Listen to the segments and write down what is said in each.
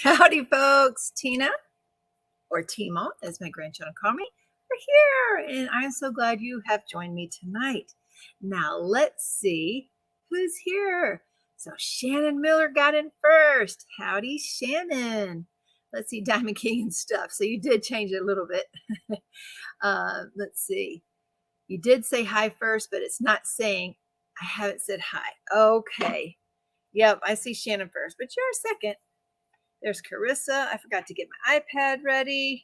Howdy, folks. Tina, or Teemaw, as my grandchildren call me, we're here, and I'm so glad you have joined me tonight. Now, let's see who's here. So, Shannon Miller got in first. Howdy, Shannon. Let's see, Diamond King and stuff. So, you did change it a little bit. Let's see. You did say hi first, but it's not saying I haven't said hi. Okay. Yep, I see Shannon first, but you're second. There's Carissa. I forgot to get my iPad ready.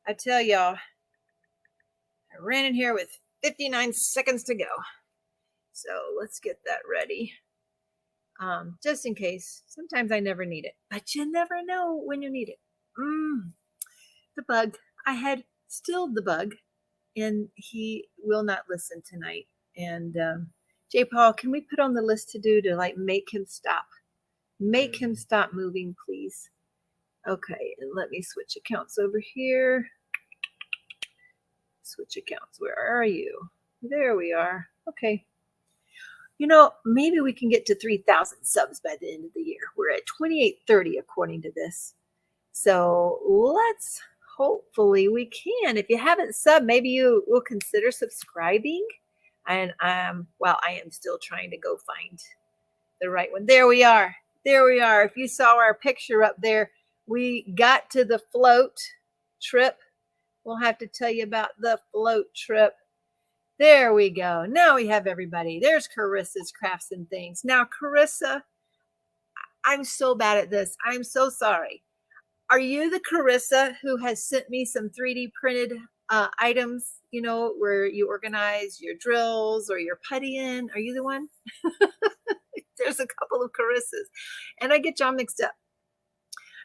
I tell y'all, I ran in here with 59 seconds to go. So let's get that ready. Just in case. Sometimes I never need it, but you never know when you need it. The bug. I had stilled the bug, and he will not listen tonight. And J. Paul, can we put on the list to do to like make him stop? Make him stop moving, please. Okay, and let me switch accounts over here. Switch accounts. Where are you? There we are. Okay. You know, maybe we can get to 3,000 subs by the end of the year. We're at 2,830 according to this. So let's, hopefully we can. If you haven't subbed, maybe you will consider subscribing. And well, I am still trying to go find the right one. There we are. There we are. If you saw our picture up there, we got to the float trip. We'll have to tell you about the float trip. There we go. Now we have everybody. There's Carissa's Crafts and Things. Now, Carissa, I'm so bad at this. I'm so sorry. Are you the Carissa who has sent me some 3D printed items, you know, where you organize your drills or your putty in? Are you the one? There's a couple of Carissas, and I get y'all mixed up.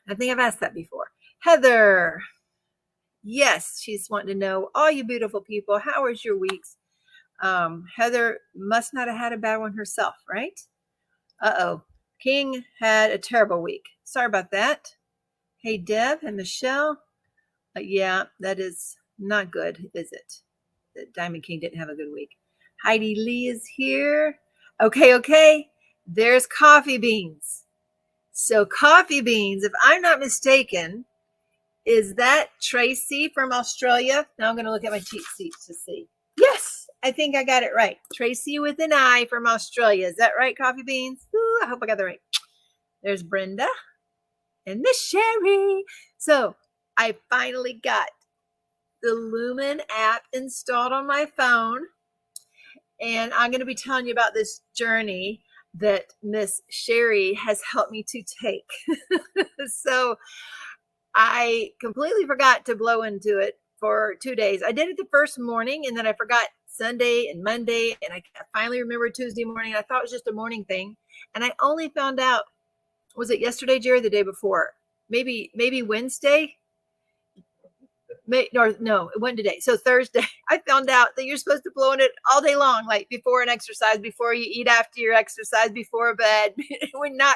I think I've asked that before. Heather. Yes, she's wanting to know, all you beautiful people, how was your weeks? Heather must not have had a bad one herself, right? Uh-oh. King had a terrible week. Sorry about that. Hey, Deb and Michelle. Yeah, that is not good, is it? The Diamond King didn't have a good week. Heidi Lee is here. Okay. There's Coffee Beans. So Coffee Beans, if I'm not mistaken, is that Tracy from Australia? Now I'm going to look at my cheat sheets to see. Yes, I think I got it right. Tracy with an I from Australia. Is that right, Coffee Beans? Ooh, I hope I got that right. There's Brenda and Miss Sherry. So I finally got the Lumen app installed on my phone. And I'm going to be telling you about this journey that Miss Sherry has helped me to take. So I completely forgot to blow into it for 2 days. I did it the first morning, and then I forgot Sunday and Monday, and I finally remembered Tuesday morning. I thought it was just a morning thing, and I only found out, was it yesterday, Jerry, the day before? Maybe Wednesday? No, it wasn't today. So Thursday, I found out that you're supposed to blow in it all day long, like before an exercise, before you eat, after your exercise, before bed.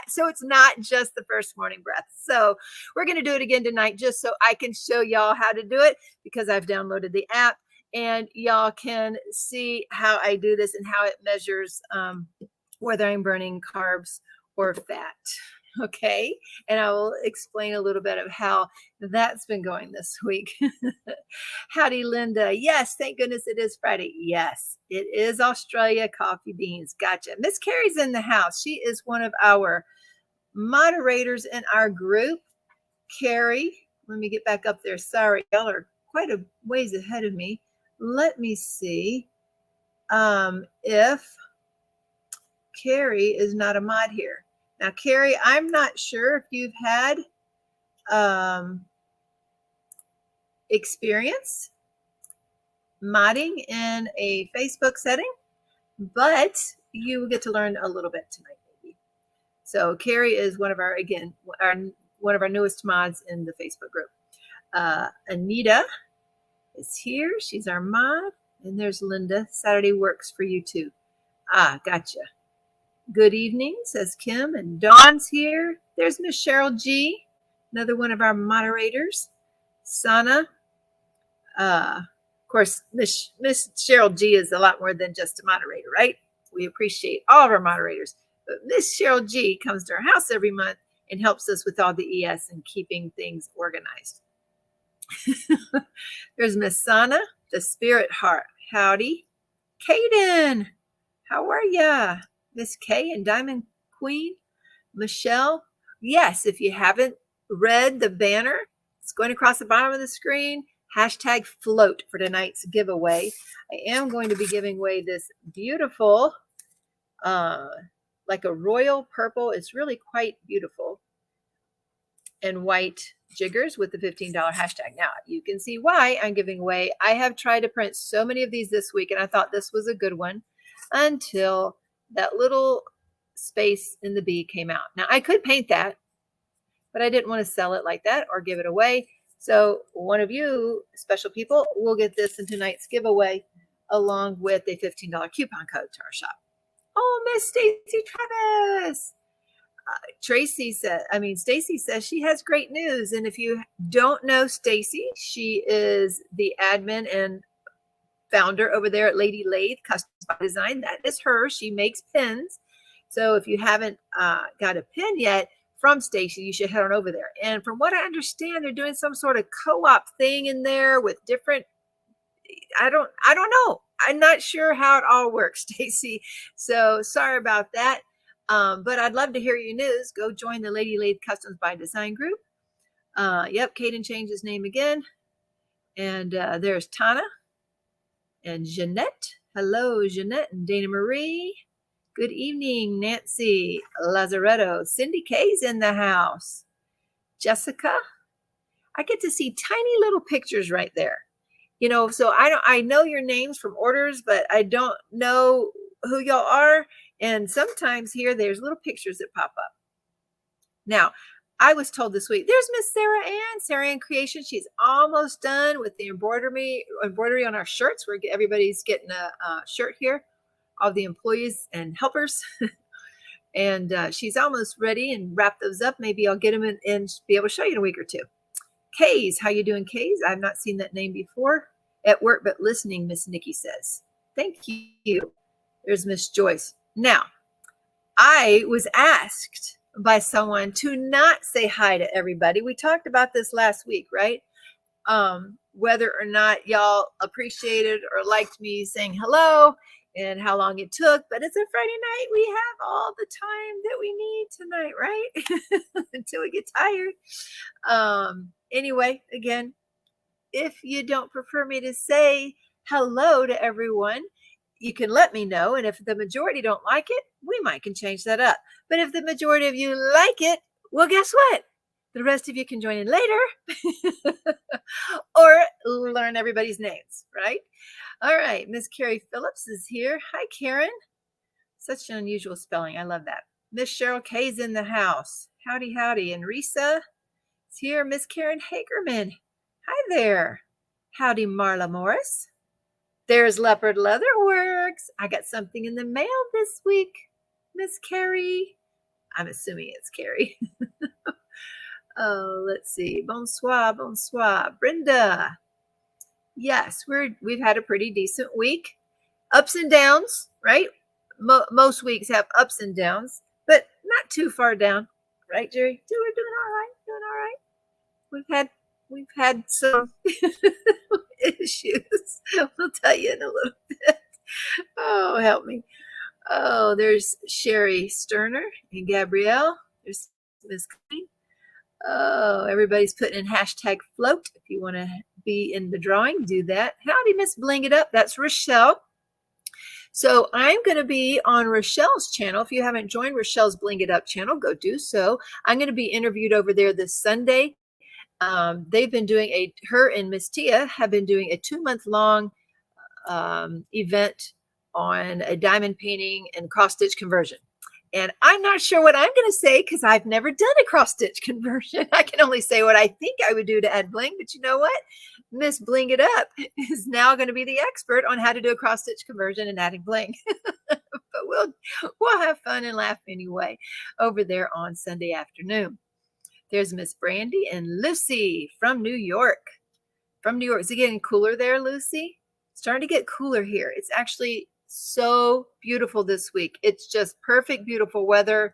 So it's not just the first morning breath. So we're going to do it again tonight, just so I can show y'all how to do it, because I've downloaded the app and y'all can see how I do this and how it measures whether I'm burning carbs or fat. Okay, and I will explain a little bit of how that's been going this week. Howdy, Linda. Yes, thank goodness it is Friday. Yes, it is Australia Coffee Beans. Gotcha. Miss Carrie's in the house. She is one of our moderators in our group. Carrie, let me get back up there. Sorry, y'all are quite a ways ahead of me. Let me see if Carrie is not a mod here. Now, Carrie, I'm not sure if you've had experience modding in a Facebook setting, but you will get to learn a little bit tonight, maybe. So Carrie is one of our newest mods in the Facebook group. Anita is here. She's our mod. And there's Linda. Saturday works for you too. Ah, gotcha. Good evening, says Kim, and Dawn's here. There's Miss Cheryl G, another one of our moderators. Sana. Of course, Miss Cheryl G is a lot more than just a moderator, right? We appreciate all of our moderators. But Miss Cheryl G comes to our house every month and helps us with all the ES and keeping things organized. There's Miss Sana, the Spirit Heart. Howdy. Kaden, how are ya? Miss K and Diamond Queen. Michelle, yes, if you haven't read the banner, it's going across the bottom of the screen. Hashtag float for tonight's giveaway. I am going to be giving away this beautiful, like a royal purple. It's really quite beautiful. And white jiggers with the $15 hashtag. Now, you can see why I'm giving away. I have tried to print so many of these this week, and I thought this was a good one until that little space in the B came out. Now, I could paint that, but I didn't want to sell it like that or give it away. So one of you special people will get this in tonight's giveaway along with a $15 coupon code to our shop. Oh, Miss Stacy Travis. Stacy says she has great news. And if you don't know Stacy, she is the admin and founder over there at Lady Lathe Custom by Design. That is her. She makes pins. So if you haven't got a pin yet from Stacy, you should head on over there. And from what I understand, they're doing some sort of co-op thing in there with different, I don't know. I'm not sure how it all works, Stacy. So sorry about that. But I'd love to hear your news. Go join the Lady Lathe Customs by Design group. Yep, Caden changed his name again. And there's Tana and Jeanette. Hello, Jeanette and Dana Marie. Good evening, Nancy Lazaretto. Cindy K's in the house. Jessica. I get to see tiny little pictures right there. You know, so I know your names from orders, but I don't know who y'all are. And sometimes here, there's little pictures that pop up. Now, I was told this week, there's Miss Sarah Ann Creation. She's almost done with the embroidery on our shirts. Everybody's getting a shirt here, all the employees and helpers. And she's almost ready and wrap those up. Maybe I'll get them in and be able to show you in a week or two. Kays, how you doing, Kays? I've not seen that name before. At work, but listening, Miss Nikki says. Thank you. There's Miss Joyce. Now, I was asked by someone to not say hi to everybody. We talked about this last week, right? Whether or not y'all appreciated or liked me saying hello and how long it took. But it's a Friday night. We have all the time that we need tonight, right? Until we get tired. Anyway, again, if you don't prefer me to say hello to everyone, you can let me know. And if the majority don't like it, we might can change that up. But if the majority of you like it, well, guess what? The rest of you can join in later or learn everybody's names, right? All right. Miss Carrie Phillips is here. Hi, Karen. Such an unusual spelling. I love that. Miss Cheryl K's in the house. Howdy, howdy. And Risa is here. Miss Karen Hagerman. Hi there. Howdy, Marla Morris. There's Leopard Leather Works. I got something in the mail this week, Miss Carrie. I'm assuming it's Carrie. Oh, let's see. Bonsoir, bonsoir. Brenda. Yes, we've had a pretty decent week. Ups and downs, right? Most weeks have ups and downs, but not too far down, right, Jerry? We're doing all right. We've had some issues. We'll tell you in a little bit. Oh, help me. Oh, there's Sherry Sterner and Gabrielle. There's Miss Queen. Oh, everybody's putting in hashtag float. If you want to be in the drawing, do that. Howdy, Miss Bling It Up. That's Rochelle. So I'm going to be on Rochelle's channel. If you haven't joined Rochelle's Bling It Up channel, go do so. I'm going to be interviewed over there this Sunday. They've been doing her and Miss Tia have been doing a 2-month-long event on a diamond painting and cross-stitch conversion. And I'm not sure what I'm going to say because I've never done a cross-stitch conversion. I can only say what I think I would do to add bling. But you know what? Miss Bling It Up is now going to be the expert on how to do a cross-stitch conversion and adding bling. But we'll have fun and laugh anyway over there on Sunday afternoon. There's Miss Brandy and Lucy from New York. From New York. Is it getting cooler there, Lucy? It's starting to get cooler here. It's actually so beautiful this week. It's just perfect, beautiful weather.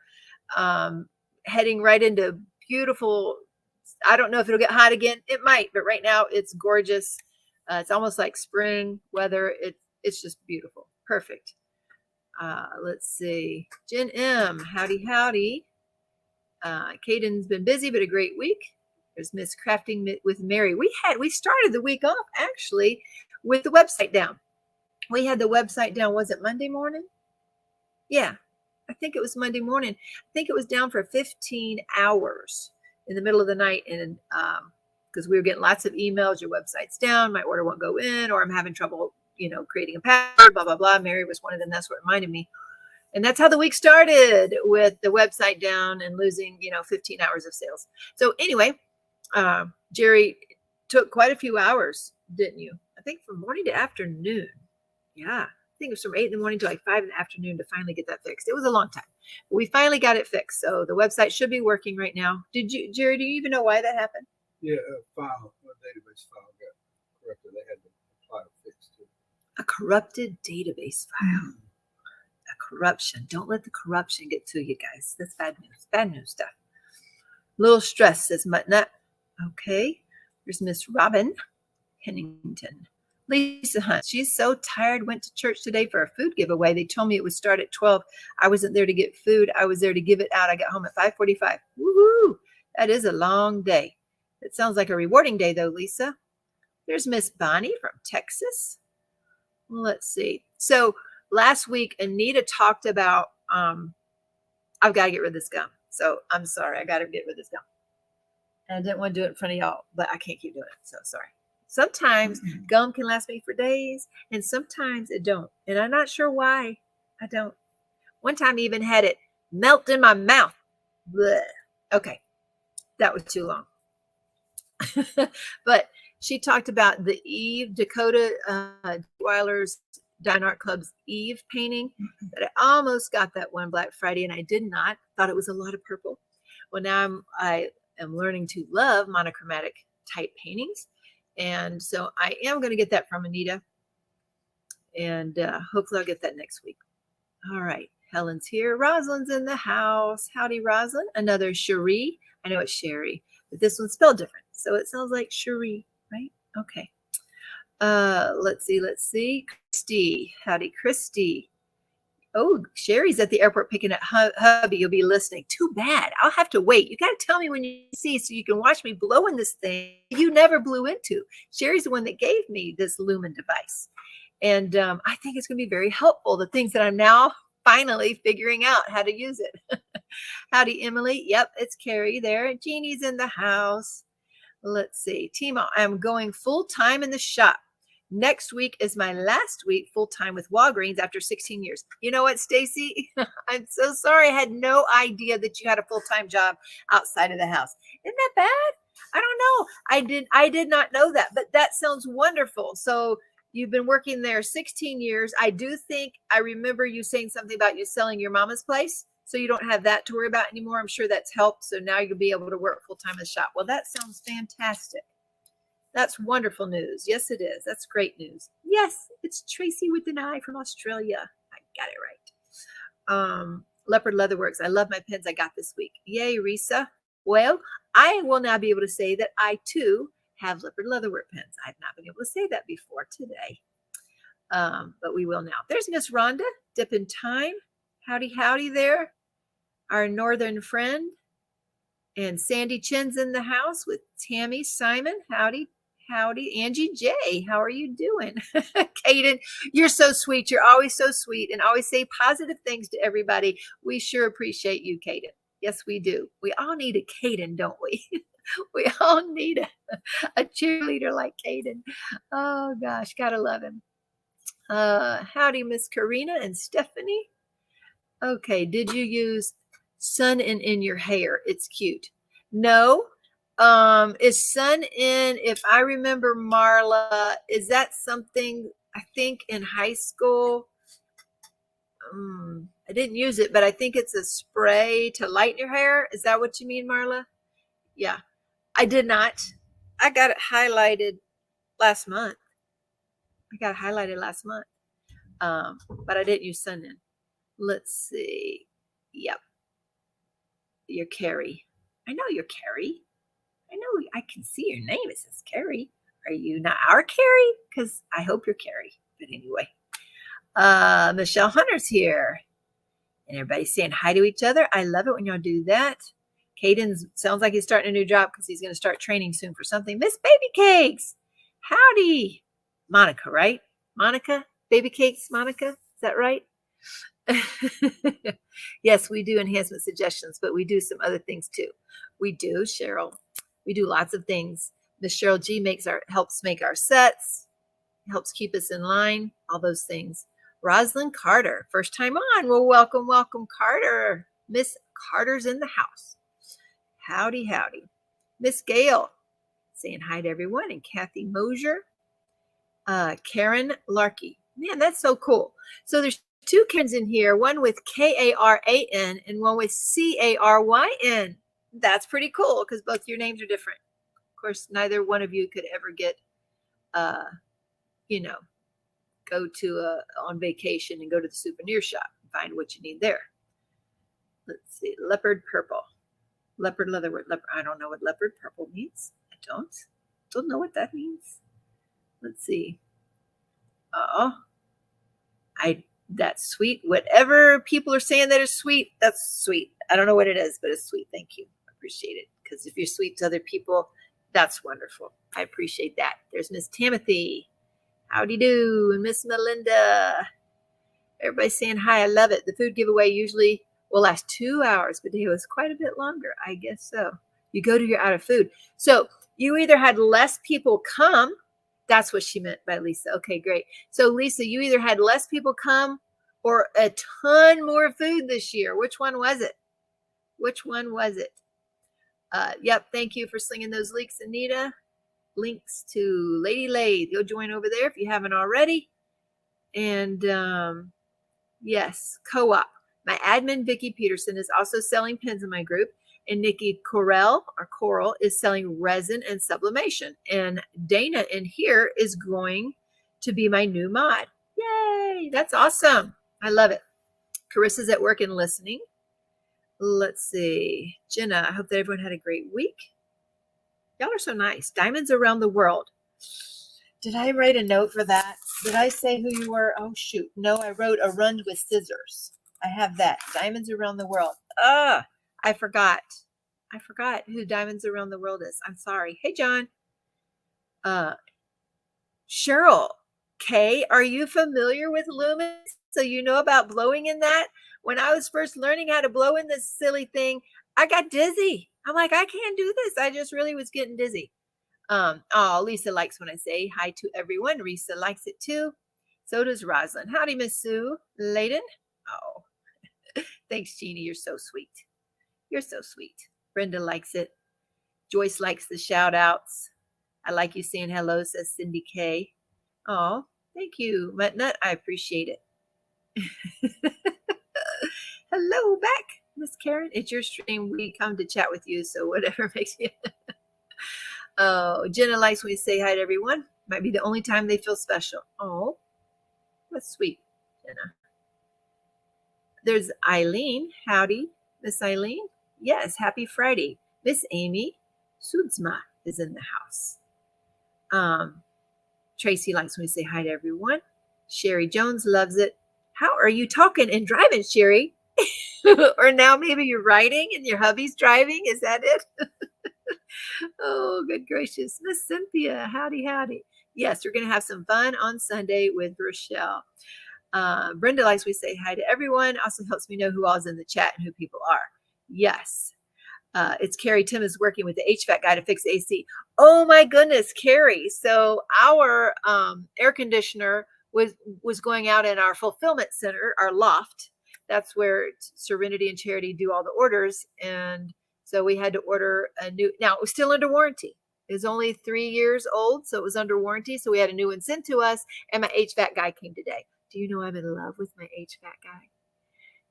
heading right into beautiful. I don't know if it'll get hot again. It might, but right now it's gorgeous. It's almost like spring weather. It's just beautiful. Perfect. Let's see. Jen M. Howdy, howdy. Caden's been busy, but a great week. There's Miss Crafting with Mary. We started the week off actually with the website down. We had the website down. Was it Monday morning? Yeah, I think it was Monday morning. I think it was down for 15 hours in the middle of the night. And because we were getting lots of emails, your website's down, my order won't go in, or I'm having trouble, creating a password, blah, blah, blah. Mary was one of them. That's what reminded me. And that's how the week started, with the website down and losing, 15 hours of sales. So anyway, Jerry, took quite a few hours, didn't you? I think from morning to afternoon. Yeah, I think it was from 8 in the morning to like 5 in the afternoon to finally get that fixed. It was a long time. But we finally got it fixed. So the website should be working right now. Jerry, do you even know why that happened? Yeah, a database file got corrupted. They had to apply a fix to it. A corrupted database file. A corruption. Don't let the corruption get to you guys. That's bad news. Bad news stuff. Little stress, says Muttnut. Okay. There's Miss Robin Pennington. Lisa Hunt. She's so tired. Went to church today for a food giveaway. They told me it would start at 12. I wasn't there to get food. I was there to give it out. I got home at 5:45. Woohoo! That is a long day. It sounds like a rewarding day, though, Lisa. There's Miss Bonnie from Texas. Well, let's see. So last week, Anita talked about, I've got to get rid of this gum. So I'm sorry. I got to get rid of this gum. And I didn't want to do it in front of y'all, but I can't keep doing it. So sorry. Sometimes gum can last me for days, and sometimes it don't. And I'm not sure why I don't. One time I even had it melt in my mouth. Blech. Okay. That was too long. But she talked about the Eve, Dakota Weiler's Dine Art Club's Eve painting. But I almost got that one Black Friday, and I did not. Thought it was a lot of purple. Well, now I am learning to love monochromatic type paintings. And so I am going to get that from Anita. And hopefully I'll get that next week. All right. Helen's here. Rosalind's in the house. Howdy, Rosalind. Another Cherie. I know it's Sherry, but this one's spelled different. So it sounds like Cherie, right? Okay. Let's see. Christy. Howdy, Christy. Oh, Sherry's at the airport picking up hubby. You'll be listening. Too bad. I'll have to wait. You got to tell me when you see so you can watch me blow in this thing you never blew into. Sherry's the one that gave me this Lumen device. And I think it's going to be very helpful. The things that I'm now finally figuring out how to use it. Howdy, Emily. Yep, it's Carrie there. Jeannie's in the house. Let's see. Teemaw, I'm going full time in the shop. Next week is my last week full-time with Walgreens after 16 years. You know what, Stacy? I'm so sorry. I had no idea that you had a full-time job outside of the house. Isn't that bad? I don't know. I did not know that, but that sounds wonderful. So you've been working there 16 years. I do think I remember you saying something about you selling your mama's place. So you don't have that to worry about anymore. I'm sure that's helped. So now you'll be able to work full-time in the shop. Well, that sounds fantastic. That's wonderful news. Yes, it is. That's great news. Yes, it's Tracy with an I from Australia. I got it right. Leopard Leatherworks. I love my pens I got this week. Yay, Risa. Well, I will now be able to say that I, too, have Leopard Leatherwork pens. I've not been able to say that before today. But we will now. There's Miss Rhonda, Dip in Time. Howdy, howdy there. Our northern friend. And Sandy Chin's in the house with Tammy Simon. Howdy. Howdy. Angie J. How are you doing? Kaden, you're so sweet. You're always so sweet and always say positive things to everybody. We sure appreciate you, Kaden. Yes, we do. We all need a Kaden, don't we? We all need a cheerleader like Kaden. Oh, gosh. Gotta love him. Howdy, Miss Karina and Stephanie. Okay. Did you use Sun in your hair? It's cute. No. Is Sun in, if I remember, Marla, is that something I think in high school? I didn't use it, but I think it's a spray to lighten your hair. Is that what you mean, Marla? Yeah, I did not. I got it highlighted last month. But I didn't use Sun in. Let's see. Yep. You're Carrie. I know you're Carrie. I know I can see your name. It says Carrie. Are you not our Carrie? Because I hope you're Carrie. But anyway, Michelle Hunter's here. And everybody's saying hi to each other. I love it when y'all do that. Caden sounds like he's starting a new job because he's going to start training soon for something. Miss Baby Cakes. Howdy. Monica, right? Monica? Baby Cakes, Monica? Is that right? Yes, we do enhancement suggestions, but we do some other things too. We do, Cheryl. We do lots of things. Miss Cheryl G helps make our sets, helps keep us in line, all those things. Rosalind Carter, first time on. Well, welcome, welcome, Carter. Miss Carter's in the house. Howdy, howdy. Miss Gail, saying hi to everyone. And Kathy Mosier. Karen Larkey. Man, that's so cool. So there's two Karens in here, one with K-A-R-A-N and one with C-A-R-Y-N. That's pretty cool because both your names are different. Of course, neither one of you could ever get, go to on vacation and go to the souvenir shop and find what you need there. Let's see, leopard purple. Leopard leather. I don't know what leopard purple means. I don't know what that means. Let's see. That's sweet. Whatever people are saying that is sweet, that's sweet. I don't know what it is, but it's sweet. Thank you. I appreciate it. Because if you're sweet to other people, that's wonderful. I appreciate that. There's Miss Timothy. Howdy do. And Miss Melinda. Everybody's saying hi. I love it. The food giveaway usually will last 2 hours, but it was quite a bit longer. I guess so. You go to your out of food. So you either had less people come. That's what she meant by Lisa. Okay, great. So Lisa, you either had less people come or a ton more food this year. Which one was it? Which one was it? Yep, thank you for slinging those links, Anita. Links to Lady Lathe. You'll join over there if you haven't already. And yes, co-op. My admin, Vicki Peterson, is also selling pins in my group. And Nikki Coral is selling resin and sublimation. And Dana in here is going to be my new mod. Yay! That's awesome. I love it. Carissa's at work and listening. Let's see. Jenna, I hope that everyone had a great week. Y'all are so nice. Diamonds around the world. Did I write a note for that? Did I say who you were? Oh, shoot. No, I wrote a run with scissors. I have that. Diamonds around the world. I forgot who Diamonds Around the World is. I'm sorry. Hey, John. Cheryl K, are you familiar with lumens? So you know about blowing in that? When I was first learning how to blow in this silly thing, I got dizzy. I'm like, I can't do this. I just really was getting dizzy. Lisa likes when I say hi to everyone. Risa likes it too. So does Rosalind. Howdy, Miss Sue. Layden. Oh, thanks, Jeannie. You're so sweet. You're so sweet. Brenda likes it. Joyce likes the shout outs. I like you saying hello, says Cindy K. Oh, thank you, Mutnut. I appreciate it. Hello back, Miss Karen. It's your stream. We come to chat with you, so whatever makes you. Oh, Jenna likes when we say hi to everyone. Might be the only time they feel special. Oh, that's sweet, Jenna. There's Eileen. Howdy, Miss Eileen. Yes, happy Friday. Miss Amy Sudsma is in the house. Tracy likes when we say hi to everyone. Sherry Jones loves it. How are you talking and driving, Sherry? Or now maybe you're riding and your hubby's driving. Is that it? Oh, good gracious. Miss Cynthia, howdy, howdy. Yes, we're going to have some fun on Sunday with Rochelle. Brenda likes we say hi to everyone. Also helps me know who all is in the chat and who people are. Yes. It's Carrie. Tim is working with the HVAC guy to fix the AC. Oh my goodness, Carrie. So our air conditioner was going out in our fulfillment center, our loft. That's where Serenity and Charity do all the orders. And so we had to order a new, now it was still under warranty. It was only 3 years old, so it was under warranty. So we had a new one sent to us, and my HVAC guy came today. Do you know I'm in love with my HVAC guy?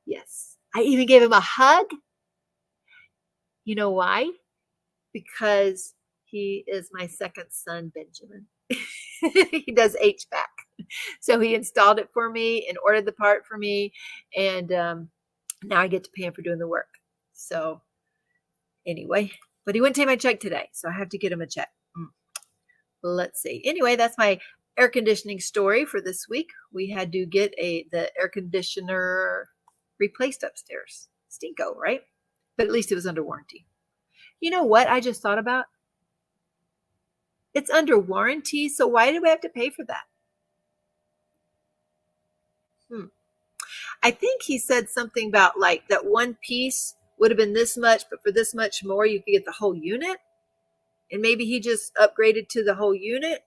Yes. I even gave him a hug. You know why? Because he is my second son, Benjamin. He does HVAC. So he installed it for me and ordered the part for me. And now I get to pay him for doing the work. So Anyway, but he wouldn't take my check today, so I have to get him a check. Let's see. Anyway, that's my air conditioning story for this week. We had to get the air conditioner replaced upstairs. Stinko, right? But at least it was under warranty. You know what I just thought about? It's under warranty, so why do we have to pay for that? I think he said something about like that one piece would have been this much, but for this much more, you could get the whole unit. And maybe he just upgraded to the whole unit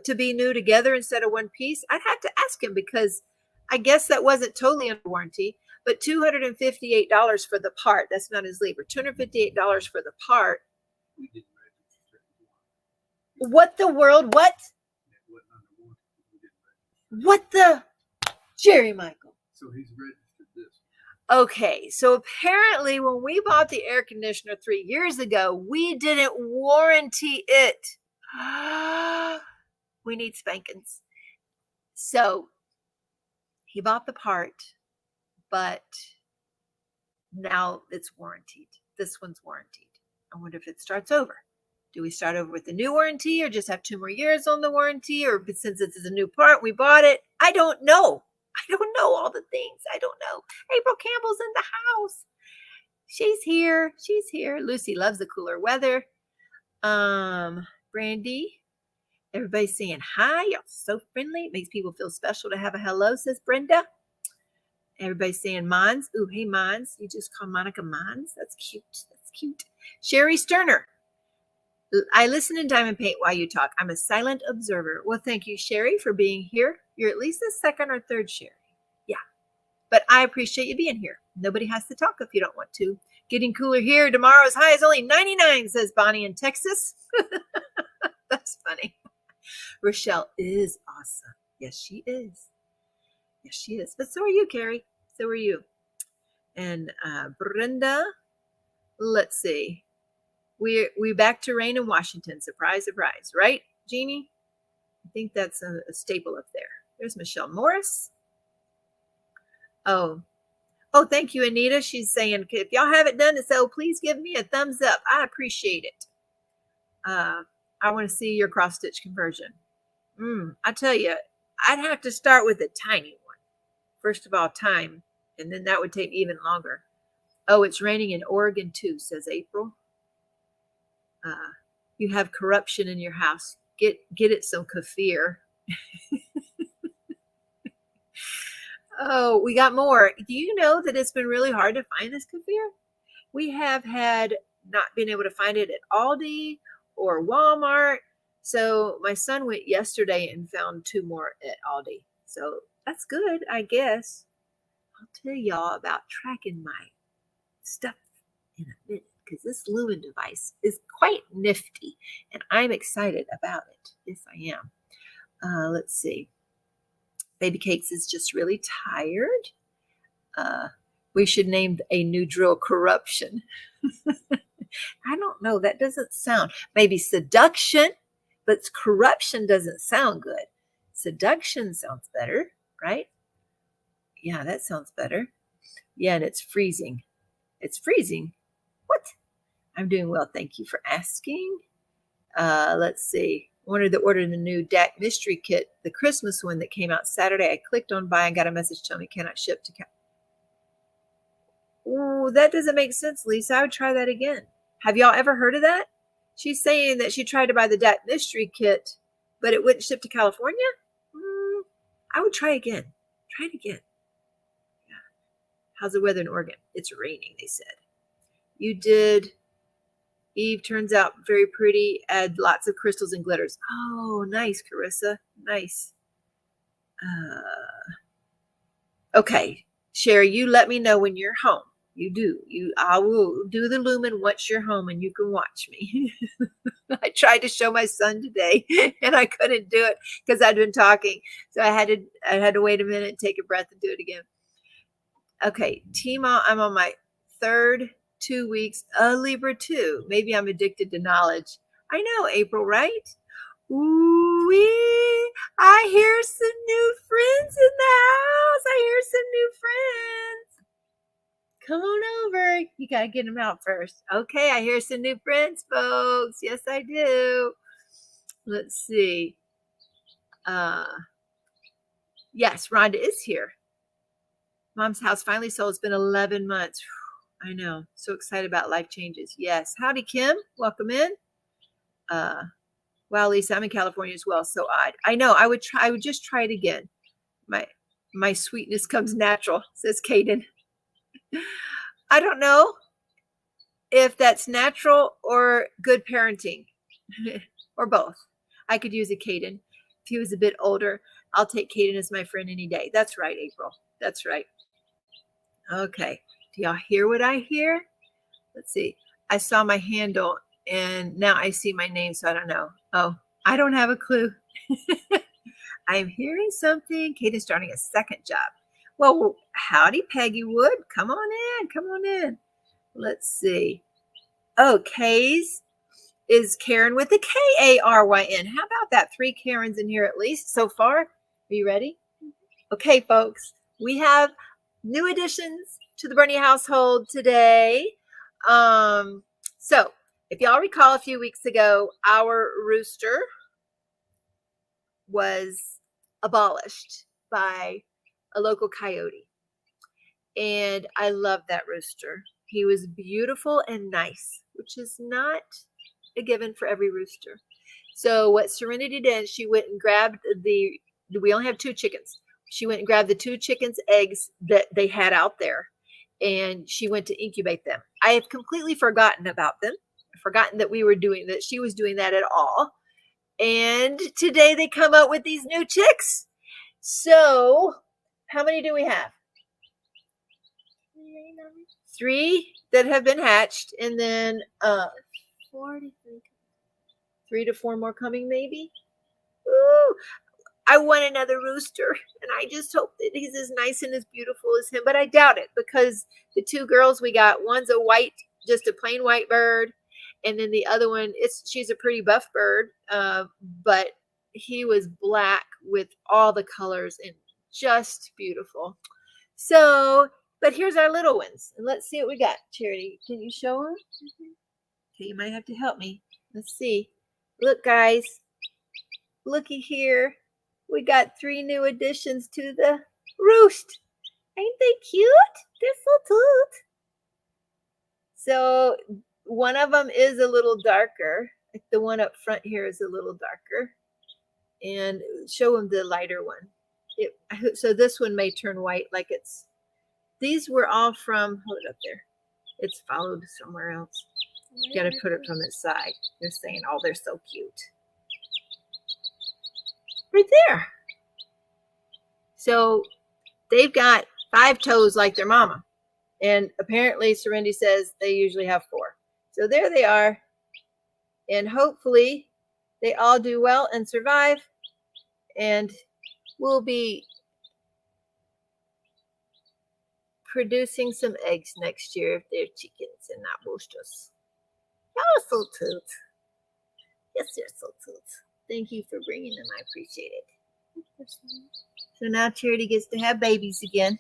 to be new together instead of one piece. I'd have to ask him because I guess that wasn't totally under warranty, but $258 for the part. That's not his labor. $258 for the part. We didn't register it. What the world? What? It wasn't under warranty. We didn't register. What the? Jerry Michael. So he's registered this. Okay, so apparently when we bought the air conditioner 3 years ago, we didn't warranty it. We need spankings. So he bought the part, but now it's warranted. This one's warranted. I wonder if it starts over. Do we start over with the new warranty or just have 2 more years on the warranty? Or since it's a new part, we bought it? I don't know. I don't know all the things. I don't know. April Campbell's in the house. She's here. She's here. Lucy loves the cooler weather. Brandy. Everybody's saying hi. Y'all so friendly. It makes people feel special to have a hello, says Brenda. Everybody's saying Mons. Ooh, hey Mons. You just call Monica Mons? That's cute. That's cute. Sherry Sterner. I listen in Diamond Paint while you talk. I'm a silent observer. Well, thank you, Sherry, for being here. You're at least the second or third Sherry. Yeah. But I appreciate you being here. Nobody has to talk if you don't want to. Getting cooler here. Tomorrow's high is only 99, says Bonnie in Texas. That's funny. Rochelle is awesome. Yes, she is. Yes, she is. But so are you, Carrie. So are you. And Brenda, let's see. We back to rain in Washington. Surprise, surprise. Right, Jeannie? I think that's a staple up there. There's Michelle Morris. Oh, thank you, Anita. She's saying, if y'all haven't done it, so please give me a thumbs up. I appreciate it. I want to see your cross stitch conversion. I tell you, I'd have to start with a tiny one. First of all, time, and then that would take even longer. Oh, it's raining in Oregon too, says April. You have corruption in your house. Get it some kefir. Oh, we got more. Do you know that it's been really hard to find this kefir? We have had not been able to find it at Aldi or Walmart. So my son went yesterday and found 2 more at Aldi. So that's good, I guess. I'll tell y'all about tracking my stuff in a minute because this Lumen device is quite nifty and I'm excited about it. Yes, I am. Let's see. Baby Cakes is just really tired. We should name a new drill Corruption. I don't know. That doesn't sound. Maybe Seduction, but Corruption doesn't sound good. Seduction sounds better, right? Yeah, that sounds better. Yeah, and it's freezing. It's freezing. What? I'm doing well. Thank you for asking. Let's see. Wanted to order the new DAC mystery kit, the Christmas one that came out Saturday. I clicked on buy and got a message telling me cannot ship to. Oh, that doesn't make sense, Lisa. I would try that again. Have y'all ever heard of that? She's saying that she tried to buy the DAC mystery kit, but it wouldn't ship to California. I would try again. Try it again. Yeah. How's the weather in Oregon? It's raining, they said. You did. Eve turns out very pretty. Add lots of crystals and glitters. Oh, nice, Carissa. Nice. Okay, Sherry, you let me know when you're home. You do. I will do the Lumen once you're home and you can watch me. I tried to show my son today and I couldn't do it because I'd been talking. So I had to wait a minute, take a breath and do it again. Okay, Teemaw, I'm on my 3rd 2 weeks, Libra 2. Maybe I'm addicted to knowledge. I know, April, right? Ooh-wee. I hear some new friends in the house. I hear some new friends. Come on over. You got to get them out first. Okay, I hear some new friends, folks. Yes, I do. Let's see. Yes, Rhonda is here. Mom's house finally sold. It's been 11 months. I know. So excited about life changes. Yes. Howdy, Kim. Welcome in. Wow, Lisa, I'm in California as well. So odd. I know. I would just try it again. My sweetness comes natural, says Kaden. I don't know if that's natural or good parenting or both. I could use a Kaden. If he was a bit older, I'll take Kaden as my friend any day. That's right, April. That's right. Okay. Do y'all hear what I hear? Let's see. I saw my handle and now I see my name, so I don't know. Oh, I don't have a clue. I'm hearing something. Kaden's starting a second job. Well, howdy, Peggy Wood. Come on in. Come on in. Let's see. Oh, Kays is Karen with the Karyn. How about that? 3 Karens in here at least so far. Are you ready? Okay, folks. We have new additions to the Bernie household today. So if y'all recall a few weeks ago, our rooster was abolished by a local coyote. And I love that rooster. He was beautiful and nice, which is not a given for every rooster. So what Serenity did, she went and grabbed we only have 2 chickens. She went and grabbed the 2 chickens' eggs that they had out there, and she went to incubate them. I have completely forgotten about them. I've forgotten that she was doing that at all. And today they come out with these new chicks. So how many do we have? 3 that have been hatched, and then 3 to 4 more coming, maybe. Ooh, I want another rooster, and I just hope that he's as nice and as beautiful as him, but I doubt it because the 2 girls we got, one's a white, just a plain white bird, and then the other one, she's a pretty buff bird, but he was black with all the colors and just beautiful. So, but here's our little ones, and let's see what we got. Charity, can you show them? Okay, you might have to help me. Let's see. Look, guys, looky here. We got 3 new additions to the roost. Ain't they cute? They're so cute. So one of them is a little darker. Like the one up front here is a little darker. And show them the lighter one. So this one may turn white like it's, these were all from, hold it up there. It's followed somewhere else. You got to put it from its side. They're saying, oh, they're so cute. Right there. So they've got 5 toes like their mama. And apparently Serenity says they usually have 4. So there they are. And hopefully they all do well and survive. And we'll be producing some eggs next year if they're chickens and not roosters. Y'all are so cute. Yes, you're so cute. Thank you for bringing them. I appreciate it. So now Charity gets to have babies again.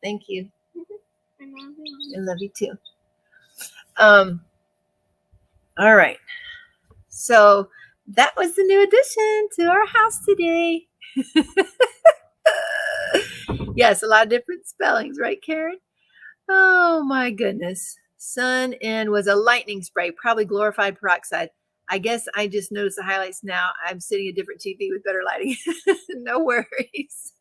Thank you. I love you too. All right. So that was the new addition to our house today. Yes, a lot of different spellings, right, Karen? Oh my goodness. Sun and was a lightning spray, probably glorified peroxide. I guess I just noticed the highlights now. I'm sitting a different TV with better lighting. No worries.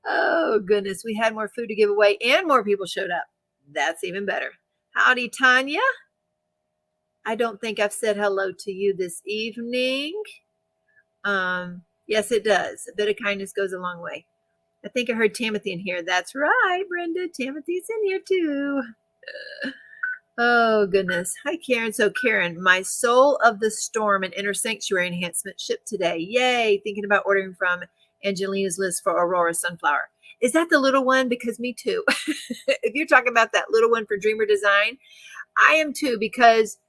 Oh goodness, we had more food to give away and more people showed up. That's even better. Howdy, Tanya. I don't think I've said hello to you this evening. Yes, it does. A bit of kindness goes a long way. I think I heard Timothy in here. That's right, Brenda. Timothy's in here too. Oh, goodness. Hi, Karen. So, Karen, my Soul of the Storm and Inner Sanctuary enhancement shipped today. Yay. Thinking about ordering from Angelina's list for Aurora Sunflower. Is that the little one? Because me too. If you're talking about that little one for Dreamer Design, I am too, because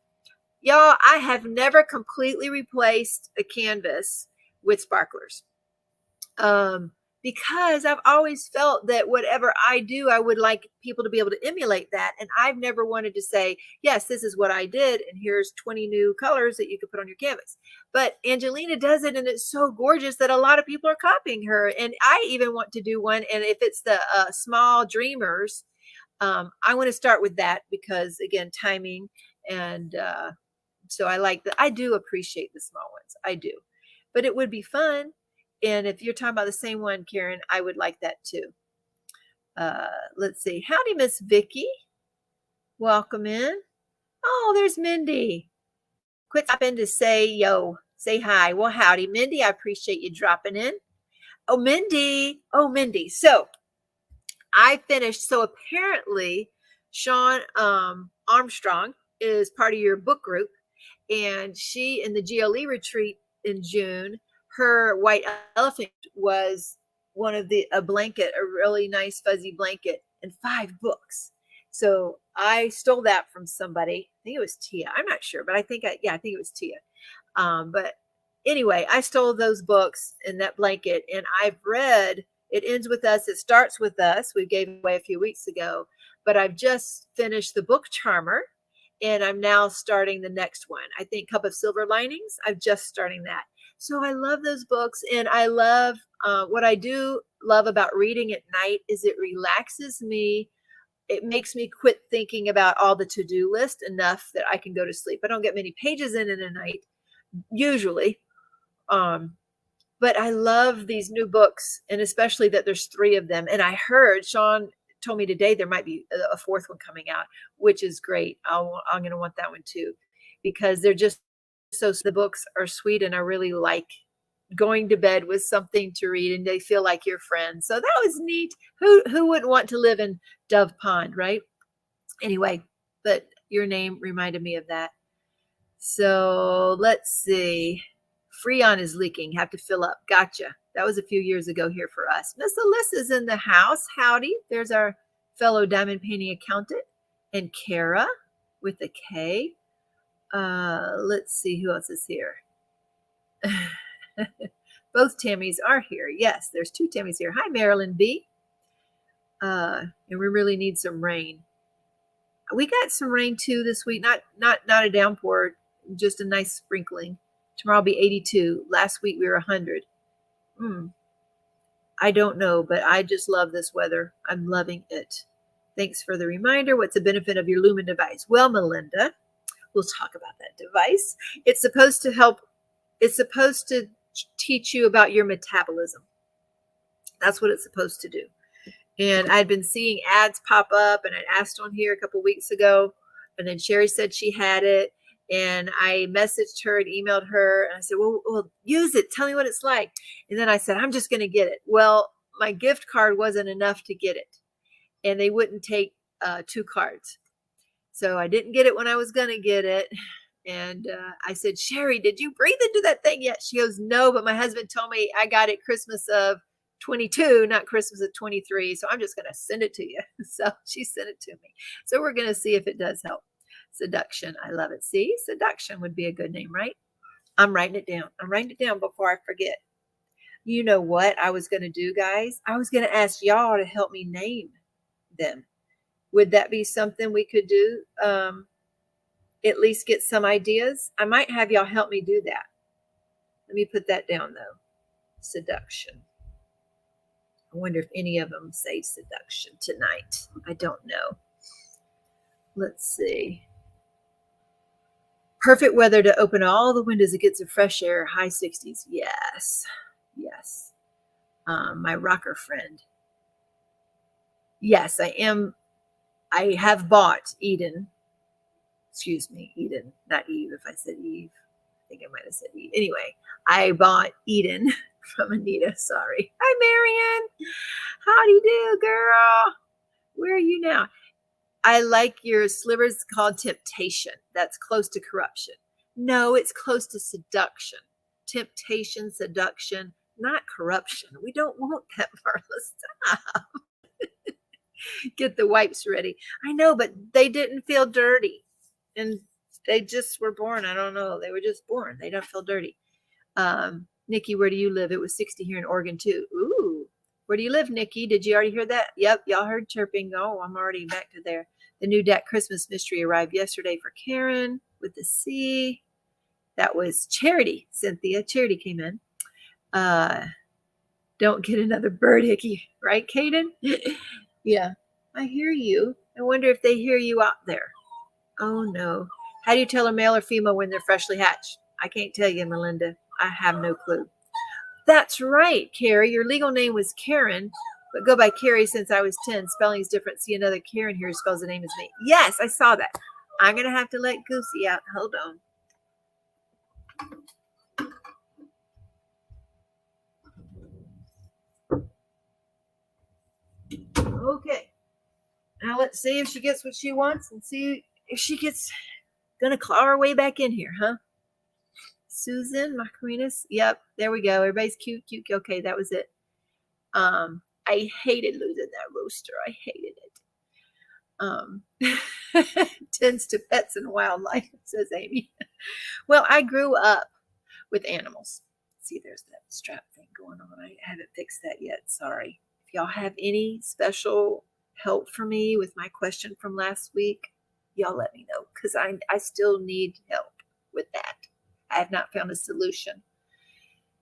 y'all, I have never completely replaced a canvas with sparklers. because I've always felt that whatever I do, I would like people to be able to emulate that. And I've never wanted to say, yes, this is what I did, and here's 20 new colors that you could put on your canvas. But Angelina does it, and it's so gorgeous that a lot of people are copying her. And I even want to do one. And if it's the small dreamers, I want to start with that because, again, timing. And so I like that. I do appreciate the small ones. I do. But it would be fun. And if you're talking about the same one, Karen, I would like that too. Let's see. Howdy, Miss Vicky. Welcome in. Oh, there's Mindy. Quit stopping to say yo, say hi. Well, howdy, Mindy. I appreciate you dropping in. Oh, Mindy. Oh, Mindy. So I finished. So apparently, Sean Armstrong is part of your book group, and she in the GLE retreat in June, her white elephant was one of a blanket, a really nice fuzzy blanket, and 5 books. So I stole that from somebody. I think it was Tia. I'm not sure, but I think it was Tia. But anyway, I stole those books and that blanket, and I've read It Ends With Us, It Starts With Us. We gave away a few weeks ago, but I've just finished the book Charmer, and I'm now starting the next one. I think Cup of Silver Linings. I'm just starting that. So I love those books, and I love what I do love about reading at night is it relaxes me. It makes me quit thinking about all the to-do list enough that I can go to sleep. I don't get many pages in a night, usually. But I love these new books, and especially that there's 3 of them. And I heard Sean told me today there might be a 4th one coming out, which is great. I'm going to want that one too, because they're just the books are sweet, and I really like going to bed with something to read, and they feel like your friends. So that was neat. Who wouldn't want to live in Dove Pond, right? Anyway, but your name reminded me of that. So let's see. Freon is leaking. Have to fill up. Gotcha. That was a few years ago here for us. Miss Alyssa's in the house. Howdy. There's our fellow diamond painting accountant. And Kara with a K. Let's see who else is here. Both Tammys are here. Yes, there's 2 Tammys here. Hi, Marilyn B. And we really need some rain. We got some rain too this week. Not a downpour, just a nice sprinkling. Tomorrow will be 82. Last week we were 100. I don't know, but I just love this weather. I'm loving it. Thanks for the reminder. What's the benefit of your Lumen device? Well, Melinda, we'll talk about that device. It's supposed to help. It's supposed to teach you about your metabolism. That's what it's supposed to do. And I'd been seeing ads pop up, and I asked on here a couple weeks ago, and then Sherry said she had it, and I messaged her and emailed her, and I said, well, use it. Tell me what it's like. And then I said, I'm just going to get it. Well, my gift card wasn't enough to get it, and they wouldn't take 2 cards. So I didn't get it when I was going to get it. And I said, Sherry, did you breathe into that thing yet? She goes, no, but my husband told me I got it Christmas of 22, not Christmas of 23. So I'm just going to send it to you. So she sent it to me. So we're going to see if it does help. Seduction. I love it. See, Seduction would be a good name, right? I'm writing it down. I'm writing it down before I forget. You know what I was going to do, guys? I was going to ask y'all to help me name them. Would that be something we could do? At least get some ideas. I might have y'all help me do that. Let me put that down though. Seduction. I wonder if any of them say seduction tonight. I don't know. Let's see. Perfect weather to open all the windows. It gets some fresh air. High 60s. Yes. Yes. My rocker friend. Yes, I am. I have bought Eden. Excuse me, Eden, not Eve. If I said Eve, I think I might have said Eve. Anyway, I bought Eden from Anita. Sorry. Hi, Marianne. How do you do, girl? Where are you now? I like your slivers called Temptation. That's close to corruption. No, it's close to seduction. Temptation, seduction, not corruption. We don't want that, Marla. Stop. Get the wipes ready. I know, but they didn't feel dirty. And they just were born. I don't know. They were just born. They don't feel dirty. Nikki, where do you live? It was 60 here in Oregon too. Ooh, Where do you live, Nikki? Did you already hear that? Yep, y'all heard chirping. Oh, I'm already back to there. The new deck Christmas mystery arrived yesterday for Karen with the C. That was Charity, Cynthia. Charity came in. Don't get another bird hickey, right, Kaden? Yeah, I hear you. I wonder if they hear you out there. Oh, no. How do you tell a male or female when they're freshly hatched? I can't tell you, Melinda. I have no clue. That's right, Carrie. Your legal name was Karen, but go by Carrie since I was 10. Spelling's different. See another Karen here who spells the name as me. Yes, I saw that. I'm going to have to let Goosey out. Hold on. Okay. Now let's see if she gets what she wants and see if she gets gonna claw her way back in here, huh? Susan Macarinas. Yep, there we go. Everybody's cute, cute. Okay, that was it. I hated losing that rooster. I hated it. Tends to pets and wildlife, says Amy. Well, I grew up with animals. See, there's that strap thing going on. I haven't fixed that yet. Sorry. If y'all have any special help for me with my question from last week, y'all let me know, because I still need help with that. I have not found a solution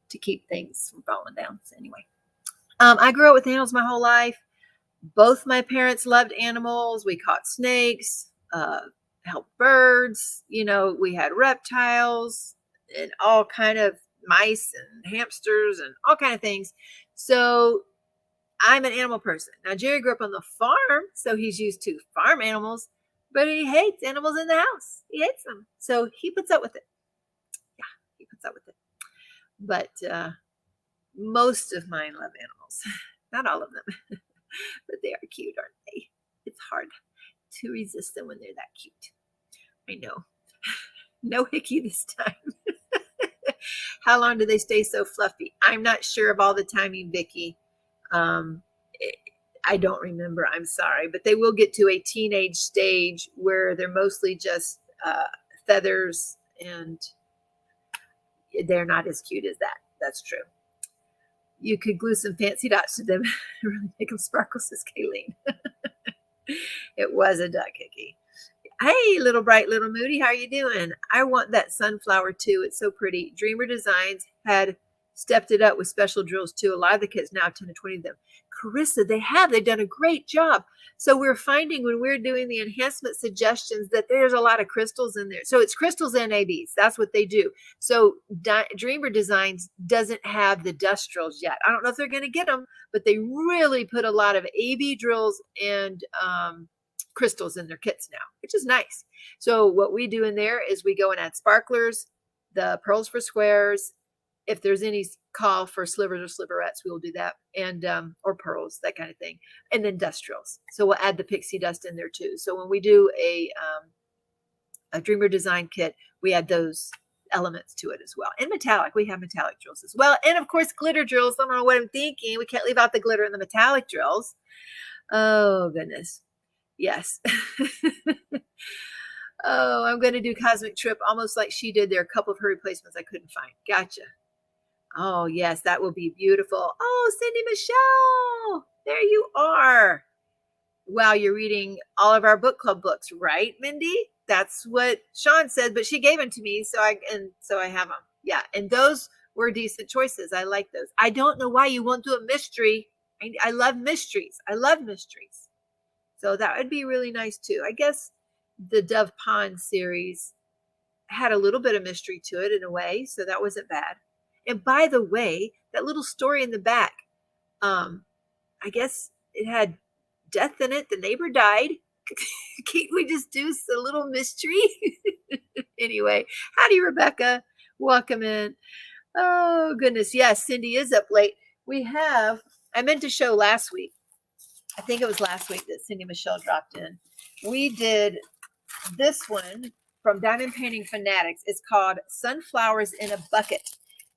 to keep things from falling down. So anyway, I grew up with animals my whole life. Both my parents loved animals. We caught snakes, helped birds. You know, we had reptiles and all kind of mice and hamsters and all kind of things. So I'm an animal person. Now, Jerry grew up on the farm, so he's used to farm animals, but he hates animals in the house. He hates them. So he puts up with it. Yeah, he puts up with it. But most of mine love animals. Not all of them, but they are cute, aren't they? It's hard to resist them when they're that cute. I know. No hickey this time. How long do they stay so fluffy? I'm not sure of all the timing, Vicki. I don't remember. I'm sorry, but they will get to a teenage stage where they're mostly just feathers, and they're not as cute as that. That's true. You could glue some fancy dots to them and really make them sparkle, says Kayleen. It was a duck hickey. Hey, little bright, little moody, how are you doing? I want that sunflower too. It's so pretty. Dreamer Designs had stepped it up with special drills too. A lot of the kits now, 10 to 20 of them. Carissa, they've done a great job. So we're finding when we're doing the enhancement suggestions that there's a lot of crystals in there. So it's crystals and ABs. That's what they do. So Dreamer Designs doesn't have the dust drills yet. I don't know if they're going to get them, but they really put a lot of AB drills and crystals in their kits now, which is nice. So what we do in there is we go and add sparklers, the pearls for squares. If there's any call for slivers or sliverettes, we will do that, and or pearls, that kind of thing, and then dust drills. So we'll add the pixie dust in there too. So when we do a Dreamer Design kit, we add those elements to it as well. And metallic, we have metallic drills as well, and of course glitter drills. I don't know what I'm thinking. We can't leave out the glitter and the metallic drills. Oh goodness, yes. Oh, I'm going to do Cosmic Trip almost like she did. There are a couple of her replacements I couldn't find. Gotcha. Oh, yes, that will be beautiful. Oh, Cindy Michelle, there you are. Wow, you're reading all of our book club books, right, Mindy? That's what Sean said, but she gave them to me, so I have them. Yeah, and those were decent choices. I like those. I don't know why you won't do a mystery. I love mysteries. I love mysteries. So that would be really nice too. I guess the Dove Pond series had a little bit of mystery to it in a way, so that wasn't bad. And by the way, that little story in the back, I guess it had death in it. The neighbor died. Can't we just do a little mystery? Anyway, howdy, Rebecca. Welcome in. Oh, goodness. Yes, Cindy is up late. I meant to show last week. I think it was last week that Cindy Michelle dropped in. We did this one from Diamond Painting Fanatics. It's called Sunflowers in a Bucket.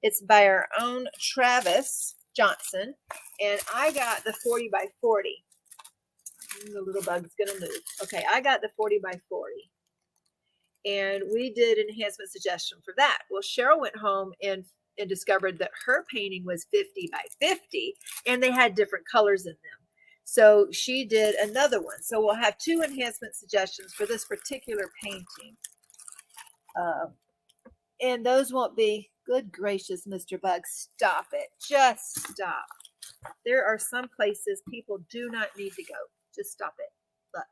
It's by our own Travis Johnson, and I got the 40 by 40. The little bug's gonna move. Okay, I got the 40 by 40, and we did an enhancement suggestion for that. Well, Cheryl went home and and discovered that her painting was 50 by 50 and they had different colors in them. So she did another one. So we'll have 2 enhancement suggestions for this particular painting. And those won't be, good gracious, Mr. Bug, stop it. Just stop. There are some places people do not need to go. Just stop it. Look.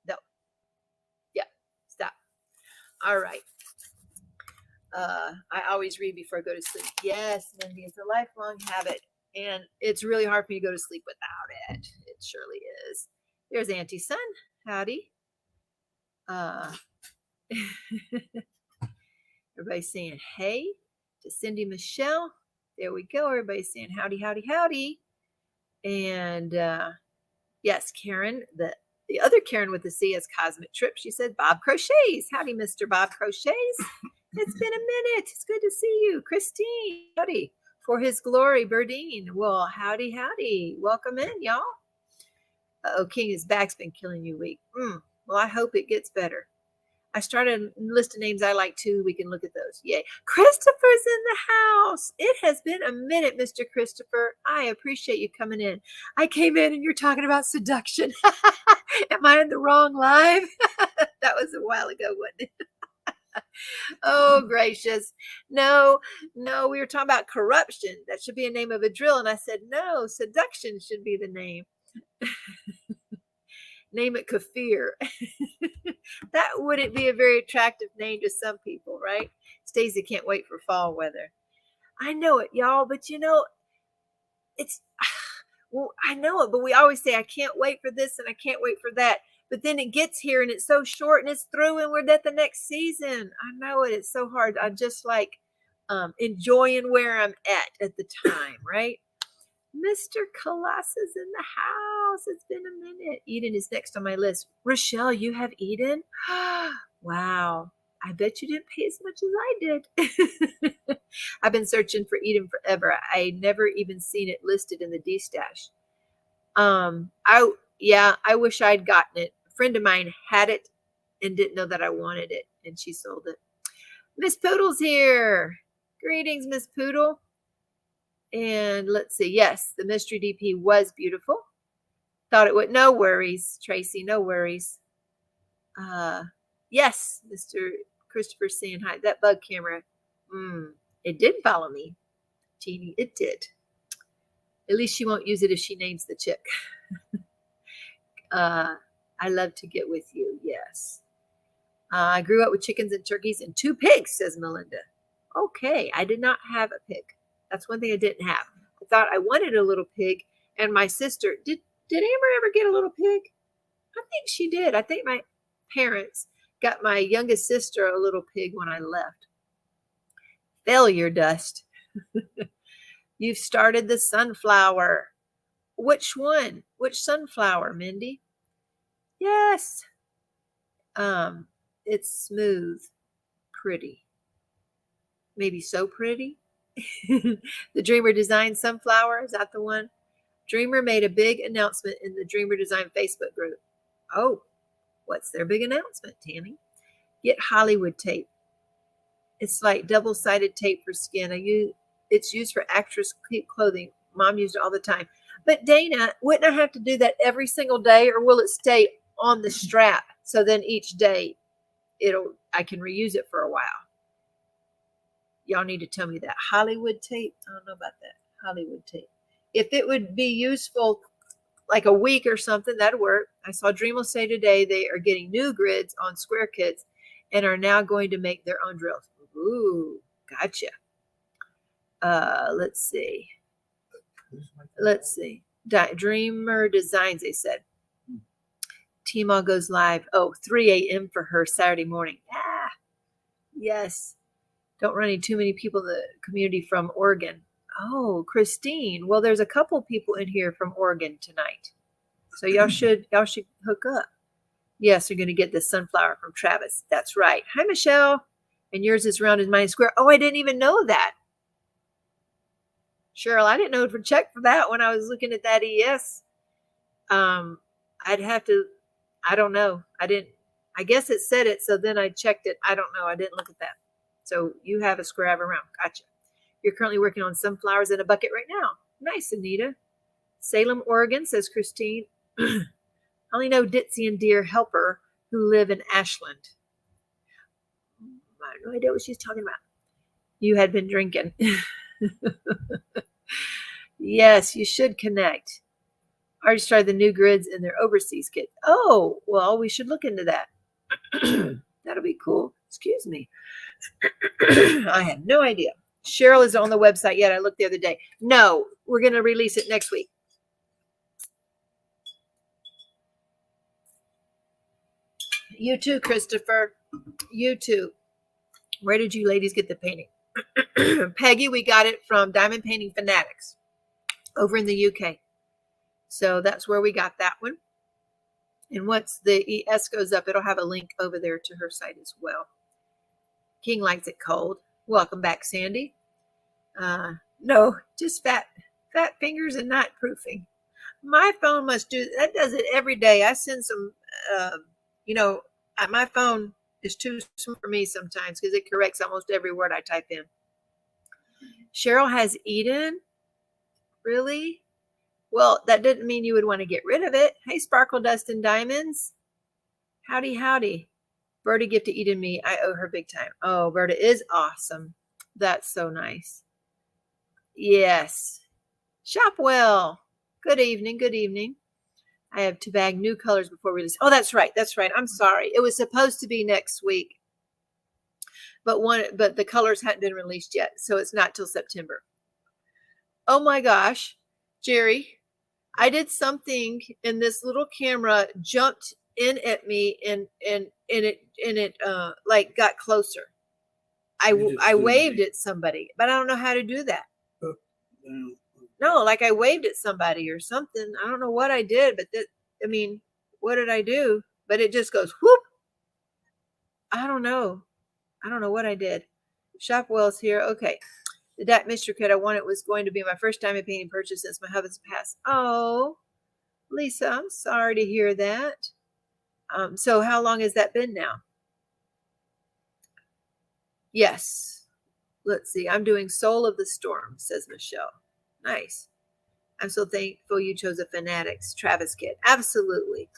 No. Yeah. Stop. All right. I always read before I go to sleep. Yes, Mindy, it's a lifelong habit. And it's really hard for me to go to sleep without it. It surely is. There's Auntie Sun. Howdy. Everybody's saying hey to Cindy Michelle. There we go. Everybody's saying howdy, howdy, howdy. And yes, Karen, the other Karen with the C is Cosmic Trip. She said Bob Crochets. Howdy, Mr. Bob Crochets. It's been a minute. It's good to see you. Christine, howdy. For his glory, Berdine. Well, howdy, howdy. Welcome in, y'all. Oh, King, his back's been killing you week. Well, I hope it gets better. I started a list of names I like too. We can look at those. Yay. Christopher's in the house. It has been a minute, Mr. Christopher. I appreciate you coming in. I came in and you're talking about seduction. Am I in the wrong live? That was a while ago, wasn't it? Oh, gracious. No, we were talking about corruption. That should be a name of a drill. And I said, no, seduction should be the name. Name it Kafir. That wouldn't be a very attractive name to some people, right? Stacey can't wait for fall weather. I know it, y'all, but it's, well, I know it, but we always say, I can't wait for this and I can't wait for that. But then it gets here and it's so short and it's through and we're at the next season. I know it. It's so hard. I just like enjoying where I'm at the time, right? Mr. Colossus in the house. It's been a minute. Eden is next on my list. Rochelle, you have Eden? Wow. I bet you didn't pay as much as I did. I've been searching for Eden forever. I never even seen it listed in the D-stash. I wish I'd gotten it. A friend of mine had it and didn't know that I wanted it, and she sold it. Miss Poodle's here. Greetings, Miss Poodle. And let's see. Yes, the mystery DP was beautiful. Thought it would. No worries, Tracy. No worries. Yes, Mr. Christopher saying hi. That bug camera. It did follow me. Jeannie, it did. At least she won't use it if she names the chick. I love to get with you. Yes. I grew up with chickens and turkeys and 2 pigs, says Melinda. Okay. I did not have a pig. That's one thing I didn't have. I thought I wanted a little pig, and my sister, did Amber ever get a little pig? I think she did. I think my parents got my youngest sister a little pig when I left. Failure dust. You've started the sunflower. Which one? Which sunflower, Mindy? Yes. It's smooth, pretty. Maybe so pretty. The Dreamer Design Sunflower, is that the one? Dreamer made a big announcement in the Dreamer Design Facebook group. Oh, what's their big announcement, Tammy? Get Hollywood tape. It's like double-sided tape for skin. It's used for actress clothing. Mom used it all the time. But Dana, wouldn't I have to do that every single day, or will it stay on the strap so then each day I can reuse it for a while? Y'all need to tell me that. Hollywood tape? I don't know about that. Hollywood tape. If it would be useful like a week or something, that'd work. I saw Dreamel say today they are getting new grids on Square Kits and are now going to make their own drills. Ooh, gotcha. Let's see. Dreamer Designs, they said. Teemaw goes live. Oh, 3 a.m. for her Saturday morning. Yes. Don't run into too many people in the community from Oregon. Oh, Christine. Well, there's a couple people in here from Oregon tonight. So y'all should hook up. Yes, you're going to get the sunflower from Travis. That's right. Hi, Michelle. And yours is round and mine is square. Oh, I didn't even know that. Cheryl, I didn't know to check for that when I was looking at that ES. I'd have to, I don't know. I guess it said it, so then I checked it. I don't know. I didn't look at that. So you have a square around. Gotcha. You're currently working on sunflowers in a bucket right now. Nice, Anita. Salem, Oregon, says Christine. I only know Ditzy and Dear Helper who live in Ashland. I have no idea what she's talking about. You had been drinking. Yes, you should connect. I already started the new grids in their overseas kit. Oh, well, we should look into that. That'll be cool. Excuse me. I had no idea. Cheryl is on the website yet. I looked the other day. No, we're going to release it next week. You too, Christopher. You too. Where did you ladies get the painting? Peggy, we got it from Diamond Painting Fanatics over in the UK. So that's where we got that one. And once the ES goes up, it'll have a link over there to her site as well. King likes it cold. Welcome back, Sandy. No, just fat fingers and not proofing. My phone must do that. Does it every day. I send some, my phone is too small for me sometimes because it corrects almost every word I type in. Cheryl has Eden. Really? Well, that didn't mean you would want to get rid of it. Hey, Sparkle Dust and Diamonds. Howdy, howdy. Berta gifted Eden me. I owe her big time. Oh, Berta is awesome. That's so nice. Yes. Shop well. Good evening. Good evening. I have to bag new colors before release. Oh, that's right. That's right. I'm sorry. It was supposed to be next week. But the colors hadn't been released yet. So it's not till September. Oh my gosh. Jerry, I did something and this little camera jumped in at me and it like got closer. I waved at somebody, but I don't know how to do that. No, like I waved at somebody or something. I don't know what I did, but what did I do? But it just goes whoop. I don't know what I did. Shopwell's here. Okay. The Dat Mr. Kit I wanted was going to be my first diamond painting purchase since my husband's passed. Oh, Lisa, I'm sorry to hear that. So how long has that been now? Yes. Let's see. I'm doing Soul of the Storm, says Michelle. Nice. I'm so thankful you chose a Fanatics Travis kit. Absolutely.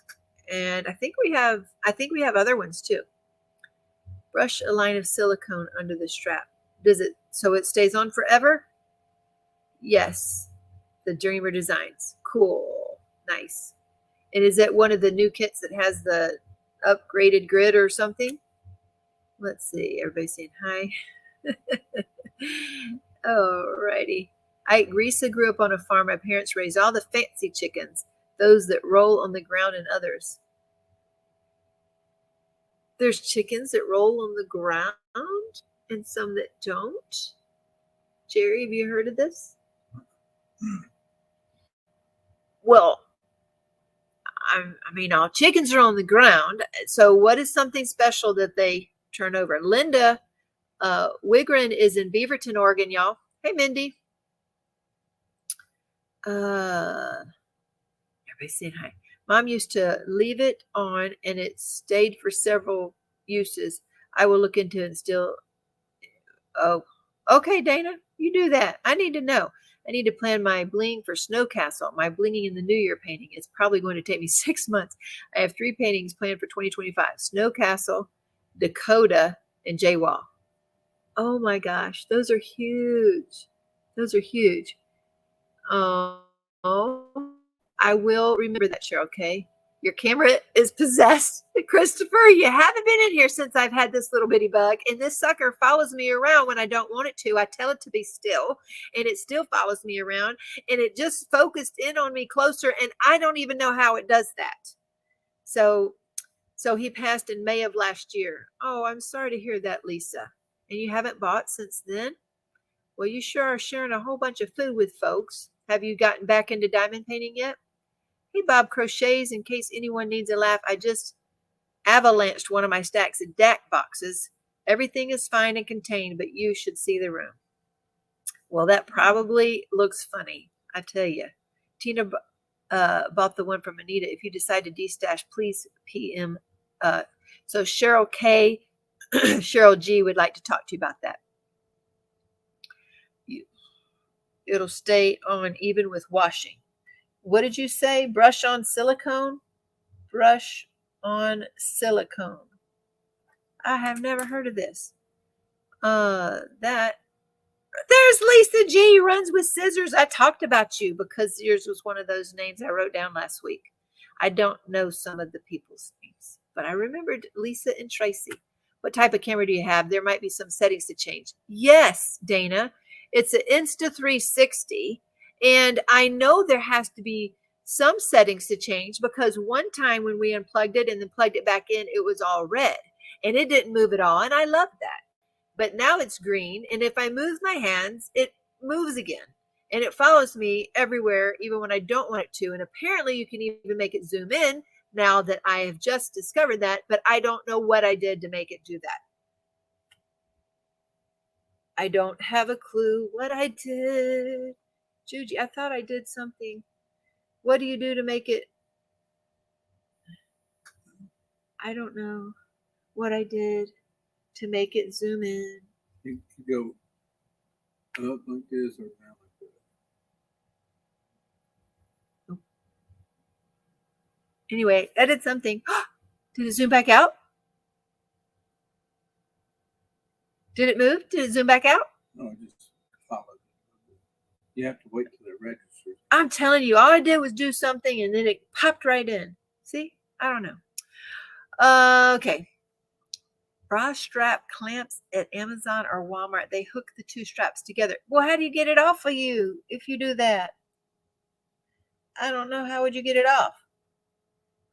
And I think we have other ones too. Brush a line of silicone under the strap. Does it so it stays on forever? Yes. The Dreamer Designs. Cool. Nice. And is it one of the new kits that has the upgraded grid or something? Let's see. Everybody's saying hi. Alrighty. Risa grew up on a farm. My parents raised all the fancy chickens, those that roll on the ground and others. There's chickens that roll on the ground and some that don't. Jerry, have you heard of this? Well, all chickens are on the ground. So what is something special that they turn over? Linda Wigren is in Beaverton, Oregon, y'all. Hey, Mindy. Everybody saying hi. Mom used to leave it on and it stayed for several uses. I will look into it and still. Oh, okay, Dana, you do that. I need to know. I need to plan my bling for Snow Castle. My blinging in the New Year painting. It's probably going to take me 6 months. I have 3 paintings planned for 2025. Snow Castle, Dakota, and Jaywall. Oh my gosh, those are huge. Those are huge. Oh, I will remember that, Cheryl, okay? Your camera is possessed. Christopher, you haven't been in here since I've had this little bitty bug, and this sucker follows me around when I don't want it to. I tell it to be still, and it still follows me around, and it just focused in on me closer, and I don't even know how it does that. So he passed in May of last year. Oh, I'm sorry to hear that, Lisa. And you haven't bought since then? Well, you sure are sharing a whole bunch of food with folks. Have you gotten back into diamond painting yet? Hey, Bob Crochets, in case anyone needs a laugh, I just avalanched one of my stacks of DAC boxes. Everything is fine and contained, but you should see the room. Well, that probably looks funny, I tell you. Tina bought the one from Anita. If you decide to destash, please PM. So Cheryl K, Cheryl G would like to talk to you about that. it'll stay on even with washing. What did you say? Brush on silicone? Brush on silicone. I have never heard of this. There's Lisa G. Runs with scissors. I talked about you because yours was one of those names I wrote down last week. I don't know some of the people's names, but I remembered Lisa and Tracy. What type of camera do you have? There might be some settings to change. Yes, Dana. It's an Insta360. And I know there has to be some settings to change because one time when we unplugged it and then plugged it back in, it was all red and it didn't move at all. And I love that. But now it's green. And if I move my hands, it moves again. And it follows me everywhere, even when I don't want it to. And apparently you can even make it zoom in now that I have just discovered that. But I don't know what I did to make it do that. I don't have a clue what I did. Juji, I thought I did something. What do you do to make it? I don't know what I did to make it zoom in. You go up like this or down like that. Oh. Anyway, I did something. Did it zoom back out? Did it move? Did it zoom back out? No, it just followed. You have to wait till it registers. I'm telling you, all I did was do something and then it popped right in. See? I don't know. Okay. Bra strap clamps at Amazon or Walmart. They hook the two straps together. Well, how do you get it off of you if you do that? I don't know. How would you get it off?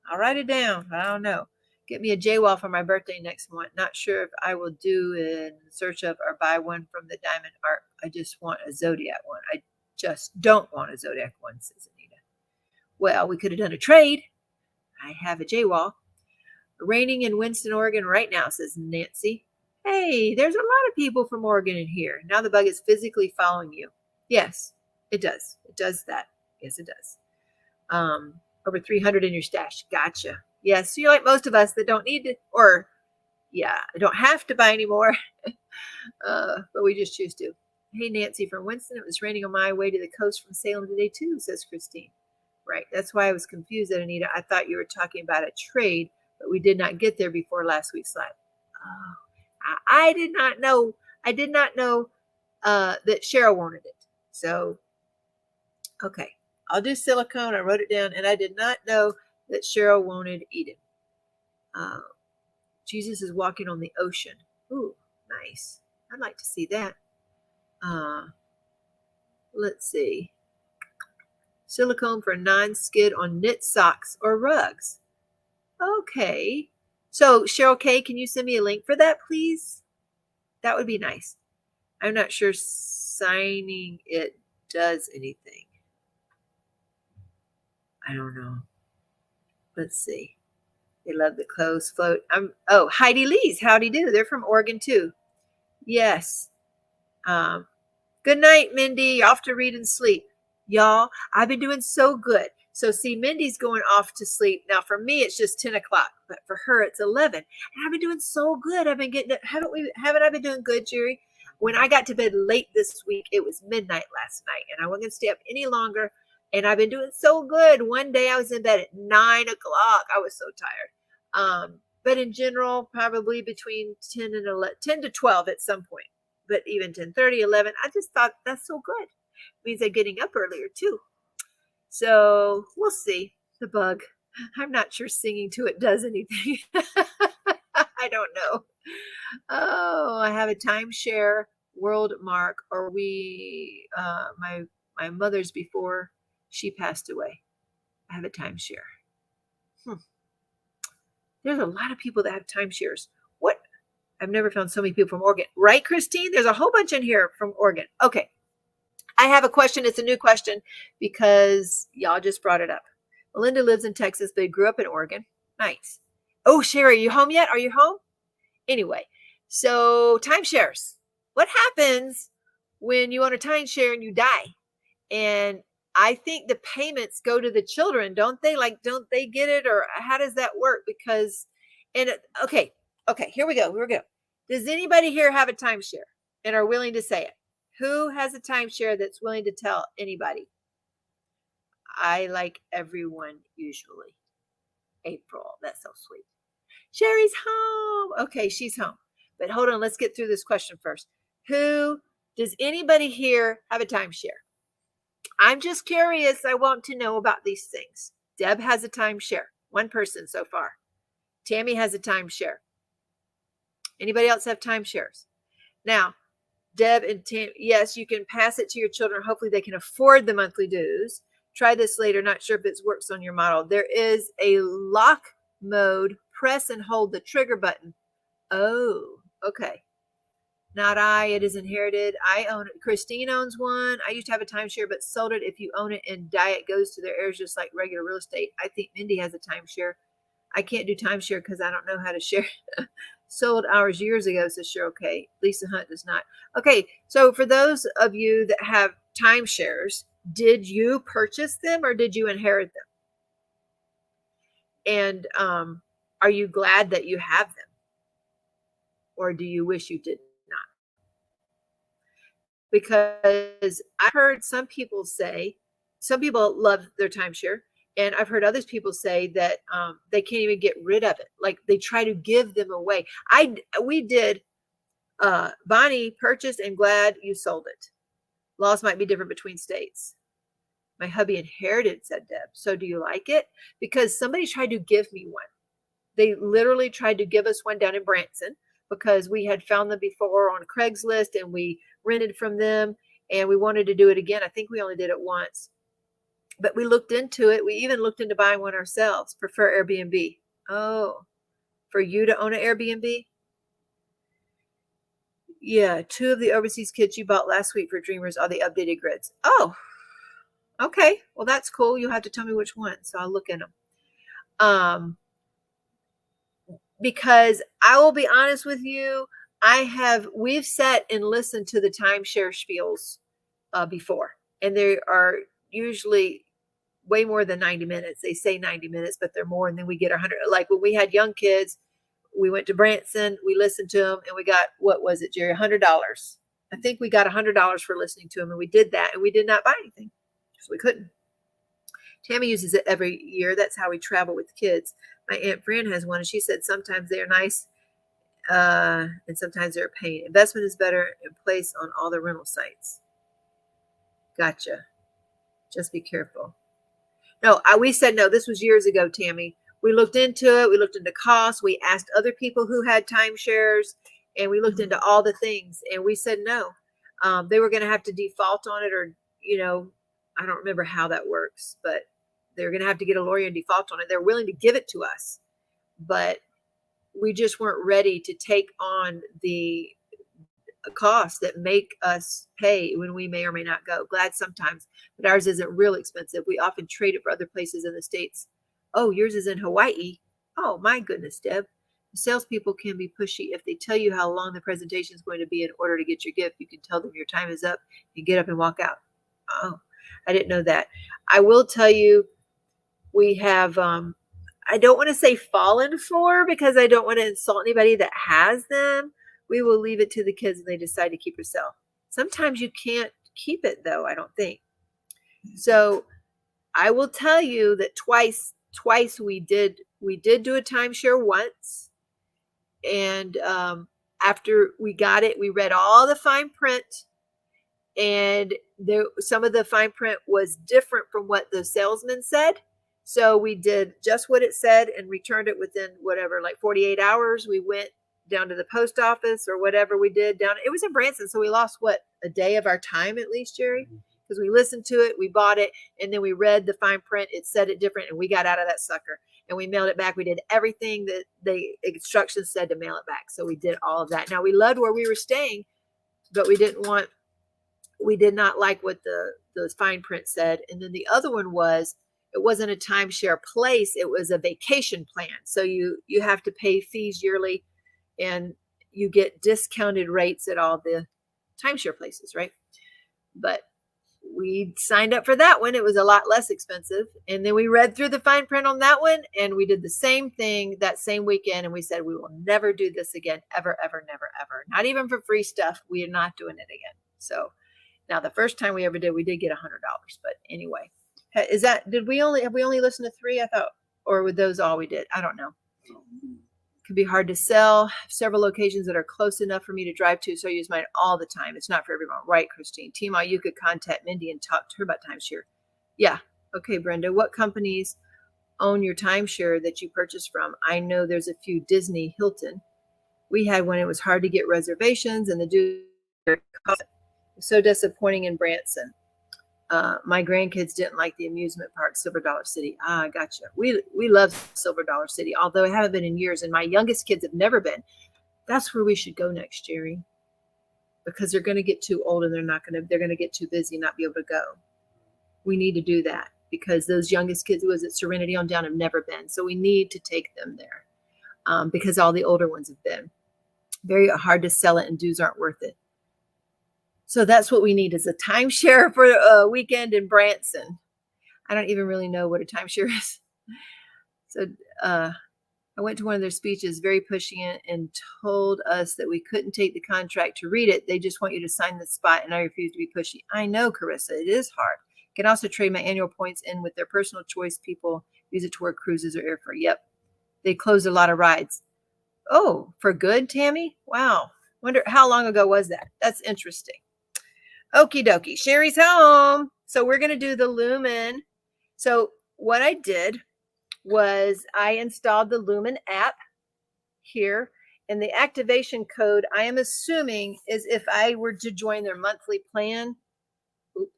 I'll write it down. I don't know. Get me a J-Wall for my birthday next month. Not sure if I will do in search of or buy one from the Diamond Art. I just want a Zodiac one. I just don't want a Zodiac one, says Anita. Well, we could have done a trade. I have a J-Wall. Raining in Winston, Oregon right now, says Nancy. Hey, there's a lot of people from Oregon in here. Now the bug is physically following you. Yes, it does. It does that. Yes, it does. Over 300 in your stash. Gotcha. Yes, so you're like most of us that don't need to, or yeah, don't have to buy anymore. But we just choose to. Hey, Nancy from Winston. It was raining on my way to the coast from Salem today too, says Christine. Right. That's why I was confused, Anita. I thought you were talking about a trade, but we did not get there before last week's live. Oh, I did not know. I did not know that Cheryl wanted it. So, okay. I'll do silicone. I wrote it down, and I did not know that Cheryl wanted Eden. Jesus is walking on the ocean. Ooh, nice. I'd like to see that. Let's see. Silicone for non-skid on knit socks or rugs. Okay. So, Cheryl K., can you send me a link for that, please? That would be nice. I'm not sure signing it does anything. I don't know. Let's see. They love the clothes float. Oh, Heidi Lee's. Howdy do. They're from Oregon too. Yes. Good night, Mindy. Off to read and sleep. Y'all, I've been doing so good. So see, Mindy's going off to sleep. Now for me, it's just 10 o'clock, but for her, it's 11. And I've been doing so good. I've been getting, haven't I been doing good, Jerry? When I got to bed late this week, it was midnight last night and I wasn't going to stay up any longer. And I've been doing so good. One day I was in bed at 9 o'clock. I was so tired. But in general, probably between 10 to 12 at some point. But even 10:30, 11, I just thought that's so good. It means I'm getting up earlier too. So we'll see. The bug. I'm not sure singing to it does anything. I don't know. Oh, I have a timeshare world mark, or my mother's before she passed away. I have a timeshare. There's a lot of people that have timeshares. What? I've never found so many people from Oregon. Right, Christine? There's a whole bunch in here from Oregon. Okay. I have a question. It's a new question because y'all just brought it up. Melinda lives in Texas, but grew up in Oregon. Nice. Oh, Sherry, are you home yet? Are you home? Anyway, so timeshares. What happens when you own a timeshare and you die? And I think the payments go to the children, don't they? Like, don't they get it? Or how does that work? Because, okay, here we go. Does anybody here have a timeshare and are willing to say it? Who has a timeshare that's willing to tell anybody? I like everyone usually. April, that's so sweet. Sherry's home. Okay, she's home. But hold on, let's get through this question first. Does anybody here have a timeshare? I'm just curious. I want to know about these things. Deb has a timeshare. One person so far. Tammy has a timeshare. Anybody else have timeshares? Now, Deb and Tam, yes, you can pass it to your children. Hopefully they can afford the monthly dues. Try this later. Not sure if it works on your model. There is a lock mode. Press and hold the trigger button. Oh, okay. Not I. It is inherited. I own it. Christine owns one. I used to have a timeshare, but sold it. If you own it and die, it goes to their heirs just like regular real estate. I think Mindy has a timeshare. I can't do timeshare because I don't know how to share. Sold ours years ago, says Cheryl K. Lisa Hunt does not. Okay, so for those of you that have timeshares, did you purchase them or did you inherit them? And are you glad that you have them? Or do you wish you did not? Because I heard some people say, some people love their timeshare. And I've heard other people say that they can't even get rid of it. Like they try to give them away. We did. Bonnie purchased and glad you sold it. Laws might be different between states. My hubby inherited, said Deb. So do you like it? Because somebody tried to give me one. They literally tried to give us one down in Branson because we had found them before on Craigslist and we rented from them and we wanted to do it again. I think we only did it once. But we looked into it. We even looked into buying one ourselves. Prefer Airbnb. Oh, for you to own an Airbnb? Yeah, 2 of the overseas kits you bought last week for Dreamers are the updated grids. Oh, okay. Well, that's cool. You'll have to tell me which one, so I'll look in them. Because I will be honest with you, we've sat and listened to the timeshare spiels before, and they are usually way more than 90 minutes. They say 90 minutes, but they're more. And then we get 100. Like when we had young kids, we went to Branson, we listened to them and we got, what was it, Jerry? $100. I think we got $100 for listening to them. And we did that and we did not buy anything because we couldn't. Tammy uses it every year. That's how we travel with kids. My Aunt Fran has one and she said sometimes they are nice and sometimes they're a pain. Investment is better in place on all the rental sites. Gotcha. Just be careful. No, we said no. This was years ago, Tammy. We looked into it. We looked into costs. We asked other people who had timeshares, and we looked into all the things, and we said no. They were going to have to default on it, or I don't remember how that works, but they're going to have to get a lawyer and default on it. They're willing to give it to us, but we just weren't ready to take on the costs that make us pay when we may or may not go. Glad sometimes, but ours isn't real expensive. We often trade it for other places in the States. Oh, yours is in Hawaii. Oh my goodness, Deb. Salespeople can be pushy. If they tell you how long the presentation is going to be in order to get your gift, you can tell them your time is up and get up and walk out. Oh, I didn't know that. I will tell you, we have, I don't want to say fallen for because I don't want to insult anybody that has them. We will leave it to the kids and they decide to keep or sell. Sometimes you can't keep it though, I don't think. So I will tell you that twice we did do a timeshare once. And after we got it, we read all the fine print. And some of the fine print was different from what the salesman said. So we did just what it said and returned it within whatever, like 48 hours. We went down to the post office or whatever we did down. It was in Branson. So we lost a day of our time at least, Jerry, because we listened to it, we bought it, and then we read the fine print. It said it different and we got out of that sucker and we mailed it back. We did everything that the instructions said to mail it back. So we did all of that. Now we loved where we were staying, but we did not like what the fine print said. And then the other one it wasn't a timeshare place. It was a vacation plan. So you have to pay fees yearly and you get discounted rates at all the timeshare places, right? But we signed up for that one. It was a lot less expensive. And then we read through the fine print on that one and we did the same thing that same weekend. And we said, we will never do this again, ever, ever, never, ever. Not even for free stuff. We are not doing it again. So Now, the first time we ever did, we did get $100. But anyway, have we only listened to 3? I thought, or were those all we did? I don't know. Could be hard to sell. Several locations that are close enough for me to drive to, so I use mine all the time. It's not for everyone, right, Christine? Teemaw, you could contact Mindy and talk to her about timeshare. Yeah. Okay, Brenda. What companies own your timeshare that you purchase from? I know there's a few. Disney, Hilton. We had one. It was hard to get reservations, and the dude so disappointing in Branson. My grandkids didn't like the amusement park, Silver Dollar City. Ah, gotcha. We love Silver Dollar City, although I haven't been in years, and my youngest kids have never been. That's where we should go next, Jerry, because they're going to get too old and they're going to get too busy and not be able to go. We need to do that because those youngest kids, was at Serenity on down, have never been. So we need to take them there because all the older ones have been. Very hard to sell it, and dues aren't worth it. So that's what we need, is a timeshare for a weekend in Branson. I don't even really know what a timeshare is. So I went to one of their speeches, very pushing it, and told us that we couldn't take the contract to read it. They just want you to sign the spot, and I refuse to be pushy. I know, Carissa, it is hard. Can also trade my annual points in with their personal choice. People use it to work cruises or airfare. Yep. They closed a lot of rides. Oh, for good, Tammy? Wow. Wonder how long ago was that? That's interesting. Okie dokie. Sherry's home. So we're going to do the Lumen. So what I did was I installed the Lumen app here. And the activation code, I am assuming, is if I were to join their monthly plan. Oops,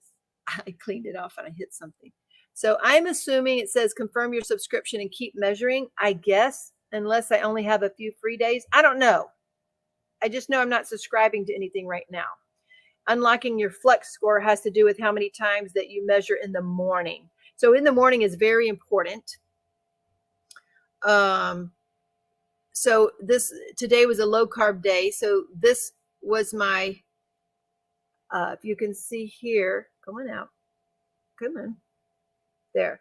I cleaned it off and I hit something. So I'm assuming it says confirm your subscription and keep measuring, I guess, unless I only have a few free days. I don't know. I just know I'm not subscribing to anything right now. Unlocking your flex score has to do with how many times that you measure in the morning. So in the morning is very important. So today was a low carb day. So this was my, if you can see here, come on out. Come on. There.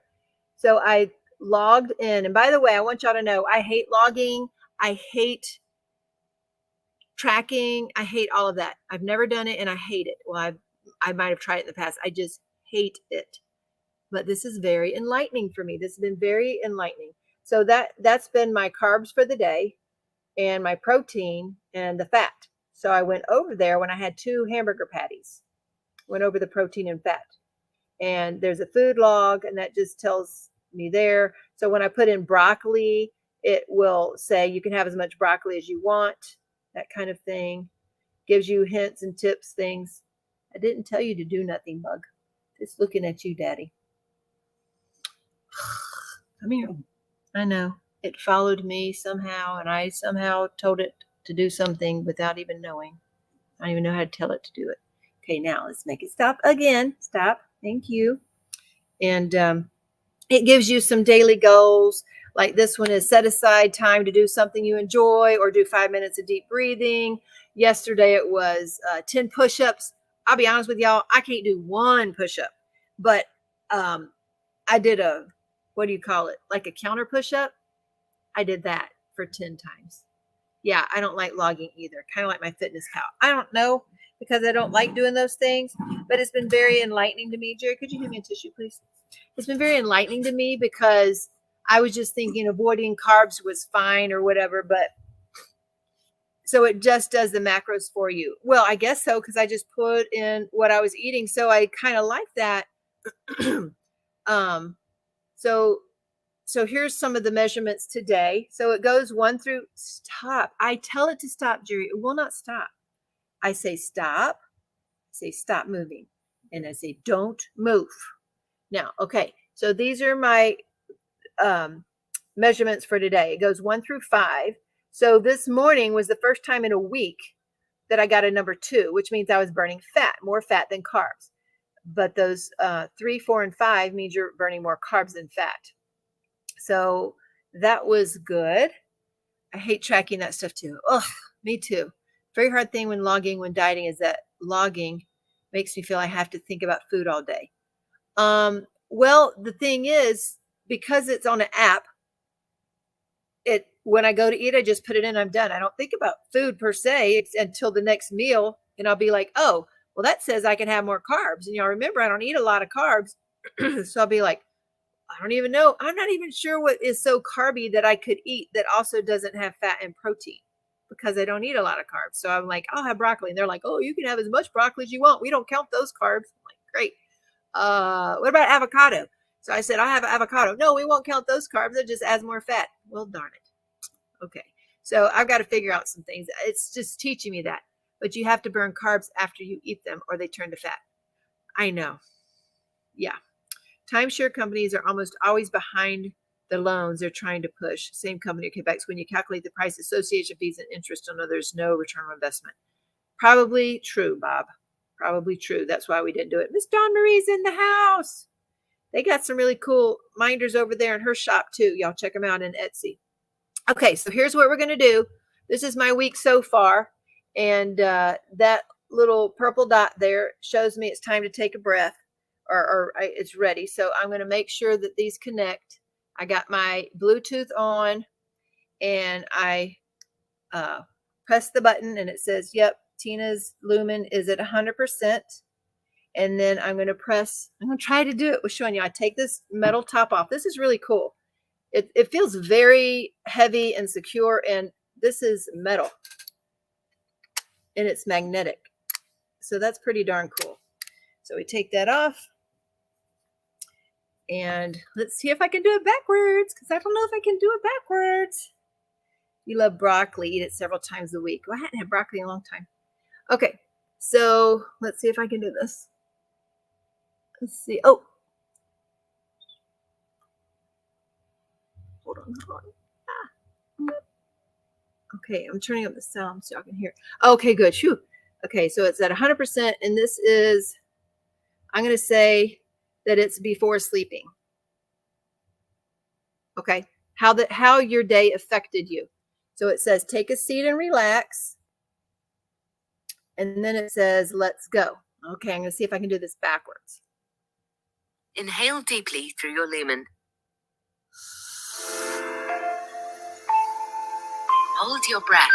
So I logged in. And by the way, I want y'all to know, I hate logging. I hate tracking. I hate all of that. I've never done it and I hate it. Well, I might have tried it in the past. I just hate it. But this is very enlightening for me. This has been very enlightening. So that's been my carbs for the day and my protein and the fat. So I went over there when I had 2 hamburger patties, went over the protein and fat. And there's a food log, and that just tells me there. So when I put in broccoli, it will say you can have as much broccoli as you want, that kind of thing. Gives you hints and tips, things. I didn't tell you to do nothing, Bug. Just looking at you, Daddy. Come here. I know. It followed me somehow, and I somehow told it to do something without even knowing. I don't even know how to tell it to do it. Okay, now let's make it stop again. Stop. Thank you. And it gives you some daily goals. Like this one is set aside time to do something you enjoy or do 5 minutes of deep breathing. Yesterday it was 10 push-ups. I'll be honest with y'all, I can't do 1 push-up. But I did a, what do you call it? Like a counter push-up. I did that for 10 times. Yeah, I don't like logging either. Kind of like my fitness pal. I don't know, because I don't like doing those things, but it's been very enlightening to me. Jerry, could you give me a tissue, please? It's been very enlightening to me because I was just thinking avoiding carbs was fine or whatever, but so it just does the macros for you. Well, I guess so, because I just put in what I was eating. So I kind of like that. So here's some of the measurements today. So it goes 1 through, stop. I tell it to stop, Jerry. It will not stop. I say stop. I say stop moving. And I say don't move. Now, okay. So these are my measurements for today. It goes 1 through 5. So this morning was the first time in a week that I got a number 2, which means I was burning fat, more fat than carbs. But those 3, 4, and 5 means you're burning more carbs than fat. So that was good. I hate tracking that stuff too. Ugh, me too. Very hard thing when logging, when dieting, is that logging makes me feel I have to think about food all day. Well, the thing is, because it's on an app, when I go to eat, I just put it in, I'm done. I don't think about food per se until the next meal. And I'll be like, oh, Well, that says I can have more carbs. And y'all remember, I don't eat a lot of carbs. So I'll be like, I don't even know. I'm not even sure what is so carby that I could eat that also doesn't have fat and protein, because I don't eat a lot of carbs. So I'm like, I'll have broccoli. And they're like, oh, you can have as much broccoli as you want. We don't count those carbs. I'm like, great. What about avocado? So I said, I have avocado. No, we won't count those carbs. It just adds more fat. Well, darn it. Okay. So I've got to figure out some things. It's just teaching me that. But you have to burn carbs after you eat them or they turn to fat. I know. Yeah. Timeshare companies are almost always behind the loans they're trying to push. Same company, Quebec. When you calculate the price, association fees, and interest on there's no return on investment. Probably true, Bob. Probably true. That's why we didn't do it. Miss Dawn Marie's in the house. They got some really cool minders over there in her shop too. Y'all check them out in Etsy. Okay, so here's what we're going to do. This is my week so far. And that little purple dot there shows me it's time to take a breath, or it's ready. So I'm going to make sure that these connect. I got my Bluetooth on, and I press the button, and it says, yep, Tina's lumen is at 100%. And then I'm going to try to do it with showing you. I take this metal top off. This is really cool. It feels very heavy and secure, and this is metal, and it's magnetic. So that's pretty darn cool. So we take that off, and let's see if I can do it backwards, because I don't know if I can do it backwards. You love broccoli. Eat it several times a week. Well, I hadn't had broccoli in a long time. Okay, so let's see if I can do this. Let's see. Oh, hold on. Ah. Okay, I'm turning up the sound so y'all can hear. Okay, good. Phew. Okay, so it's at 100%, and this is, I'm going to say that it's before sleeping. Okay, how your day affected you. So it says, take a seat and relax. And then it says, let's go. Okay, I'm going to see if I can do this backwards. Inhale deeply through your lumen. Hold your breath.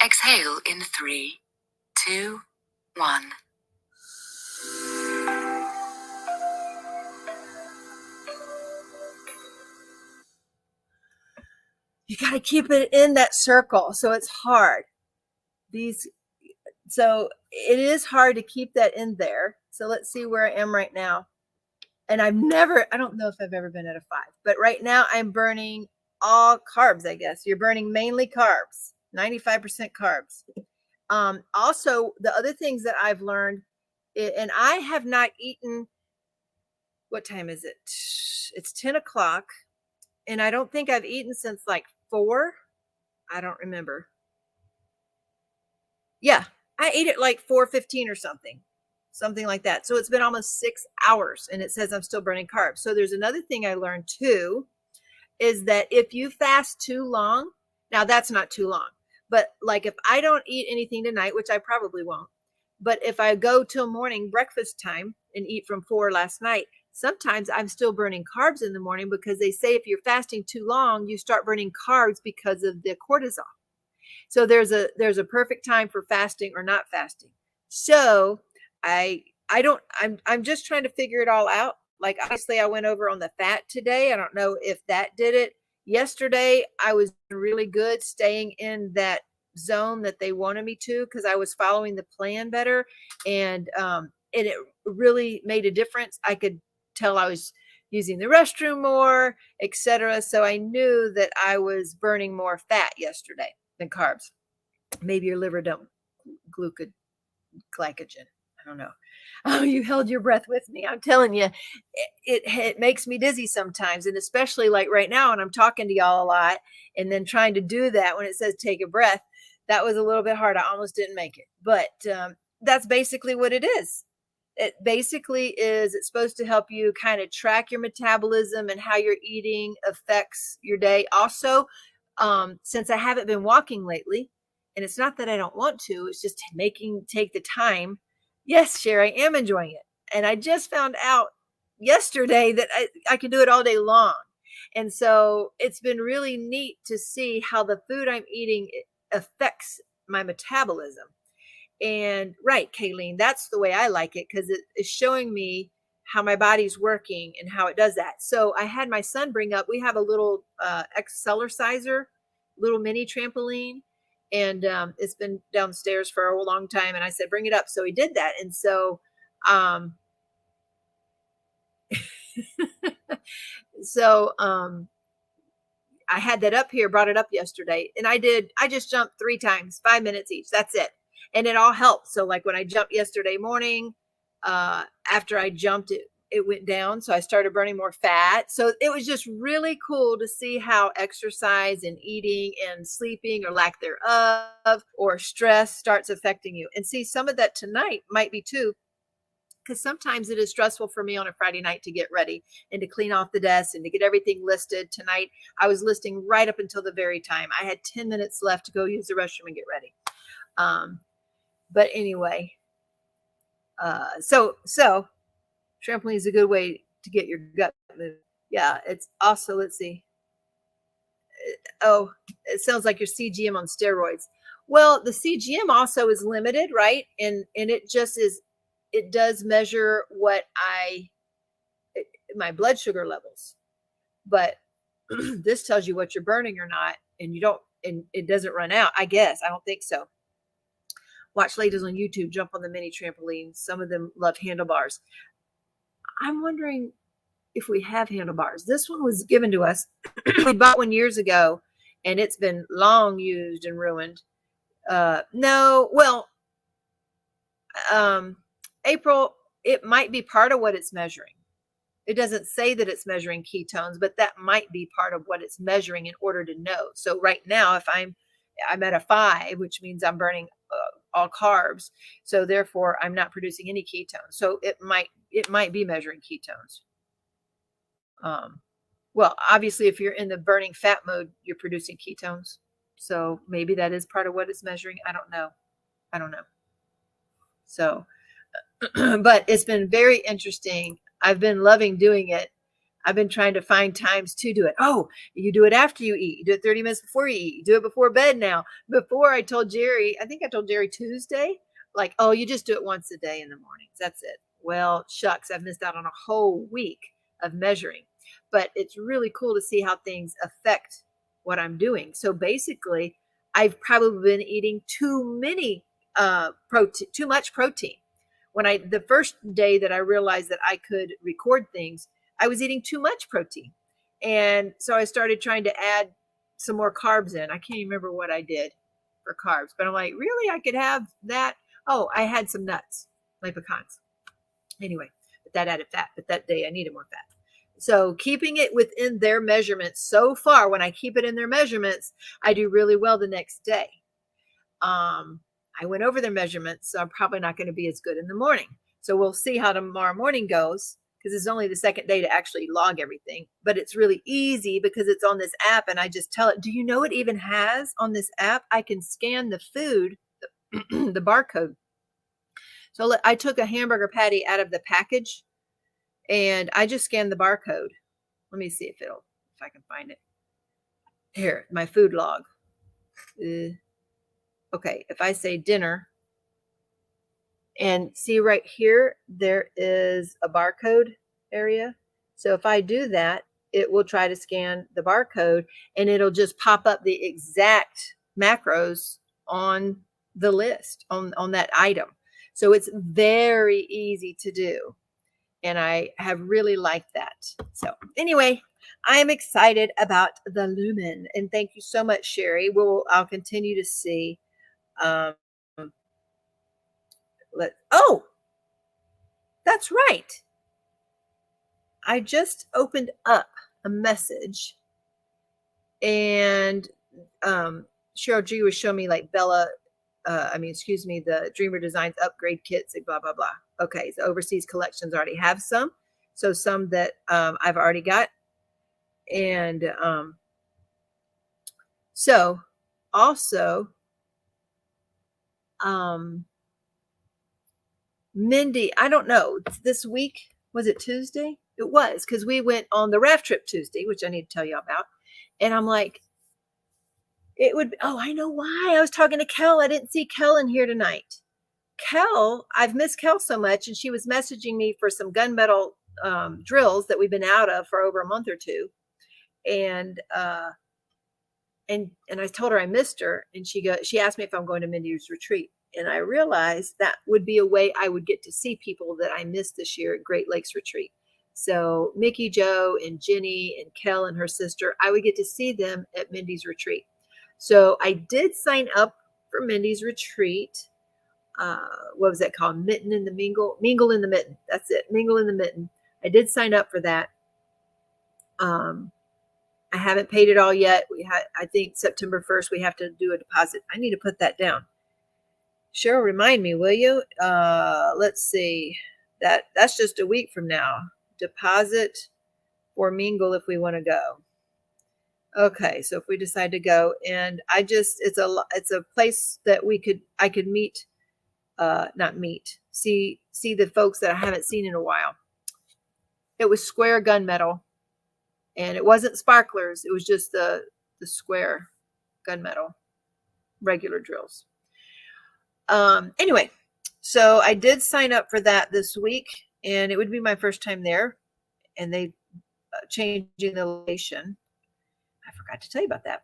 Exhale in 3, 2, 1. You got to keep it in that circle. So it's hard. So it is hard to keep that in there. So let's see where I am right now. And I don't know if I've ever been at a 5, but right now I'm burning all carbs, I guess. You're burning mainly carbs, 95% carbs. Also, the other things that I've learned, and I have not eaten, what time is it? It's 10 o'clock. And I don't think I've eaten since like 4. I don't remember. Yeah, I ate it like 4:15 or something like that. So it's been almost 6 hours, and it says I'm still burning carbs. So there's another thing I learned too, is that if you fast too long, now that's not too long, but like if I don't eat anything tonight, which I probably won't, but if I go till morning breakfast time and eat from 4 last night, sometimes I'm still burning carbs in the morning, because they say if you're fasting too long, you start burning carbs because of the cortisol. So there's a perfect time for fasting or not fasting. So I'm just trying to figure it all out. Like, obviously I went over on the fat today. I don't know if that did it. Yesterday I was really good staying in that zone that they wanted me to, because I was following the plan better, and it really made a difference. I could tell I was using the restroom more, etc. So I knew that I was burning more fat yesterday than carbs. Maybe your liver don't glycogen. I don't know. Oh, you held your breath with me. I'm telling you, it makes me dizzy sometimes. And especially like right now, when I'm talking to y'all a lot and then trying to do that when it says take a breath, that was a little bit hard. I almost didn't make it. But that's basically what it is. It basically is, it's supposed to help you kind of track your metabolism and how your eating affects your day. Also, since I haven't been walking lately, and it's not that I don't want to, it's just take the time. Yes, Sherry, I am enjoying it. And I just found out yesterday that I can do it all day long. And so it's been really neat to see how the food I'm eating affects my metabolism. And right, Kayleen, that's the way I like it, because it is showing me how my body's working and how it does that. So I had my son bring up, we have a little excelsizer, little mini trampoline, and it's been downstairs for a long time. And I said, bring it up. So he did that. And so, I had that up here, brought it up yesterday, and I just jumped 3 times, 5 minutes each. That's it. And it all helped. So like when I jumped yesterday morning, after I jumped, it went down. So I started burning more fat. So it was just really cool to see how exercise and eating and sleeping, or lack thereof, or stress starts affecting you. And see, some of that tonight might be too, because sometimes it is stressful for me on a Friday night to get ready and to clean off the desk and to get everything listed. Tonight, I was listing right up until the very time. I had 10 minutes left to go use the restroom and get ready. But anyway, so trampoline is a good way to get your gut moving. Yeah, it's also, let's see. Oh, it sounds like your CGM on steroids. Well, the CGM also is limited, right? And it just is, it does measure my blood sugar levels, but this tells you what you're burning or not, and it doesn't run out, I guess. I don't think so. Watch ladies on YouTube jump on the mini trampoline. Some of them love handlebars. I'm wondering if we have handlebars. This one was given to us. We bought one years ago, and it's been long used and ruined. No, well, April, it might be part of what it's measuring. It doesn't say that it's measuring ketones, but that might be part of what it's measuring in order to know. So right now, if I'm at a 5, which means I'm burning all carbs, so therefore I'm not producing any ketones. So it might be measuring ketones. Well, obviously, if you're in the burning fat mode, you're producing ketones. So maybe that is part of what it's measuring. I don't know. So, but it's been very interesting. I've been loving doing it. I've been trying to find times to do it. Oh, you do it after you eat. You do it 30 minutes before you eat. You do it before bed now. Before, I told Jerry, I think I told Jerry Tuesday, like, oh, you just do it once a day in the mornings. That's it. Well, shucks, I've missed out on a whole week of measuring. But it's really cool to see how things affect what I'm doing. So basically, I've probably been eating too much protein. The first day that I realized that I could record things, I was eating too much protein. And so I started trying to add some more carbs in. I can't even remember what I did for carbs, but I'm like, really? I could have that? Oh, I had some nuts, like pecans. Anyway, but that added fat. But that day I needed more fat. So keeping it within their measurements so far, when I keep it in their measurements, I do really well the next day. I went over their measurements, so I'm probably not going to be as good in the morning. So we'll see how tomorrow morning goes, because it's only the second day to actually log everything. But it's really easy because it's on this app, and I just tell it. Do you know it even has on this app? I can scan the food, the barcode. So I took a hamburger patty out of the package, and I just scanned the barcode. Let me see if I can find it. Here, my food log. Okay, if I say dinner, and see right here, there is a barcode area. So if I do that, it will try to scan the barcode, and it'll just pop up the exact macros on the list, on that item. So it's very easy to do. And I have really liked that. So anyway, I am excited about the Lumen. And thank you so much, Sherry. I'll continue to see. Oh, that's right. I just opened up a message, and Cheryl G was showing me like the Dreamer Designs upgrade kits, blah, blah, blah. Okay, so overseas collections already have some. So some that I've already got. And so also, Mindy, I don't know, this week, was it Tuesday? It was, because we went on the raft trip Tuesday, which I need to tell you about. And I'm like, it would, oh, I know why. I was talking to Kel. I didn't see Kel in here tonight. Kel, I've missed Kel so much, and she was messaging me for some gunmetal drills that we've been out of for over a month or two. And I told her I missed her, and she asked me if I'm going to Mindy's retreat. And I realized that would be a way I would get to see people that I missed this year at Great Lakes Retreat. So Mickey, Joe, and Jenny, and Kel and her sister, I would get to see them at Mindy's retreat. So I did sign up for Mindy's retreat. What was that called? Mitten in the Mingle? Mingle in the Mitten. That's it. Mingle in the Mitten. I did sign up for that. I haven't paid it all yet. I think September 1st, we have to do a deposit. I need to put that down. Cheryl, remind me, will you? Let's see. That's just a week from now. Deposit or Mingle if we want to go. Okay, so if we decide to go, and it's a place that I could meet, see the folks that I haven't seen in a while. It was square gunmetal, and it wasn't sparklers. It was just the square gunmetal, regular drills. Anyway, so I did sign up for that this week, and it would be my first time there, and they changing the location. I forgot to tell you about that.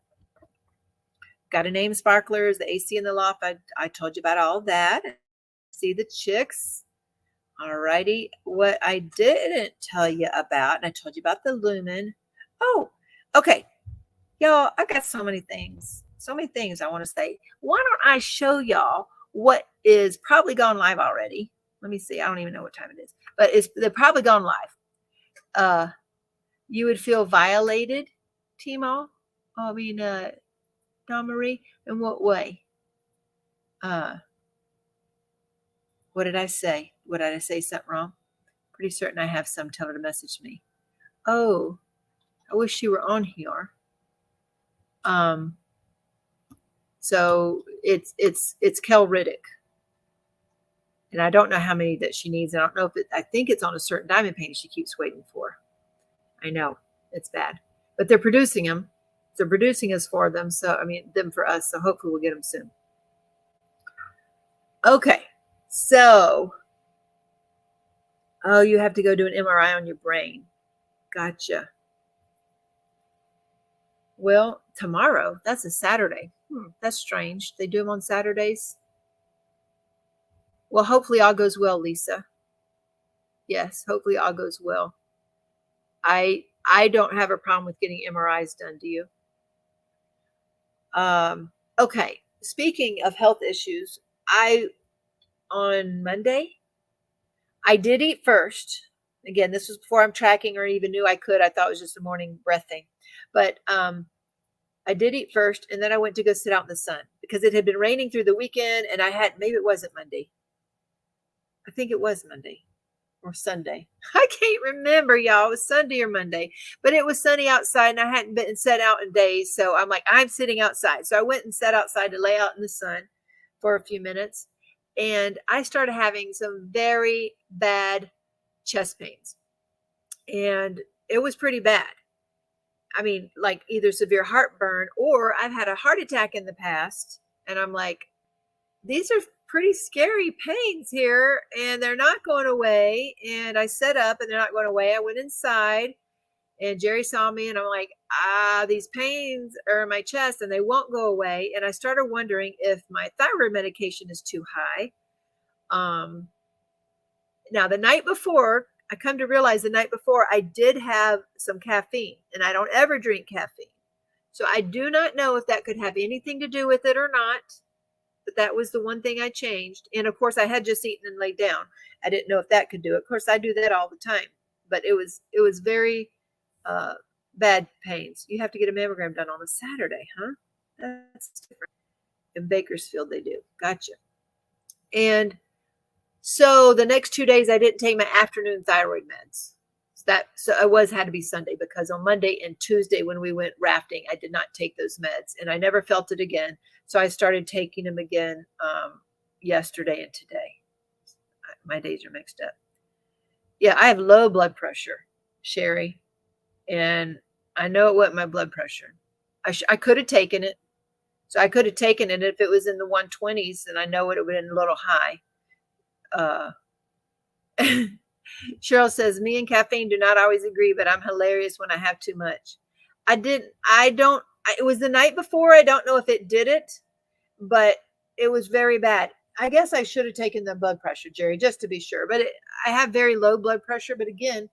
Got to name sparklers, the AC in the loft. I told you about all of that. See the chicks. All righty. What I didn't tell you about, and I told you about the lumen. Oh, okay. Y'all, I got so many things I want to say. Why don't I show y'all what is probably gone live already? Let me see. I don't even know what time it is, but they're probably gone live. You would feel violated, Teemaw? I mean, Dawn Marie, in what way? What did I say? Did I say something wrong? Pretty certain I have some. Tell her to message me. Oh, I wish you were on here. So it's Kel Riddick. And I don't know how many that she needs. I don't know I think it's on a certain diamond painting she keeps waiting for. I know it's bad, but they're producing them. They're producing us for them. So, I mean, them for us. So hopefully we'll get them soon. Okay. So, oh, you have to go do an MRI on your brain. Gotcha. Well, tomorrow, that's a Saturday. That's strange. They do them on Saturdays. Well, hopefully all goes well, Lisa. Yes, hopefully all goes well. I don't have a problem with getting MRIs done, do you? Okay. Speaking of health issues, on Monday, I did eat first. Again, this was before I'm tracking or even knew I could. I thought it was just a morning breath thing. But I did eat first, and then I went to go sit out in the sun because it had been raining through the weekend, and maybe it wasn't Monday. I think it was Monday or Sunday. I can't remember, y'all. It was Sunday or Monday, but it was sunny outside, and I hadn't been set out in days. So I'm like, I'm sitting outside. So I went and sat outside to lay out in the sun for a few minutes, and I started having some very bad chest pains, and it was pretty bad. I mean, like either severe heartburn or I've had a heart attack in the past, and I'm like, these are pretty scary pains here, and they're not going away. And I set up, and they're not going away. I went inside, and Jerry saw me, and I'm like, these pains are in my chest, and they won't go away. And I started wondering if my thyroid medication is too high. Now, the night before, I come to realize the night before I did have some caffeine, and I don't ever drink caffeine. So I do not know if that could have anything to do with it or not, but that was the one thing I changed. And of course I had just eaten and laid down. I didn't know if that could do it. Of course I do that all the time, but it was very bad pains. You have to get a mammogram done on a Saturday, huh? That's different. In Bakersfield they do. Gotcha. And so the next 2 days I didn't take my afternoon thyroid meds. So it had to be Sunday, because on Monday and Tuesday when we went rafting, I did not take those meds, and I never felt it again. So I started taking them again yesterday and today. My days are mixed up. Yeah, I have low blood pressure. Sherry, and I know it wasn't my blood pressure. I could have taken it. So I could have taken it if it was in the 120s, and I know it would have been a little high. Cheryl says, me and caffeine do not always agree, but I'm hilarious when I have too much. It was the night before. I don't know if it did it, but it was very bad. I guess I should have taken the blood pressure, Jerry, just to be sure. But I have very low blood pressure. But again,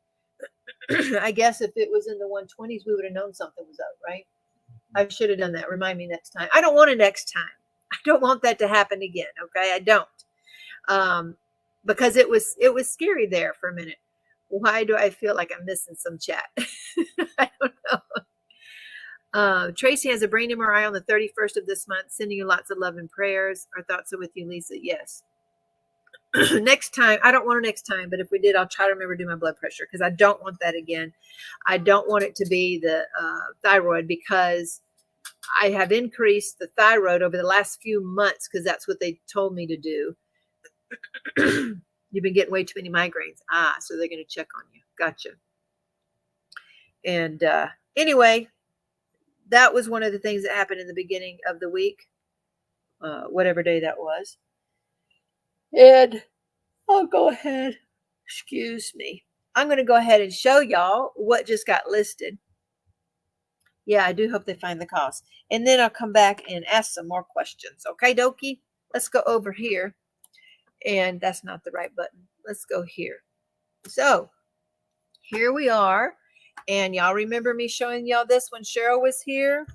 I guess if it was in the 120s, we would have known something was up, right? I should have done that. Remind me next time. I don't want it next time. I don't want that to happen again. Okay. I don't. Because it was scary there for a minute. Why do I feel like I'm missing some chat? I don't know. Tracy has a brain MRI on the 31st of this month. Sending you lots of love and prayers. Our thoughts are with you, Lisa. Yes. Next time, I don't want it next time, but if we did, I'll try to remember to do my blood pressure because I don't want that again. I don't want it to be the thyroid because I have increased the thyroid over the last few months because that's what they told me to do. You've been getting way too many migraines. So they're going to check on you. Gotcha. And anyway, that was one of the things that happened in the beginning of the week, whatever day that was. And I'll go ahead. Excuse me. I'm going to go ahead and show y'all what just got listed. Yeah, I do hope they find the cost. And then I'll come back and ask some more questions. Okay, dokie? Let's go over here. And that's not the right button. Let's go here. So here we are. And y'all remember me showing y'all this when Cheryl was here?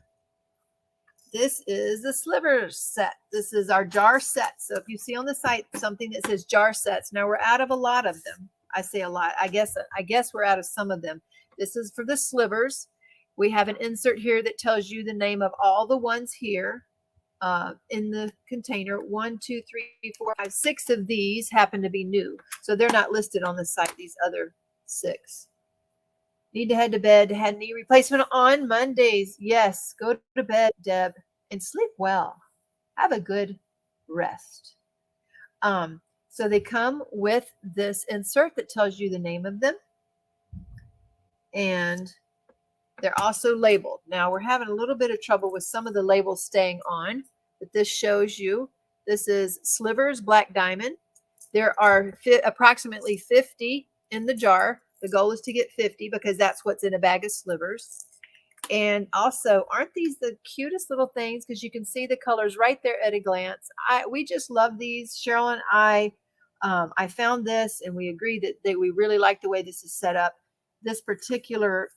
This is the sliver set. This is our jar set. So if you see on the site something that says jar sets, now we're out of a lot of them. I say a lot. I guess we're out of some of them. This is for the slivers. We have an insert here that tells you the name of all the ones here in the container. 1, 2, 3, 4, 5, 6 of these happen to be new. So they're not listed on the site, these other 6. Need to head to bed. Had knee replacement on Mondays. Yes, go to bed, Deb, and sleep well. Have a good rest. So they come with this insert that tells you the name of them. And they're also labeled. Now we're having a little bit of trouble with some of the labels staying on, but this shows you. This is Slivers Black Diamond. There are approximately 50 in the jar. The goal is to get 50 because that's what's in a bag of slivers. And also, aren't these the cutest little things? Because you can see the colors right there at a glance. We just love these. Cheryl and I found this and we agreed that we really like the way this is set up. This particular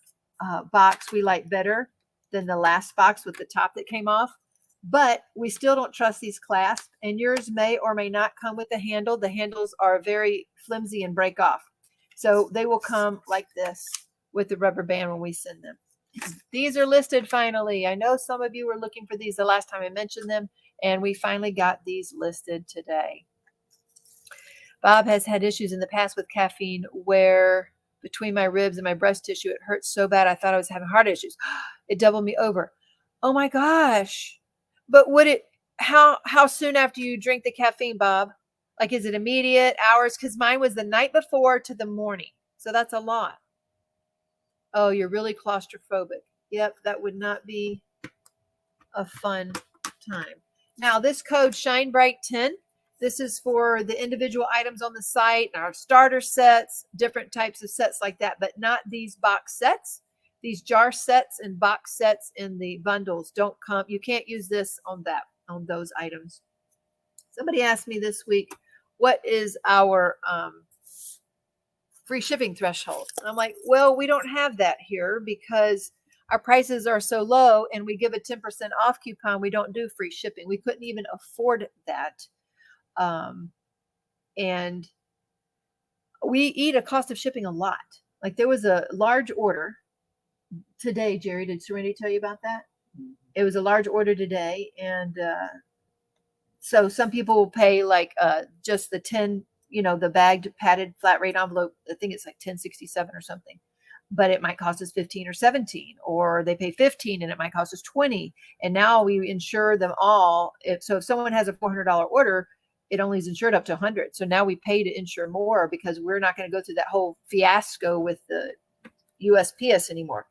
box we like better than the last box with the top that came off. But we still don't trust these clasps. And yours may or may not come with a handle. The handles are very flimsy and break off. So they will come like this with the rubber band when we send them. These are listed finally. I know some of you were looking for these the last time I mentioned them, and we finally got these listed today. Bob has had issues in the past with caffeine where between my ribs and my breast tissue, it hurts so bad I thought I was having heart issues. It doubled me over. Oh my gosh. But how soon after you drink the caffeine, Bob? Like, is it immediate, hours? Because mine was the night before to the morning. So that's a lot. Oh, you're really claustrophobic. Yep, that would not be a fun time. Now, this code Shine Bright 10, this is for the individual items on the site, our starter sets, different types of sets like that, but not these box sets. These jar sets and box sets in the bundles don't come. You can't use this on those items. Somebody asked me this week, what is our free shipping threshold? And I'm like, well, we don't have that here because our prices are so low and we give a 10% off coupon. We don't do free shipping. We couldn't even afford that. And we eat a cost of shipping a lot. Like there was a large order today, Jerry. Did Serenity tell you about that? It was a large order today. And so some people will pay like just the 10, the bagged padded flat rate envelope. I think it's like $10.67 or something, but it might cost us $15 or $17, or they pay $15 and it might cost us $20. And now we insure them all. If someone has a $400 order, it only is insured up to $100. So now we pay to insure more because we're not going to go through that whole fiasco with the USPS anymore.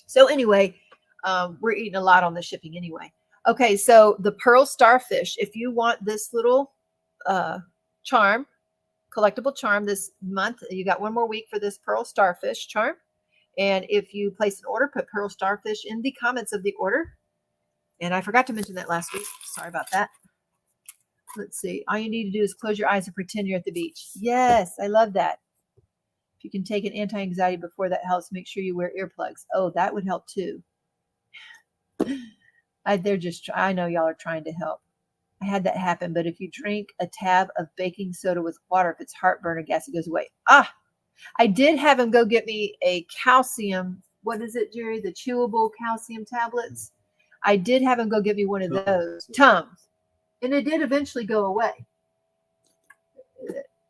So anyway, we're eating a lot on the shipping anyway. Okay, so the pearl starfish, if you want this little charm, collectible charm this month, you got one more week for this pearl starfish charm. And if you place an order, put pearl starfish in the comments of the order. And I forgot to mention that last week. Sorry about that. Let's see. All you need to do is close your eyes and pretend you're at the beach. Yes, I love that. If you can take an anti-anxiety before, that helps. Make sure you wear earplugs. Oh, that would help too. I know y'all are trying to help. I had that happen, but if you drink a tab of baking soda with water, if it's heartburn or gas, it goes away. I did have him go get me a calcium. What is it, Jerry? The chewable calcium tablets. I did have him go get me one of those Tums, and it did eventually go away.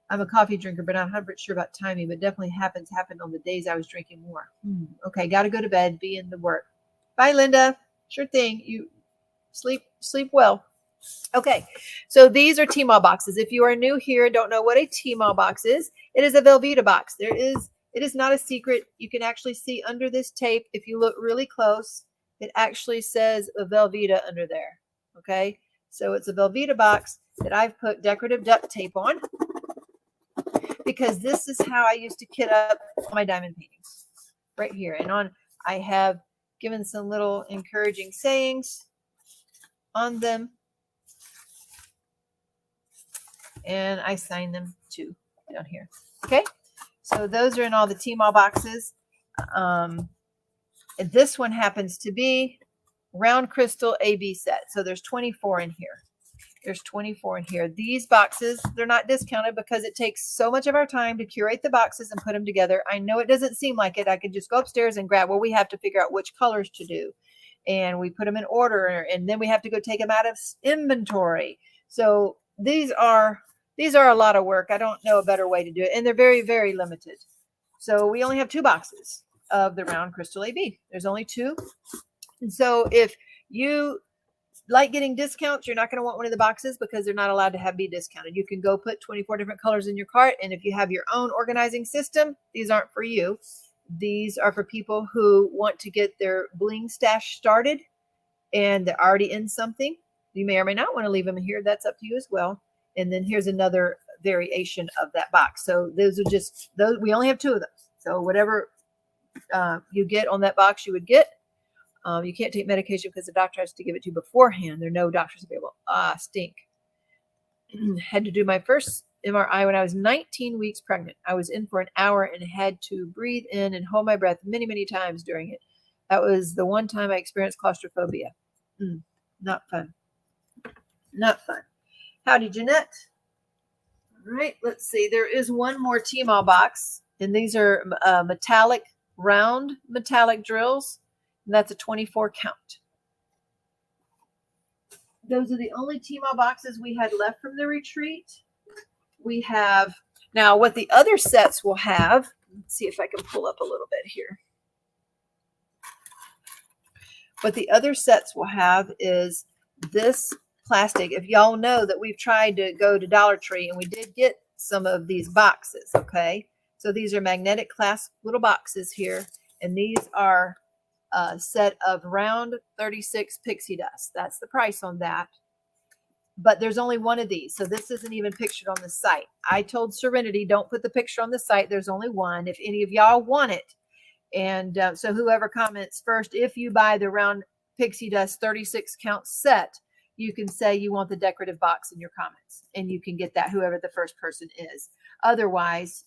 I'm a coffee drinker, but I'm not 100% sure about timing, but definitely happened on the days I was drinking more. Okay, got to go to bed, be in the work. Bye, Linda. Sure thing. You sleep well. Okay, so these are Teemaw boxes. If you are new here and don't know what a Teemaw box is, it is a Velveeta box. It is not a secret. You can actually see under this tape, if you look really close, it actually says a Velveeta under there. Okay, so it's a Velveeta box that I've put decorative duct tape on, because this is how I used to kit up my diamond paintings right here. And I have given some little encouraging sayings on them, and I sign them too down here. Okay, so those are in all the Teemaw boxes. And this one happens to be round crystal AB set. So there's 24 in here. There's 24 in here. These boxes, they're not discounted because it takes so much of our time to curate the boxes and put them together. I know it doesn't seem like it. I could just go upstairs and grab, well, we have to figure out which colors to do. And we put them in order, and then we have to go take them out of inventory. So these are a lot of work. I don't know a better way to do it. And they're very, very limited. So we only have 2 boxes of the round crystal AB. There's only 2. And so if you like getting discounts, you're not going to want one of the boxes because they're not allowed to be discounted. You can go put 24 different colors in your cart. And if you have your own organizing system, these aren't for you. These are for people who want to get their bling stash started and they're already in something. You may or may not want to leave them here. That's up to you as well. And then here's another variation of that box. So those are just those. We only have 2 of them. So whatever you get on that box, you would get. You can't take medication because the doctor has to give it to you beforehand. There are no doctors available. Stink. Had to do my first MRI when I was 19 weeks pregnant. I was in for an hour and had to breathe in and hold my breath many, many times during it. That was the one time I experienced claustrophobia. Not fun. Not fun. Howdy, Jeanette. All right, let's see. There is one more Teemaw box, and these are round metallic drills, and that's a 24 count. Those are the only Teemaw boxes we had left from the retreat. We have, now what the other sets will have, let's see if I can pull up a little bit here. What the other sets will have is this plastic. If y'all know that we've tried to go to Dollar Tree and we did get some of these boxes, okay? So these are magnetic clasp little boxes here, and these are a set of round 36 pixie dust. That's the price on that. But there's only one of these, so this isn't even pictured on the site. I told Serenity, don't put the picture on the site. There's only one. If any of y'all want it, and so whoever comments first, if you buy the round pixie dust 36 count set, you can say you want the decorative box in your comments, and you can get that, whoever the first person is. Otherwise,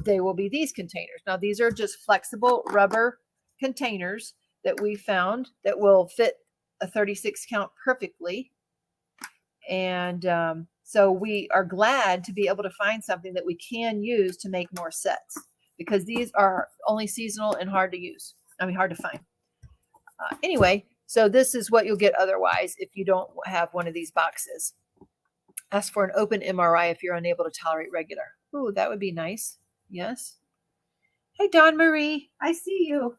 they will be these containers. Now, these are just flexible rubber containers that we found that will fit a 36 count perfectly. And so we are glad to be able to find something that we can use to make more sets, because these are only seasonal and hard to use. I mean, hard to find. Anyway, so this is what you'll get otherwise if you don't have one of these boxes. Ask for an open MRI if you're unable to tolerate regular. Ooh, that would be nice. Yes. Hey, Dawn Marie, I see you.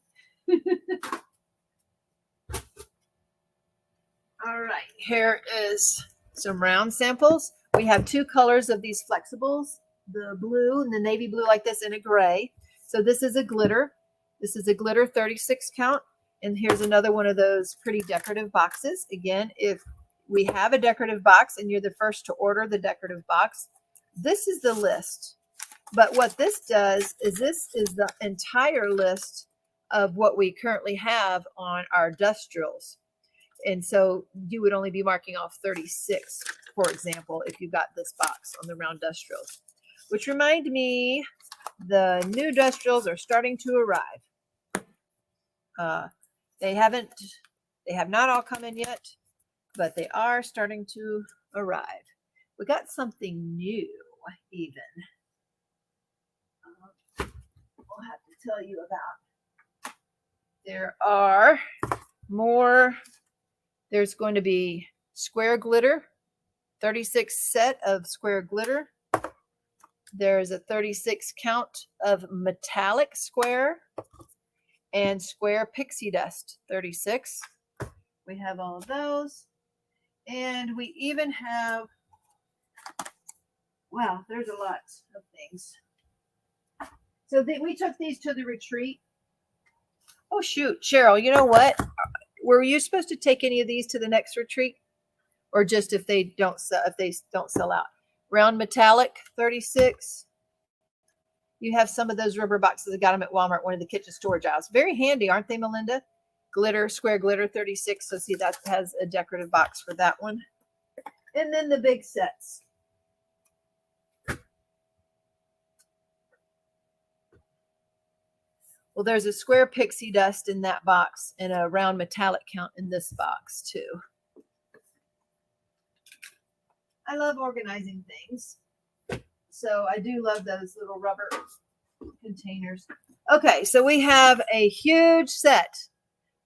All right, here is some round samples. We have 2 colors of these flexibles, the blue and the navy blue like this, and a gray. So this is a glitter. This is a glitter 36 count. And here's another one of those pretty decorative boxes. Again, if we have a decorative box and you're the first to order the decorative box, this is the list. But what this does is this is the entire list of what we currently have on our industrials. And so you would only be marking off 36, for example, if you got this box on the round industrials. Which remind me, the new industrials are starting to arrive. They have not all come in yet, but they are starting to arrive. We got something new even. We'll have to tell you about. There are more. There's going to be square glitter, 36 set of square glitter. There's a 36 count of metallic square and square pixie dust, 36. We have all of those. And we even have, wow, there's a lot of things. So we took these to the retreat. Oh, shoot, Cheryl, you know what? Were you supposed to take any of these to the next retreat? Or just if they don't sell out? Round metallic, 36. You have some of those rubber boxes. I got them at Walmart, one of the kitchen storage aisles. Very handy, aren't they, Melinda? Glitter, square glitter, 36. So see, that has a decorative box for that one. And then the big sets. Well, there's a square pixie dust in that box and a round metallic count in this box too. I love organizing things. So I do love those little rubber containers. Okay, so we have a huge set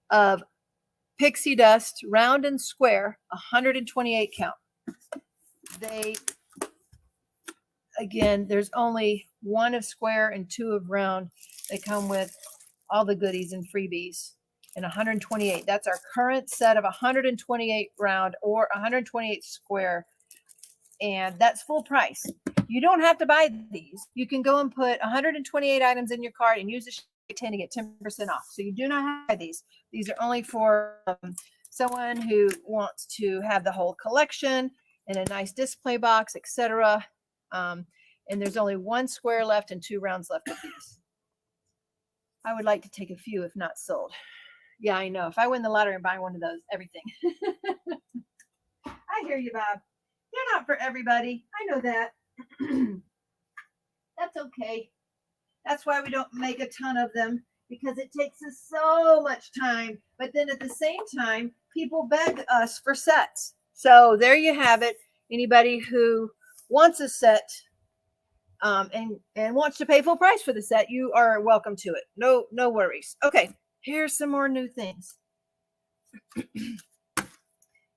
of pixie dust, round and square, 128 count. Again, there's only one of square and two of round. They come with all the goodies and freebies and 128. That's our current set of 128 round or 128 square. And that's full price. You don't have to buy these. You can go and put 128 items in your cart and use the Shake 10 to get 10% off. So you do not have to buy these. These are only for someone who wants to have the whole collection in a nice display box, etc. And there's only one square left and 2 rounds left of these. I would like to take a few if not sold. Yeah, I know. If I win the lottery and buy one of those, everything. I hear you, Bob. They're not for everybody. I know that. That's okay. That's why we don't make a ton of them, because it takes us so much time. But then at the same time, people beg us for sets. So there you have it. Anybody who wants a set and wants to pay full price for the set, you are welcome to it. No worries. Okay, here's some more new things.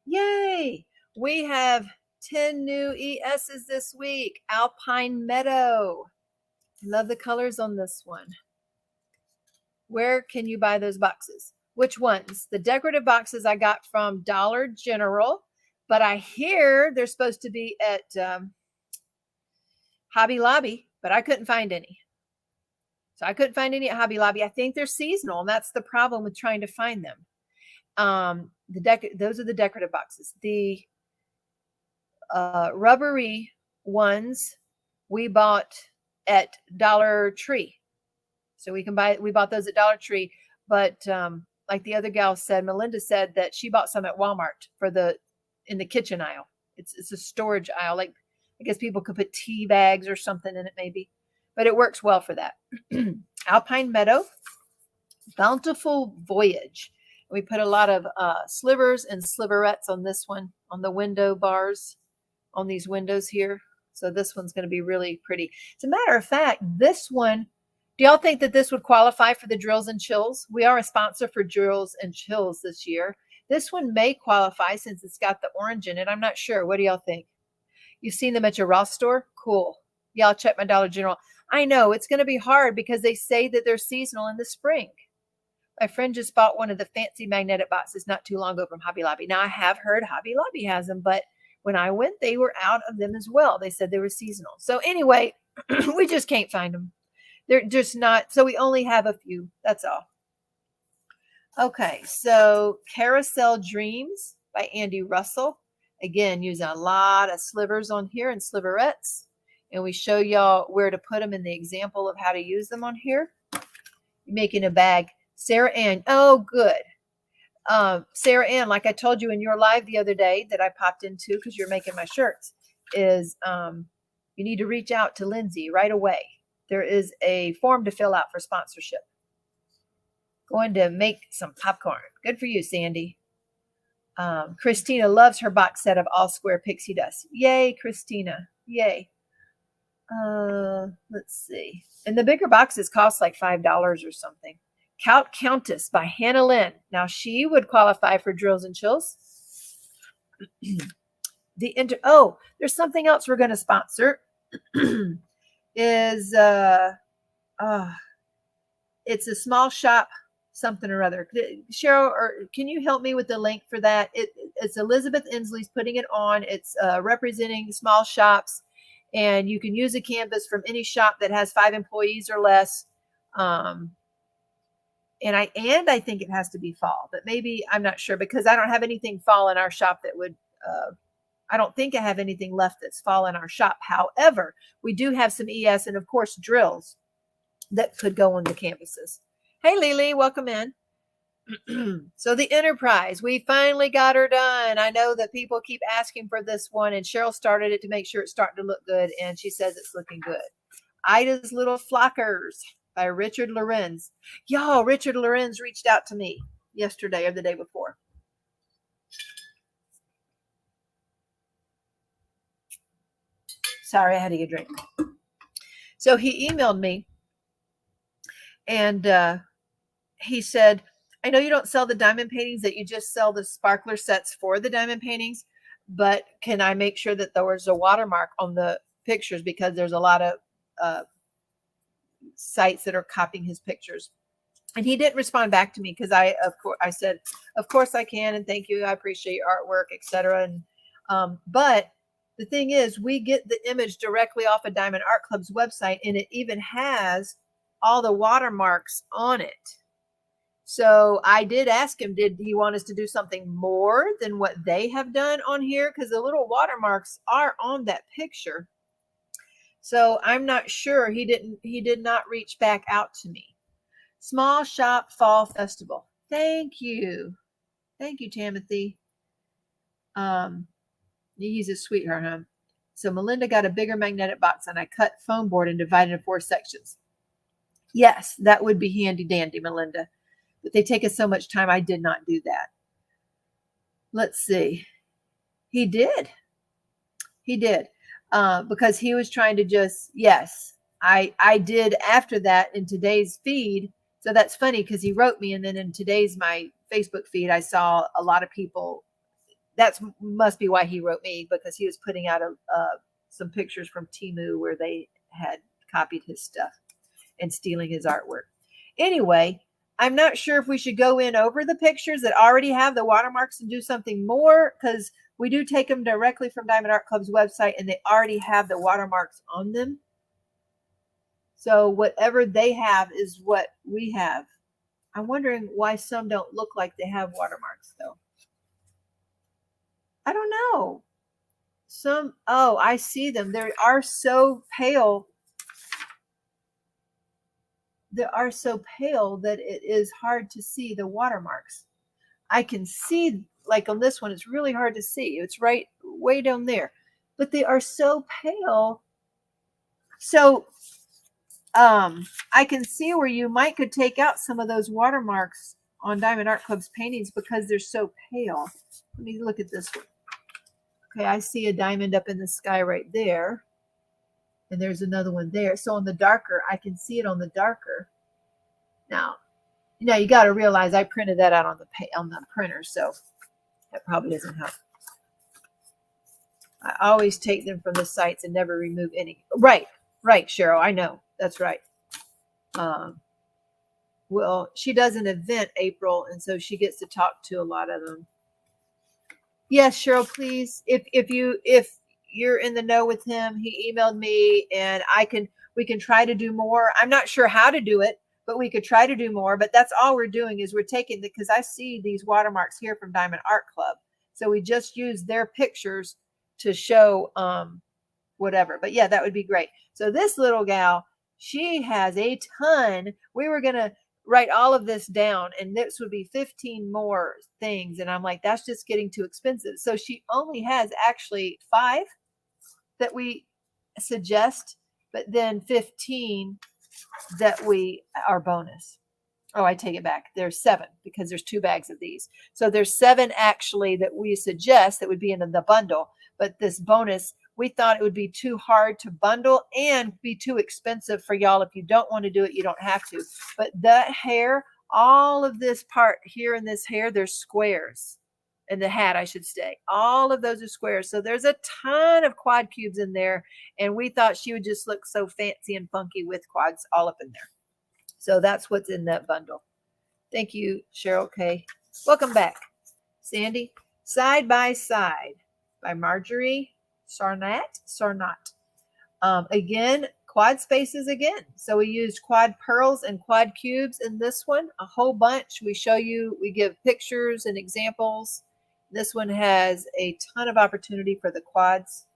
Yay! We have 10 new ESs this week. Alpine Meadow. Love the colors on this one. Where can you buy those boxes? Which ones? The decorative boxes I got from Dollar General, but I hear they're supposed to be at Hobby Lobby, but I couldn't find any. So I couldn't find any at Hobby Lobby. I think they're seasonal, and that's the problem with trying to find them. Those are the decorative boxes. The rubbery ones we bought at Dollar Tree. So we bought those at Dollar Tree, but like the other gal said, Melinda said that she bought some at Walmart in the kitchen aisle. It's a storage aisle. Like, I guess people could put tea bags or something in it maybe, but it works well for that. Alpine Meadow, Bountiful Voyage. We put a lot of slivers and sliverettes on this one, on the window bars, on these windows here. So this one's going to be really pretty. As a matter of fact, this one, do y'all think that this would qualify for the Drills and Chills? We are a sponsor for Drills and Chills this year. This one may qualify since it's got the orange in it. I'm not sure. What do y'all think? You've seen them at your Ross store? Cool. Y'all check my Dollar General. I know it's going to be hard because they say that they're seasonal in the spring. My friend just bought one of the fancy magnetic boxes not too long ago from Hobby Lobby. Now, I have heard Hobby Lobby has them, but when I went, they were out of them as well. They said they were seasonal. So anyway, we just can't find them. They're just not, so we only have a few. That's all. Okay, so Carousel Dreams by Andy Russell. Again, using a lot of slivers on here and sliverettes. And we show y'all where to put them in the example of how to use them on here. You're making a bag. Sarah Ann, oh, good. Sarah Ann, like I told you in your live the other day that I popped into because you're making my shirts, is you need to reach out to Lindsay right away. There is a form to fill out for sponsorship. Going to make some popcorn. Good for you, Sandy. Christina loves her box set of all square pixie dust. Yay, Christina. Yay. Let's see. And the bigger boxes cost like $5 or something. Countess by Hannah Lynn. Now she would qualify for Drills and Chills. There's something else we're going to sponsor. Is it's a small shop, something or other. Cheryl, or can you help me with the link for that? It's Elizabeth Inslee's putting it on. It's representing small shops, and you can use a canvas from any shop that has 5 employees or less. And I think it has to be fall, but maybe I'm not sure because I don't have anything fall in our shop that would. I don't think I have anything left that's fall in our shop. However, we do have some ES and of course drills that could go on the canvases. Hey, Lily, welcome in. So the Enterprise, we finally got her done. I know that people keep asking for this one, and Cheryl started it to make sure it's starting to look good, and she says it's looking good. Ida's Little Flockers by Richard Lorenz. Y'all, Richard Lorenz reached out to me yesterday or the day before. Sorry, I had to get a drink. So he emailed me, and he said, I know you don't sell the diamond paintings, that you just sell the sparkler sets for the diamond paintings, but can I make sure that there was a watermark on the pictures, because there's a lot of sites that are copying his pictures. And he didn't respond back to me because I said, of course I can, and thank you, I appreciate your artwork, etc. And but the thing is, we get the image directly off of Diamond Art Club's website, and it even has all the watermarks on it. So I did ask him, did he want us to do something more than what they have done on here? Because the little watermarks are on that picture. So I'm not sure. He did not reach back out to me. Small Shop Fall Festival. Thank you. Thank you, Timothy. He's a sweetheart, huh? So Melinda got a bigger magnetic box, and I cut foam board and divided into 4 sections. Yes, that would be handy dandy, Melinda. But they take us so much time. I did not do that. Let's see. He did. He did. Because he was trying to just, yes, I did after that in today's feed. So that's funny because he wrote me, and then in today's my Facebook feed, I saw a lot of people. That must be why he wrote me, because he was putting out some pictures from Temu where they had copied his stuff and stealing his artwork. Anyway, I'm not sure if we should go in over the pictures that already have the watermarks and do something more, because we do take them directly from Diamond Art Club's website, and they already have the watermarks on them. So whatever they have is what we have. I'm wondering why some don't look like they have watermarks, though. I don't know. Oh, I see them. They are so pale. They are so pale that it is hard to see the watermarks. I can see, like on this one, it's really hard to see. It's right way down there. But they are so pale. So I can see where you could take out some of those watermarks on Diamond Art Club's paintings because they're so pale. Let me look at this one. Okay, I see a diamond up in the sky right there. And there's another one there. So on the darker, I can see it on the darker. Now, you got to realize I printed that out on the printer, so that probably doesn't help. I always take them from the sites and never remove any. Right, Cheryl. I know. That's right. Well, she does an event, April, and so she gets to talk to a lot of them. Yes, Cheryl, please. If you're in the know with him, he emailed me, and We can try to do more. I'm not sure how to do it, but we could try to do more. But that's all we're doing is we're taking because I see these watermarks here from Diamond Art Club. So we just use their pictures to show whatever. But yeah, that would be great. So this little gal, she has a ton. We were going to write all of this down and this would be 15 more things. And I'm like, that's just getting too expensive. So she only has actually 5 that we suggest, but then 15 that we are bonus. Oh, I take it back. There's 7 because there's 2 bags of these. So there's 7 actually that we suggest that would be in the bundle. But this bonus, we thought it would be too hard to bundle and be too expensive for y'all. If you don't want to do it, you don't have to. But that hair, all of this part here in this hair, there's squares. In the hat, I should say. All of those are squares. So there's a ton of quad cubes in there. And we thought she would just look so fancy and funky with quads all up in there. So that's what's in that bundle. Thank you, Cheryl K. Welcome back. Sandy, Side by Side by Marjorie Sarnat. Again, quad spaces again. So we used quad pearls and quad cubes in this one, a whole bunch. We show you, we give pictures and examples. This one has a ton of opportunity for the quads.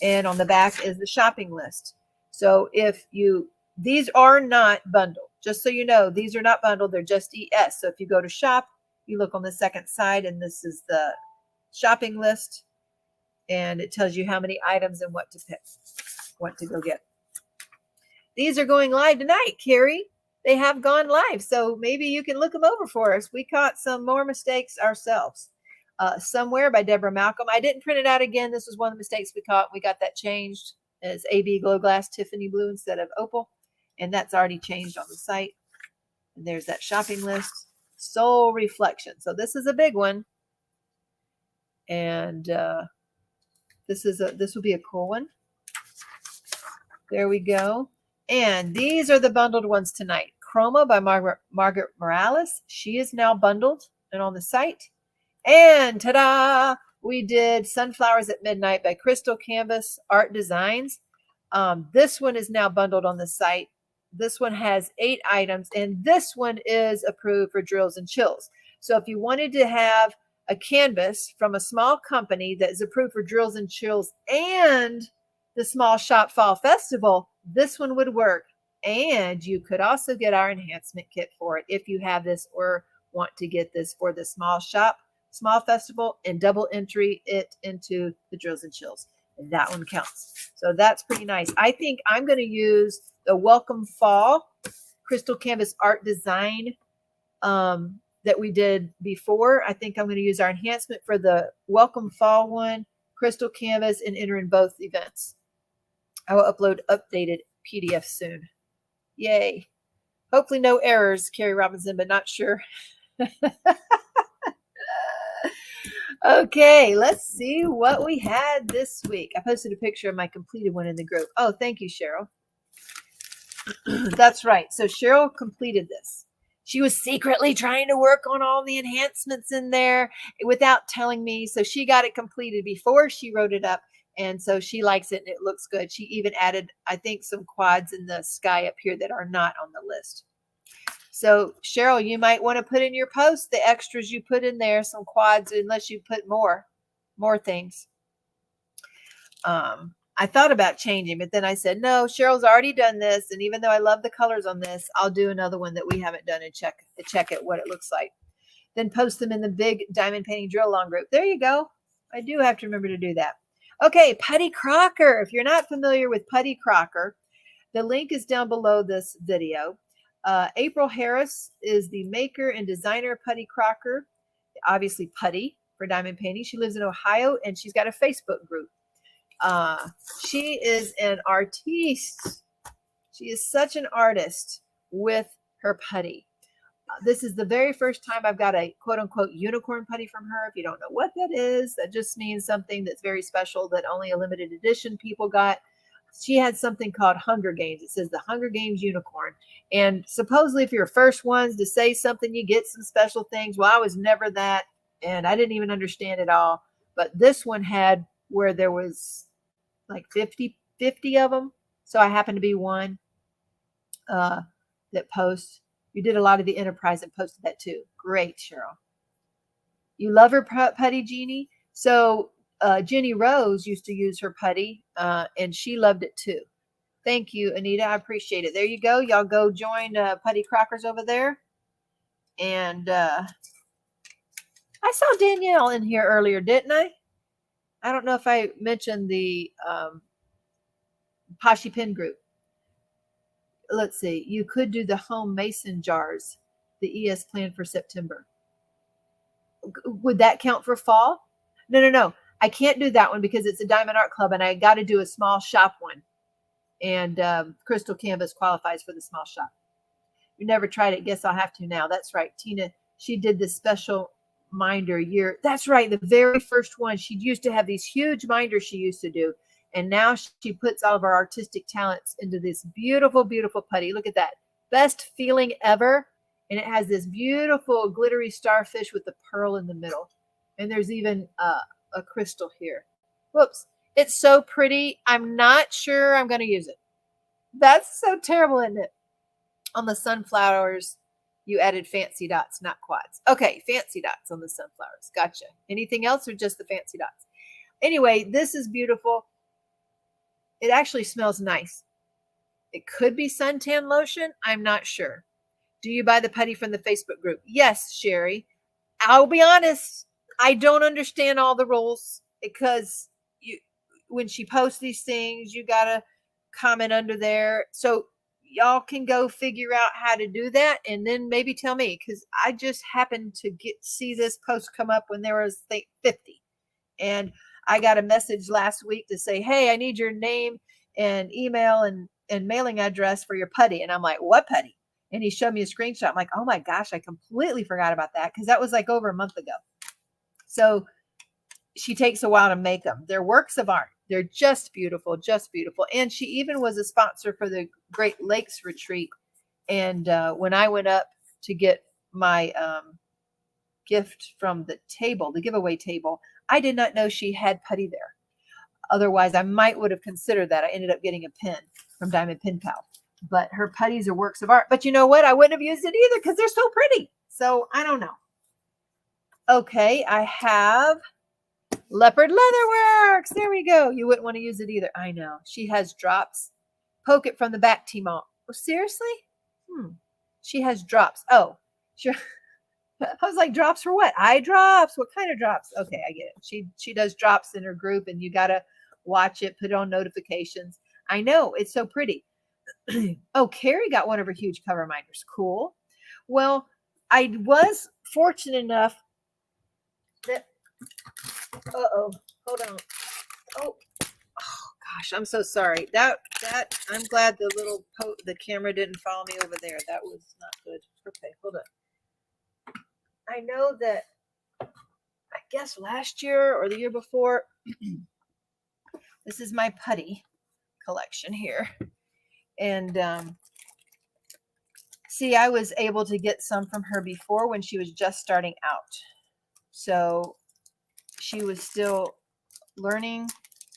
And on the back is the shopping list. So if you, these are not bundled. Just so you know, these are not bundled. They're just ES. So if you go to shop, you look on the second side and this is the shopping list. And it tells you how many items and what to pick, what to go get. These are going live tonight, Carrie. They have gone live. So maybe you can look them over for us. We caught some more mistakes ourselves. Somewhere by Deborah Malcolm. I didn't print it out again. This was one of the mistakes we caught. We got that changed as AB Glow Glass Tiffany Blue instead of Opal. And that's already changed on the site. And there's that shopping list. Soul Reflection. So this is a big one. And this will be a cool one. There we go. And these are the bundled ones tonight. Chroma by Margaret Morales. She is now bundled and on the site. And ta-da! We did Sunflowers at Midnight by Crystal Canvas Art Designs. This one is now bundled on the site. This one has 8 items, and this one is approved for drills and chills. So if you wanted to have a canvas from a small company that is approved for drills and chills and the Small Shop Fall Festival, this one would work. And you could also get our enhancement kit for it if you have this or want to get this for the Small Shop, Small Festival, and double entry it into the drills and chills. And that one counts. So that's pretty nice. I think I'm going to use the Welcome Fall Crystal Canvas Art Design that we did before. I think I'm going to use our enhancement for the Welcome Fall one, Crystal Canvas, and enter in both events. I will upload updated PDF soon. Yay. Hopefully no errors, Carrie Robinson, but not sure. Okay, let's see what we had this week. I posted a picture of my completed one in the group. Oh, thank you, Cheryl. That's right. So Cheryl completed this. She was secretly trying to work on all the enhancements in there without telling me. So she got it completed before she wrote it up. And so she likes it and it looks good. She even added, I think, some quads in the sky up here that are not on the list. So Cheryl, you might want to put in your post the extras you put in there, some quads, unless you put more things. I thought about changing, but then I said, no, Cheryl's already done this. And even though I love the colors on this, I'll do another one that we haven't done and check it, what it looks like. Then post them in the big diamond painting drill along group. There you go. I do have to remember to do that. Okay, PuttyCrocker. If you're not familiar with PuttyCrocker, the link is down below this video. April Harris is the maker and designer of PuttyCrocker, obviously Putty for diamond painting. She lives in Ohio and she's got a Facebook group. She is an artiste. She is such an artist with her putty. This is the very first time I've got a quote unquote unicorn putty from her. If you don't know what that is, that just means something that's very special that only a limited edition people got. She had something called Hunger Games. It says the Hunger Games unicorn. And supposedly if you're first ones to say something, you get some special things. Well, I was never that. And I didn't even understand it all. But this one had where there was like 50 of them. So I happen to be one that posts. You did a lot of the enterprise and posted that too. Great, Cheryl. You love her putty, Jeannie? So Jenny Rose used to use her putty, and she loved it too. Thank you, Anita. I appreciate it. There you go. Y'all go join PuttyCrockers over there. And I saw Danielle in here earlier, didn't I? I don't know if I mentioned the Poshy Pin group. Let's see. You could do the home mason jars, the ES plan for September. Would that count for fall? No. I can't do that one because it's a Diamond Art Club, and I got to do a small shop one. And Crystal Canvas qualifies for the small shop. You never tried it. Guess I'll have to now. That's right. Tina, she did this special minder year. That's right. The very first one. She used to have these huge minders she used to do. And now she puts all of our artistic talents into this beautiful, beautiful putty. Look at that. Best feeling ever. And it has this beautiful glittery starfish with the pearl in the middle. And there's even a crystal here. Whoops. It's so pretty. I'm not sure I'm going to use it. That's so terrible, isn't it? On the sunflowers, you added fancy dots, not quads. Okay, fancy dots on the sunflowers. Gotcha. Anything else or just the fancy dots? Anyway, this is beautiful. It actually smells nice. It could be suntan lotion. I'm not sure. Do you buy the putty from the Facebook group? Yes, Sherry. I'll be honest. I don't understand all the rules because when she posts these things, you got to comment under there. So y'all can go figure out how to do that and then maybe tell me, because I just happened to see this post come up when there was, I think, 50. And I got a message last week to say, hey, I need your name and email and mailing address for your putty. And I'm like, what putty? And he showed me a screenshot. I'm like, oh my gosh, I completely forgot about that because that was like over a month ago. So she takes a while to make them. They're works of art. They're just beautiful, just beautiful. And she even was a sponsor for the Great Lakes retreat. And when I went up to get my gift from the table, the giveaway table, I did not know she had putty there. Otherwise, I would have considered that. I ended up getting a pin from Diamond Pin Pal. But her putties are works of art. But you know what? I wouldn't have used it either because they're so pretty. So I don't know. Okay, I have Leopard Leatherworks. There we go. You wouldn't want to use it either. I know. She has drops. Poke it from the back, Teemaw. Oh, seriously? She has drops. Oh, sure. I was like, drops for what? Eye drops? What kind of drops? Okay, I get it. She does drops in her group, and you got to watch it, put it on notifications. I know. It's so pretty. Oh, Carrie got one of her huge cover minders. Cool. Well, I was fortunate enough that hold on. Oh gosh, I'm so sorry. That I'm glad the camera didn't follow me over there. That was not good. Okay, hold on. I know that I guess last year or the year before, this is my putty collection here. And see, I was able to get some from her before when she was just starting out. So she was still learning.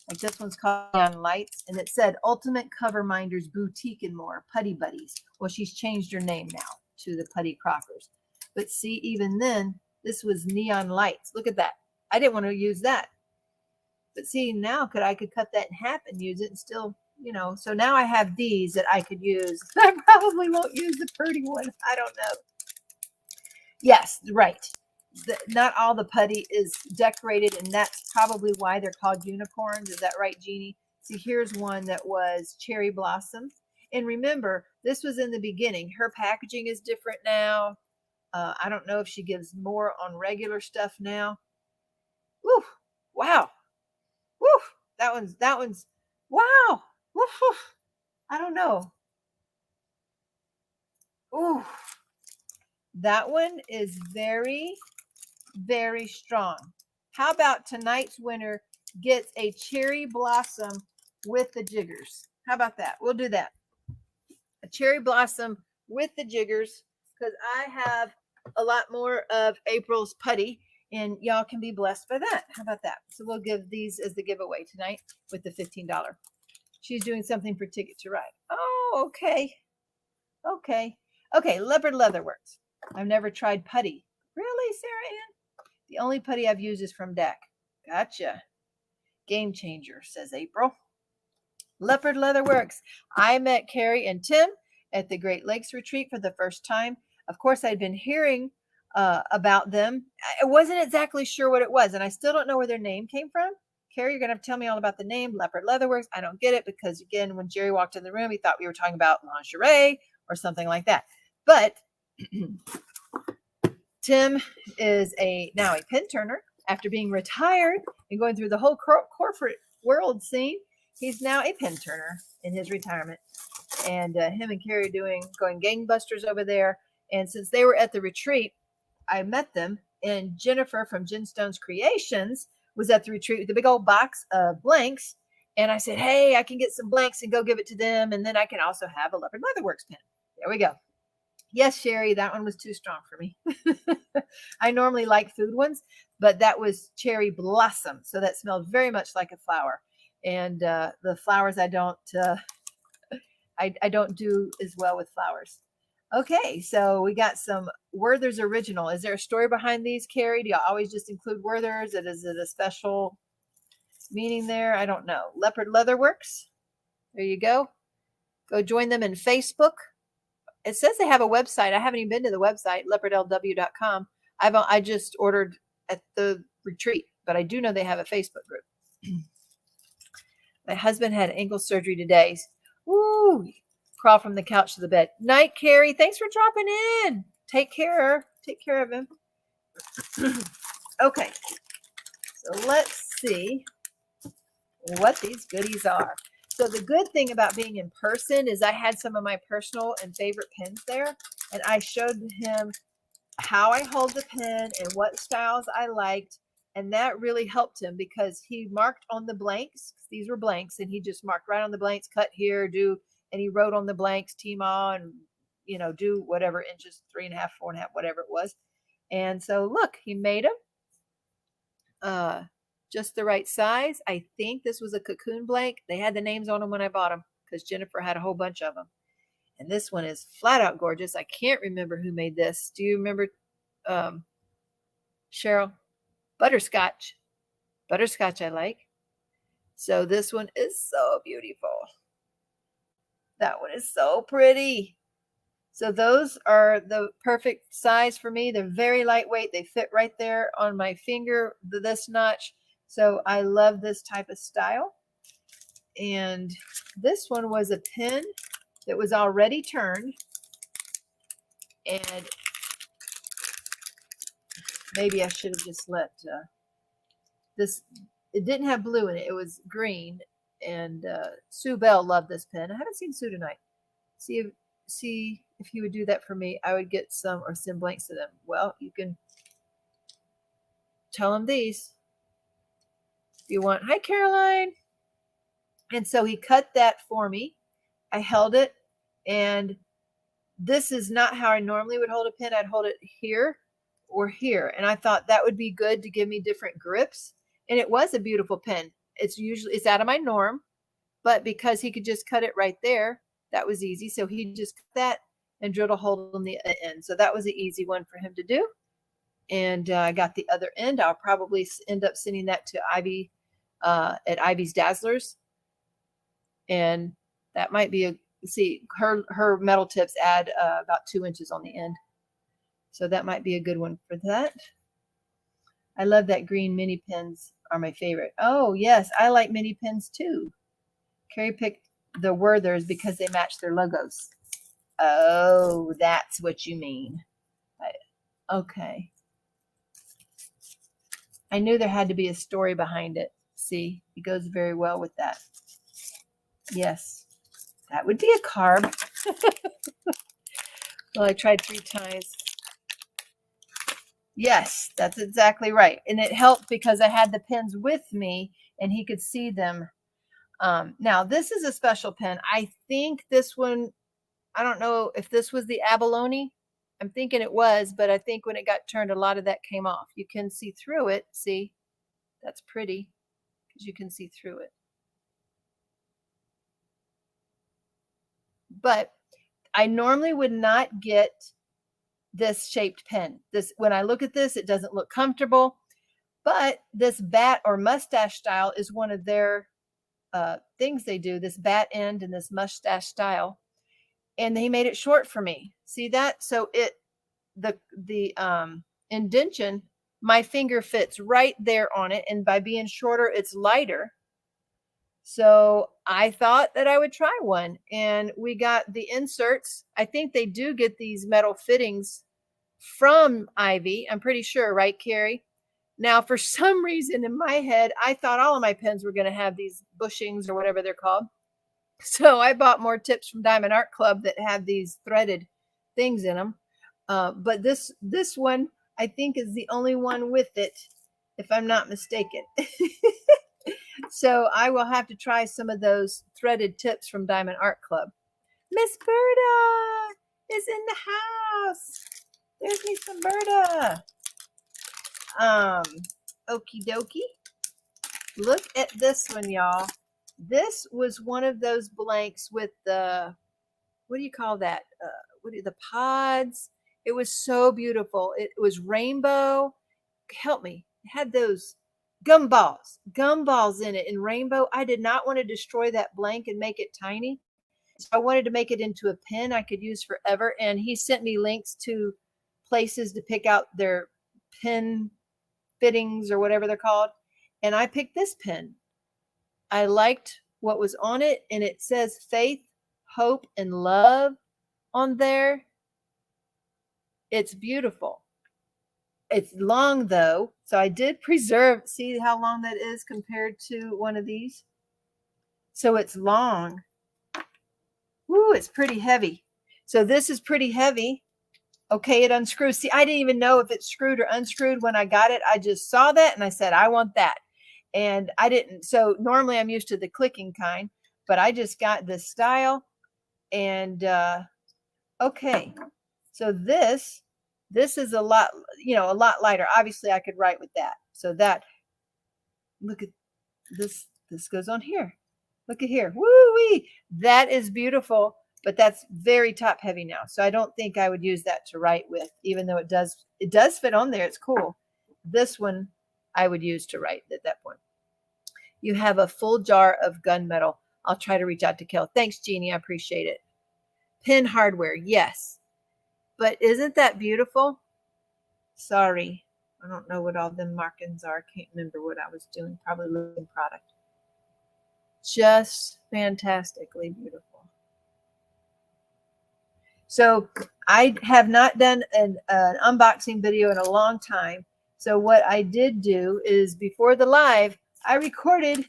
Like this one's called Neon Lights, and it said Ultimate Cover Minders Boutique and More, Putty Buddies. Well, she's changed her name now to the PuttyCrockers. But see, even then, this was Neon Lights. Look at that. I didn't want to use that. But see, now I could cut that in half and use it and still, so now I have these that I could use. I probably won't use the pretty one. I don't know. Yes, right. Not all the putty is decorated, and that's probably why they're called unicorns. Is that right, Jeannie? See, here's one that was cherry blossom. And remember, this was in the beginning. Her packaging is different now. I don't know if she gives more on regular stuff now. Woo! Wow! Woo! That one's wow! Woo! I don't know. Ooh! That one is very, very strong. How about tonight's winner gets a cherry blossom with the jiggers? How about that? We'll do that. A cherry blossom with the jiggers, because I have a lot more of April's putty, and y'all can be blessed by that. How about that? So we'll give these as the giveaway tonight with the $15. She's doing something for Ticket to Ride. Oh, okay. Okay. Okay, Leopard Leatherworks. I've never tried Putty. Really, Sarah Ann? The only Putty I've used is from Deck. Gotcha. Game changer, says April. Leopard Leatherworks. I met Carrie and Tim at the Great Lakes Retreat for the first time. Of course, I'd been hearing about them. I wasn't exactly sure what it was, and I still don't know where their name came from. Carrie, you're going to have to tell me all about the name, Leopard Leatherworks. I don't get it because, again, when Jerry walked in the room, he thought we were talking about lingerie or something like that. But Tim is now a pin turner. After being retired and going through the whole corporate world scene, he's now a pin turner in his retirement. And him and Carrie are going gangbusters over there. And since they were at the retreat, I met them. And Jennifer from Jenstone's Creations was at the retreat with a big old box of blanks. And I said, hey, I can get some blanks and go give it to them. And then I can also have a Leopard Leatherworks pin. There we go. Yes, Sherry, that one was too strong for me. I normally like food ones, but that was cherry blossom. So that smelled very much like a flower. And the flowers I don't do as well with flowers. Okay, so we got some Werther's Original. Is there a story behind these, Carrie? Do you always just include Werther's? Is it a special meaning there? I don't know. Leopard Leatherworks. There you go. Go join them in Facebook. It says they have a website. I haven't even been to the website, leopardlw.com. I just ordered at the retreat, but I do know they have a Facebook group. My husband had ankle surgery today. Woo! Crawl from the couch to the bed. Night, Carrie. Thanks for dropping in. Take care. Take care of him. Okay. So let's see what these goodies are. So the good thing about being in person is I had some of my personal and favorite pens there, and I showed him how I hold the pen and what styles I liked, and that really helped him because he marked on the blanks. These were blanks, and he just marked right on the blanks, cut here, and he wrote on the blanks, Teemaw, and do whatever inches, 3.5, 4.5, whatever it was. And so look, he made them. Just the right size. I think this was a cocoon blank. They had the names on them when I bought them because Jennifer had a whole bunch of them. And this one is flat out gorgeous. I can't remember who made this. Do you remember, Cheryl? Butterscotch. Butterscotch I like. So this one is so beautiful. That one is so pretty. So those are the perfect size for me. They're very lightweight. They fit right there on my finger, this notch. So I love this type of style. And this one was a pen that was already turned. And maybe I should have just let this, it didn't have blue in it. It was green. And Sue Bell loved this pen. I haven't seen Sue tonight. See if he would do that for me. I would get some or send blanks to them. Well, you can tell him these. You want, hi Caroline. And so he cut that for me. I held it, and this is not how I normally would hold a pen. I'd hold it here or here, and I thought that would be good to give me different grips. And it was a beautiful pen. It's out of my norm, but because he could just cut it right there, that was easy. So he just cut that and drilled a hole in the end. So that was an easy one for him to do. And I got the other end. I'll probably end up sending that to Ivy at Ivy's Dazzlers. And that might be her metal tips add about 2 inches on the end. So that might be a good one for that. I love that green mini pens are my favorite. Oh, yes, I like mini pens too. Carrie picked the Werther's because they match their logos. Oh, that's what you mean. Okay. I knew there had to be a story behind it. See, it goes very well with that. Yes, that would be a carb. Well, I tried 3 times. Yes, that's exactly right. And it helped because I had the pens with me and he could see them. Now, this is a special pen. I think this one, I don't know if this was the abalone. I'm thinking it was, but I think when it got turned, a lot of that came off. You can see through it. See, that's pretty because you can see through it. But I normally would not get this shaped pen. This, when I look at this, it doesn't look comfortable, but this bat or mustache style is one of their things they do, this bat end and this mustache style. And they made it short for me. See that? So the indention, my finger fits right there on it. And by being shorter, it's lighter. So I thought that I would try one, and we got the inserts. I think they do get these metal fittings from Ivy. I'm pretty sure, right, Carrie? Now, for some reason in my head, I thought all of my pens were going to have these bushings or whatever they're called. So I bought more tips from Diamond Art Club that have these threaded things in them. But this one, I think, is the only one with it, if I'm not mistaken. So I will have to try some of those threaded tips from Diamond Art Club. Miss Berta is in the house. There's Miss Berta. Okie dokie. Look at this one, y'all. This was one of those blanks with the, what do you call that? The pods. It was so beautiful. It was rainbow. Help me. It had those gumballs in it in rainbow. I did not want to destroy that blank and make it tiny. So I wanted to make it into a pen I could use forever. And he sent me links to places to pick out their pen fittings or whatever they're called. And I picked this pen. I liked what was on it, and it says faith, hope, and love on there. It's beautiful. It's long though, so I did preserve. See how long that is compared to one of these? So it's long. Woo, it's pretty heavy. So this is pretty heavy. Okay, it unscrews. See, I didn't even know if it screwed or unscrewed when I got it. I just saw that and I said, I want that. And I didn't. So normally I'm used to the clicking kind, but I just got this style. And okay, so this is a lot, a lot lighter. Obviously I could write with that. So that, look at this. This goes on here. Look at here. Woo-wee. That is beautiful, but that's very top heavy now. So I don't think I would use that to write with, even though it does fit on there. It's cool. This one I would use to write at that point. You have a full jar of gunmetal. I'll try to reach out to Kel. Thanks, Jeannie. I appreciate it. Pen hardware. Yes. But isn't that beautiful? Sorry. I don't know what all them markings are. Can't remember what I was doing. Probably looking product. Just fantastically beautiful. So I have not done an unboxing video in a long time. So what I did do is before the live, I recorded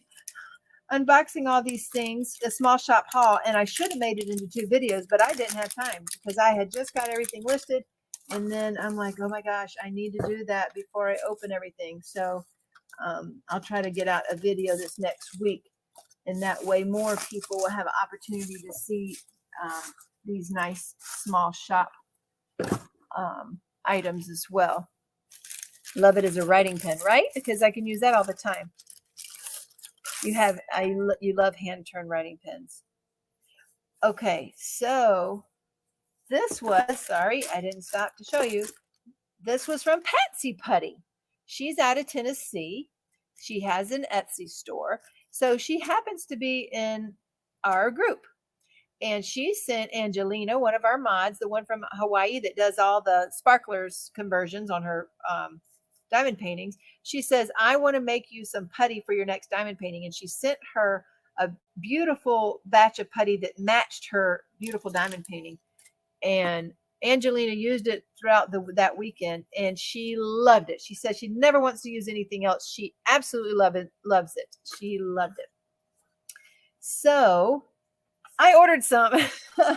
unboxing all these things, a small shop haul, and I should have made it into 2 videos, but I didn't have time because I had just got everything listed. And then I'm like, oh my gosh, I need to do that before I open everything. So I'll try to get out a video this next week. And that way more people will have an opportunity to see these nice small shop items as well. Love it as a writing pen, right? Because I can use that all the time. You love hand turn writing pens. Okay, so this was, sorry, I didn't stop to show you. This was from Patsy Putty. She's out of Tennessee. She has an Etsy store. So she happens to be in our group. And she sent Angelina, one of our mods, the one from Hawaii that does all the sparklers conversions on her diamond paintings. She says, I want to make you some putty for your next diamond painting. And she sent her a beautiful batch of putty that matched her beautiful diamond painting. And Angelina used it throughout that weekend, and she loved it. She says she never wants to use anything else. She absolutely loves it. She loved it. So I ordered some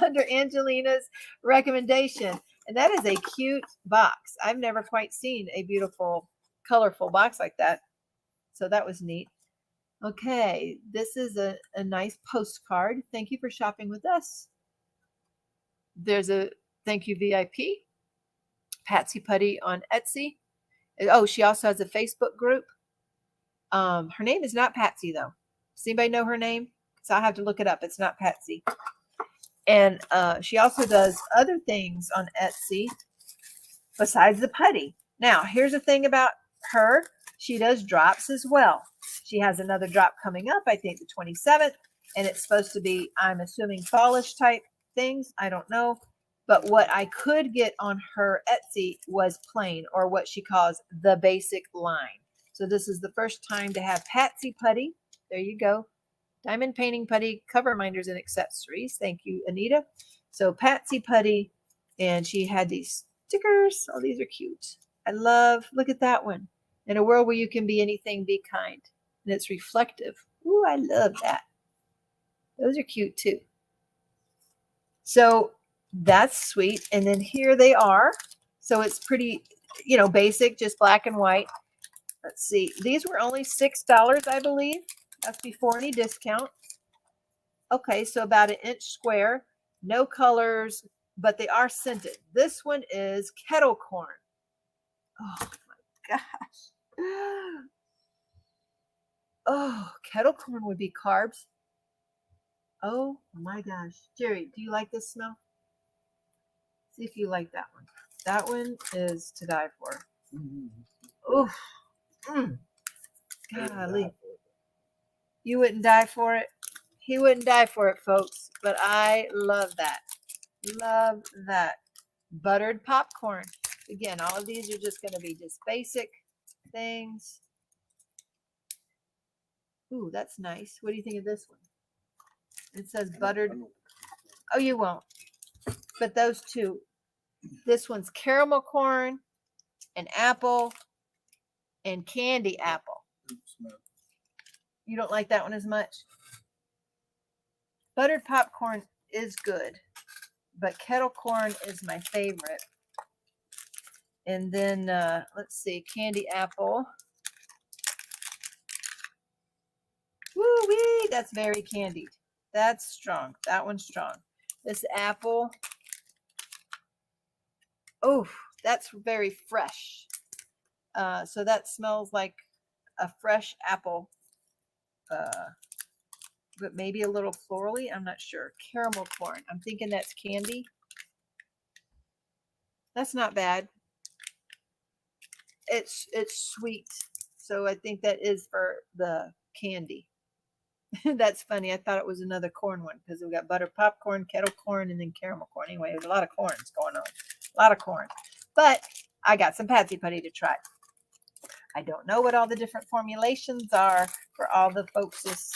under Angelina's recommendation, and that is a cute box. I've never quite seen a beautiful, colorful box like that. So that was neat. Okay, this is a nice postcard. Thank you for shopping with us. There's a thank you VIP. Patsy Putty on Etsy. Oh, she also has a Facebook group. Her name is not Patsy though. Does anybody know her name? So I'll have to look it up. It's not Patsy. And she also does other things on Etsy besides the putty. Now, here's the thing about her. She does drops as well. She has another drop coming up, I think the 27th, and it's supposed to be, I'm assuming, fallish type things. I don't know. But what I could get on her Etsy was plain, or what she calls the basic line. So this is the first time to have Patsy Putty. There you go. Diamond painting putty, cover minders, and accessories. Thank you, Anita. So Patsy Putty, and she had these stickers. Oh, these are cute. I love, look at that one. In a world where you can be anything, be kind. And it's reflective. Ooh, I love that. Those are cute too. So that's sweet. And then here they are. So it's pretty, you know, basic, just black and white. Let's see. These were only $6, I believe. That's before any discount. Okay, so about an inch square. No colors, but they are scented. This one is kettle corn. Oh my gosh. Oh, kettle corn would be carbs. Oh my gosh. Jerry, do you like this smell? See if you like that one. That one is to die for. Oh, golly. You wouldn't die for it? He wouldn't die for it, folks. But I love that. Love that. Buttered popcorn. Again, all of these are just going to be just basic things. Ooh, that's nice. What do you think of this one? It says buttered. Oh, you won't. But those two. This one's caramel corn and apple and candy apple. You don't like that one as much? Buttered popcorn is good, but kettle corn is my favorite. And then, let's see, candy apple. Woo-wee, that's very candied. That's strong. That one's strong. This apple. Oh, that's very fresh. So that smells like a fresh apple, but maybe a little florally. I'm not sure. Caramel corn. I'm thinking that's candy. That's not bad. It's sweet. So I think that is for the candy. That's funny. I thought it was another corn one because we got butter popcorn, kettle corn, and then caramel corn. Anyway, there's a lot of corns going on. A lot of corn. But I got some Patsy Putty to try. I don't know what all the different formulations are for all the folks.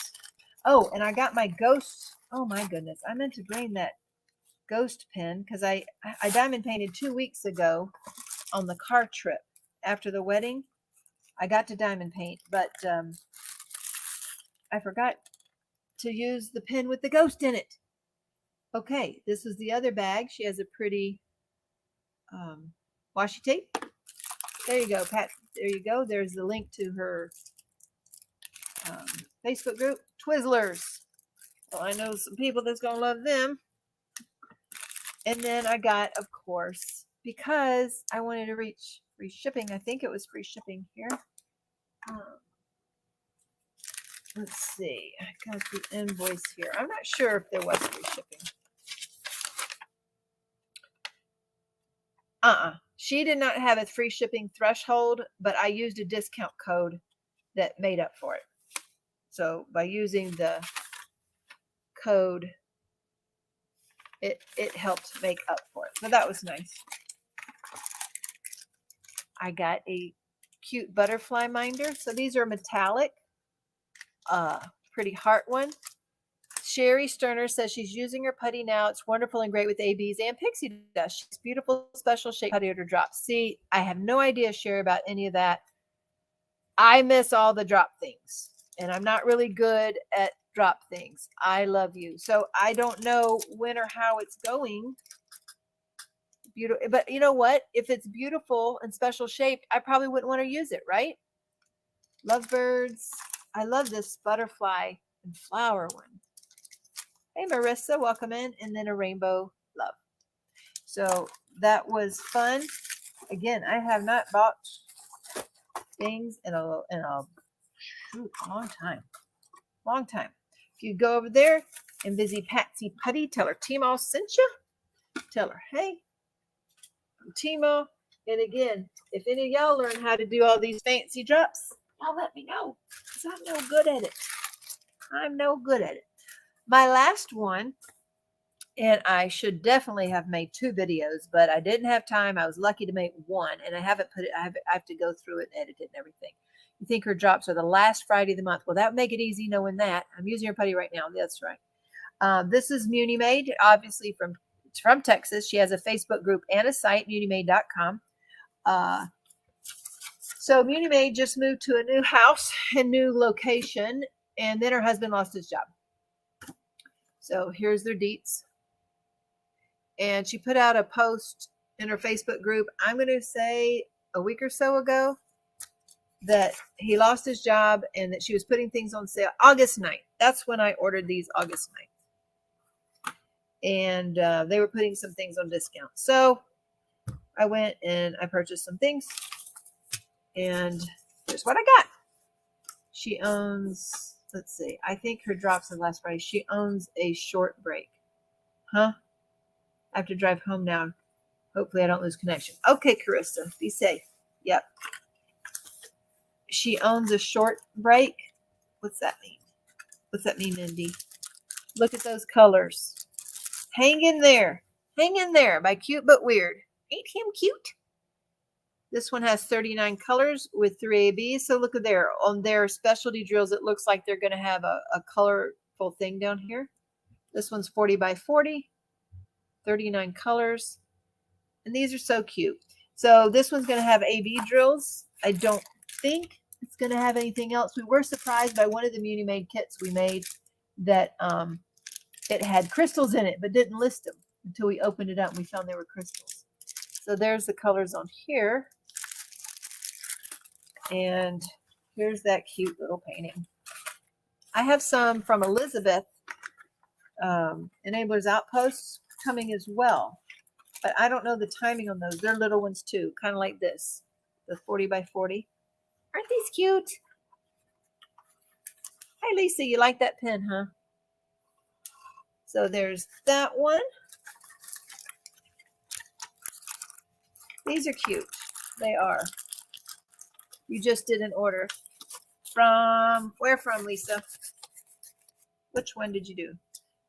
Oh, and I got my ghost. Oh my goodness. I meant to bring that ghost pen because I diamond painted 2 weeks ago on the car trip after the wedding. I got to diamond paint, but I forgot to use the pen with the ghost in it. Okay, this is the other bag. She has a pretty washi tape. There you go, Pat. There you go. There's the link to her Facebook group, Twizzlers. Well, I know some people that's going to love them. And then I got, of course, because I wanted to reach free shipping. I think it was free shipping here. Let's see. I got the invoice here. I'm not sure if there was free shipping. She did not have a free shipping threshold, but I used a discount code that made up for it. So by using the code, it helped make up for it. So that was nice. I got a cute butterfly minder. So these are metallic. Pretty heart one. Sherry Sterner says she's using her putty now. It's wonderful and great with ABs and pixie dust. She's beautiful, special shape putty to drop. See, I have no idea, Sherry, about any of that. I miss all the drop things, and I'm not really good at drop things. I love you. So I don't know when or how it's going. Beautiful, but you know what? If it's beautiful and special shaped, I probably wouldn't want to use it, right? Lovebirds. I love this butterfly and flower one. Hey, Marissa, welcome in. And then a rainbow love. So that was fun. Again, I have not bought things in a long time. Long time. If you go over there, And busy Patsy Putty. Tell her Teemaw sent you. Tell her, hey, I'm Teemaw. And again, if any of y'all learn how to do all these fancy drops, y'all let me know. Because I'm no good at it. I'm no good at it. My last one, and I should definitely have made 2 videos, but I didn't have time. I was lucky to make 1, and I haven't put it, I have to go through it and edit it and everything. You think her drops are the last Friday of the month. Well, that would make it easy knowing that. I'm using her putty right now. That's right. This is MuniMade, obviously from Texas. She has a Facebook group and a site, munimade.com. So MuniMade just moved to a new house and new location, and then her husband lost his job. So here's their deets. And she put out a post in her Facebook group, I'm going to say a week or so ago, that he lost his job and that she was putting things on sale August 9th. That's when I ordered these, August 9th. And they were putting some things on discount. So I went and I purchased some things. And here's what I got. She owns, let's see, I think her drops are last Friday. She owns a short break. Huh? I have to drive home now. Hopefully I don't lose connection. Okay, Carissa, be safe. Yep. She owns a short break. What's that mean? What's that mean, Mindy? Look at those colors. Hang in there. Hang in there by Cute But Weird. Ain't him cute? This one has 39 colors with 3 ABs. So look at there. On their specialty drills, it looks like they're going to have a colorful thing down here. This one's 40 by 40. 39 colors. And these are so cute. So this one's going to have AB drills. I don't think it's going to have anything else. We were surprised by one of the MuniMade kits we made that it had crystals in it, but didn't list them until we opened it up and we found they were crystals. So there's the colors on here. And here's that cute little painting. I have some from Elizabeth Enablers Outposts coming as well. But I don't know the timing on those. They're little ones too, kind of like this. The 40 by 40. Aren't these cute? Hi, Lisa. You like that pen, huh? So there's that one. These are cute. They are. You just did an order. From, where from, Lisa? Which one did you do?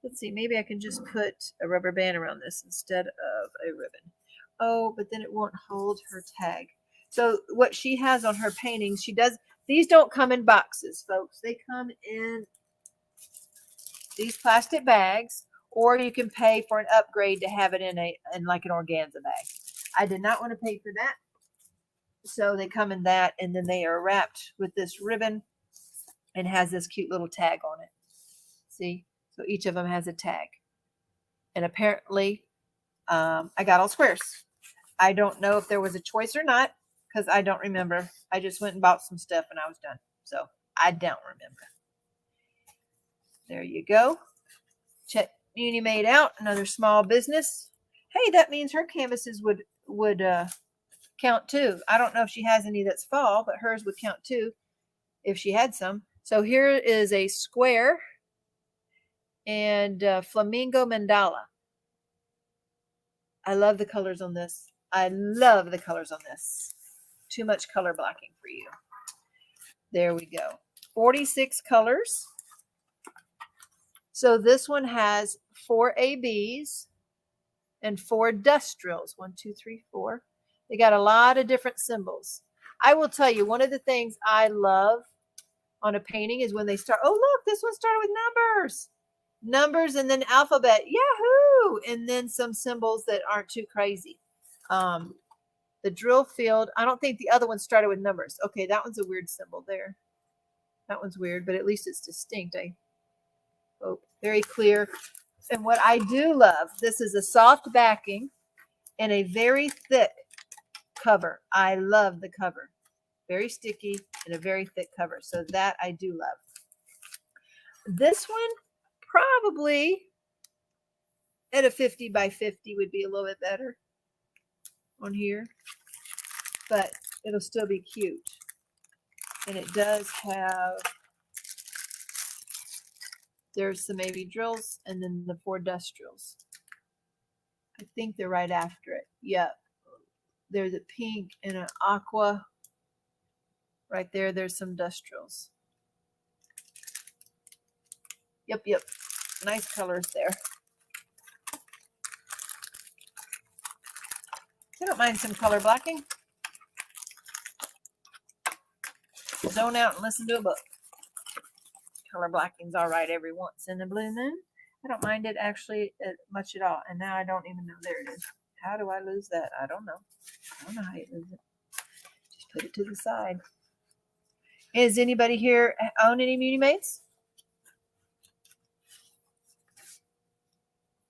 Let's see, maybe I can just put a rubber band around this instead of a ribbon. Oh, but then it won't hold her tag. So what she has on her paintings, she does, these don't come in boxes, folks. They come in these plastic bags, or you can pay for an upgrade to have it in like an organza bag. I did not want to pay for that. So they come in that, and then they are wrapped with this ribbon and has this cute little tag on it. See? So each of them has a tag. And apparently, I got all squares. I don't know if there was a choice or not, because I don't remember. I just went and bought some stuff and I was done. So I don't remember. There you go. Check MuniMade out, another small business. Hey, that means her canvases would count too. I don't know if she has any that's fall, but hers would count too if she had some. So here is a square and flamingo mandala. I love the colors on this. I love the colors on this. Too much color blocking for you. There we go. 46 colors. So this one has 4 ABs and 4 dust drills. 1, 2, 3, 4. They got a lot of different symbols. I will tell you, one of the things I love on a painting is when they start, oh, look, this one started with numbers. Numbers and then alphabet. Yahoo! And then some symbols that aren't too crazy. The drill field, I don't think the other one started with numbers. Okay, that one's a weird symbol there. That one's weird, but at least it's distinct. I hope. Very clear. And what I do love, this is a soft backing and a very thick cover. I love the cover. Very sticky and a very thick cover. So that I do love. This one probably at a 50 by 50 would be a little bit better on here, but it'll still be cute. And it does have There's some AB drills and then the 4 dust drills. I think they're right after it. Yep. There's a pink and an aqua. Right there, there's some dust drills. Yep, yep. Nice colors there. I don't mind some color blocking. Zone out and listen to a book. Color blocking's all right every once in a blue moon. I don't mind it actually much at all. And now I don't even know. There it is. How do I lose that? I don't know. I don't know how you lose it. Just put it to the side. Is anybody here own any Muni Mates?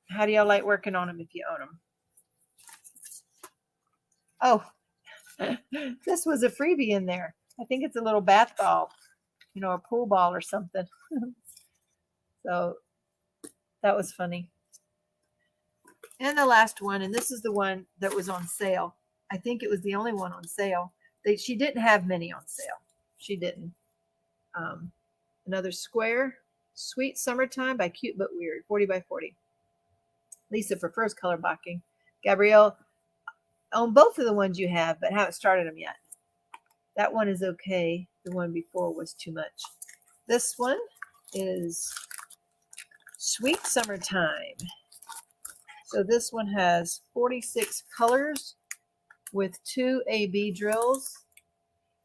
How do y'all like working on them if you own them? Oh, this was a freebie in there. I think it's a little bath ball, you know, a pool ball or something. So that was funny. And the last one, and this is the one that was on sale. I think it was the only one on sale. She didn't have many on sale. She didn't. Another square, Sweet Summertime by Cute But Weird, 40 by 40. Lisa prefers color blocking. Gabrielle, own both of the ones you have, but haven't started them yet. That one is okay. The one before was too much. This one is Sweet Summertime. So this one has 46 colors with 2 AB drills.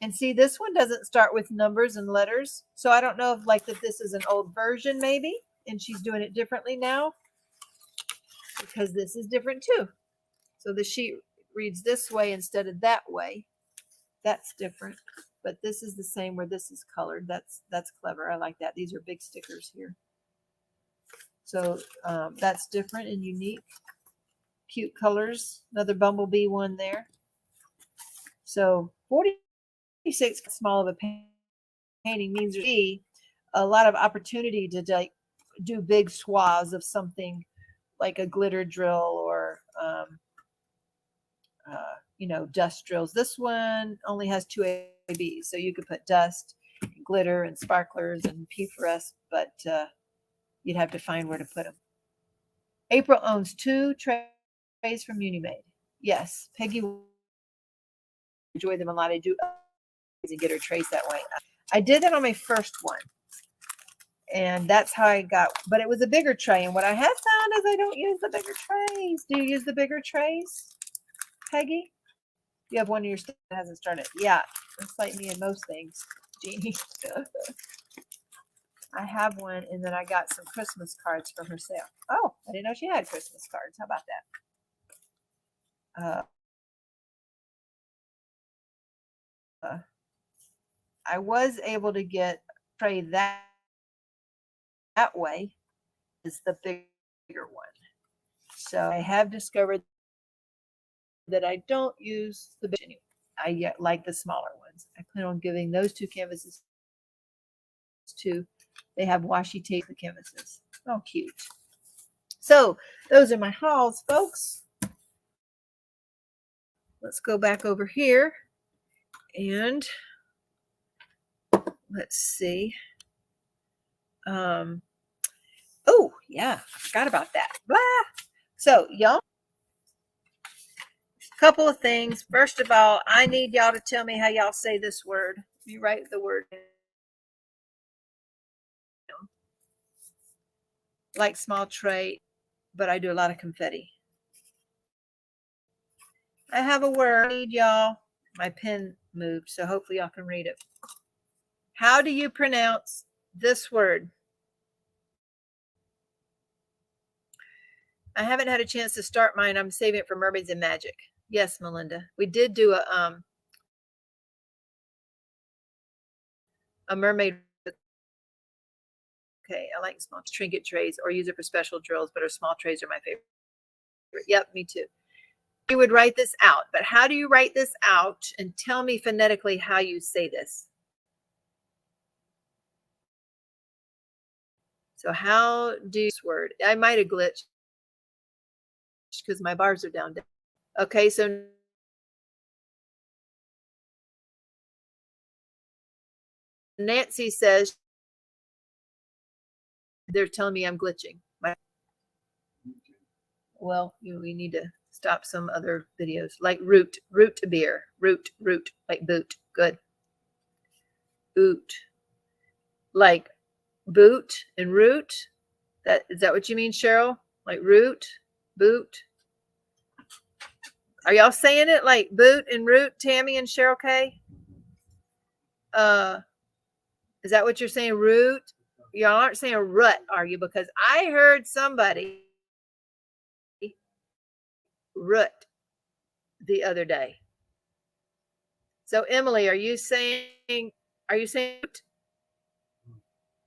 And see, this one doesn't start with numbers and letters. So I don't know if like that this is an old version maybe, and she's doing it differently now because this is different too. So the sheet reads this way instead of that way. That's different, but this is the same where this is colored. That's clever. I like that. These are big stickers here. So that's different and unique. Cute colors. Another bumblebee one there. So 46 small of a painting means there's a lot of opportunity to like do big swaths of something like a glitter drill or you know, dust drills. This one only has 2 ABs, so you could put dust, and glitter, and sparklers, and P4S, but you'd have to find where to put them. April owns 2 trays from Unimade. Yes, Peggy enjoy them a lot. I do and get her trays that way. I did that on my first one, and that's how I got. But it was a bigger tray, and what I have found is I don't use the bigger trays. Do you use the bigger trays, Peggy? You have one of your that hasn't started. Yeah, it's like me in most things, Jeannie. I have one, and then I got some Christmas cards for her sale. Oh, I didn't know she had Christmas cards. How about that? I was able to get a tray that way is the bigger one. So I have discovered that I don't use the big. I like the smaller ones. I plan on giving those 2 canvases to. They have washi tape the canvases. Oh, cute. So those are my hauls, folks. Let's go back over here and let's see. Oh, yeah, I forgot about that. Blah. So, y'all, couple of things. First of all, I need y'all to tell me how y'all say this word. You write the word. Like small tray, but I do a lot of confetti. I have a word. I need y'all. My pen moved, so hopefully y'all can read it. How do you pronounce this word? I haven't had a chance to start mine. I'm saving it for Mermaids and Magic. Yes, Melinda. We did do a mermaid. Okay, I like small trinket trays or use it for special drills, but our small trays are my favorite. Yep, me too. You would write this out, but how do you write this out? And tell me phonetically how you say this. So how do you this word? I might have glitched because my bars are down. Okay, so Nancy says They're telling me I'm glitching. Well, we need to stop some other videos like root beer, root, like boot. Good. Oot. Like boot and root. Is that what you mean, Cheryl? Like root, boot. Are y'all saying it like boot and root, Tammy and Cheryl K? Is that what you're saying? Root? Y'all aren't saying rut, are you? Because I heard somebody root the other day. So Emily, are you saying root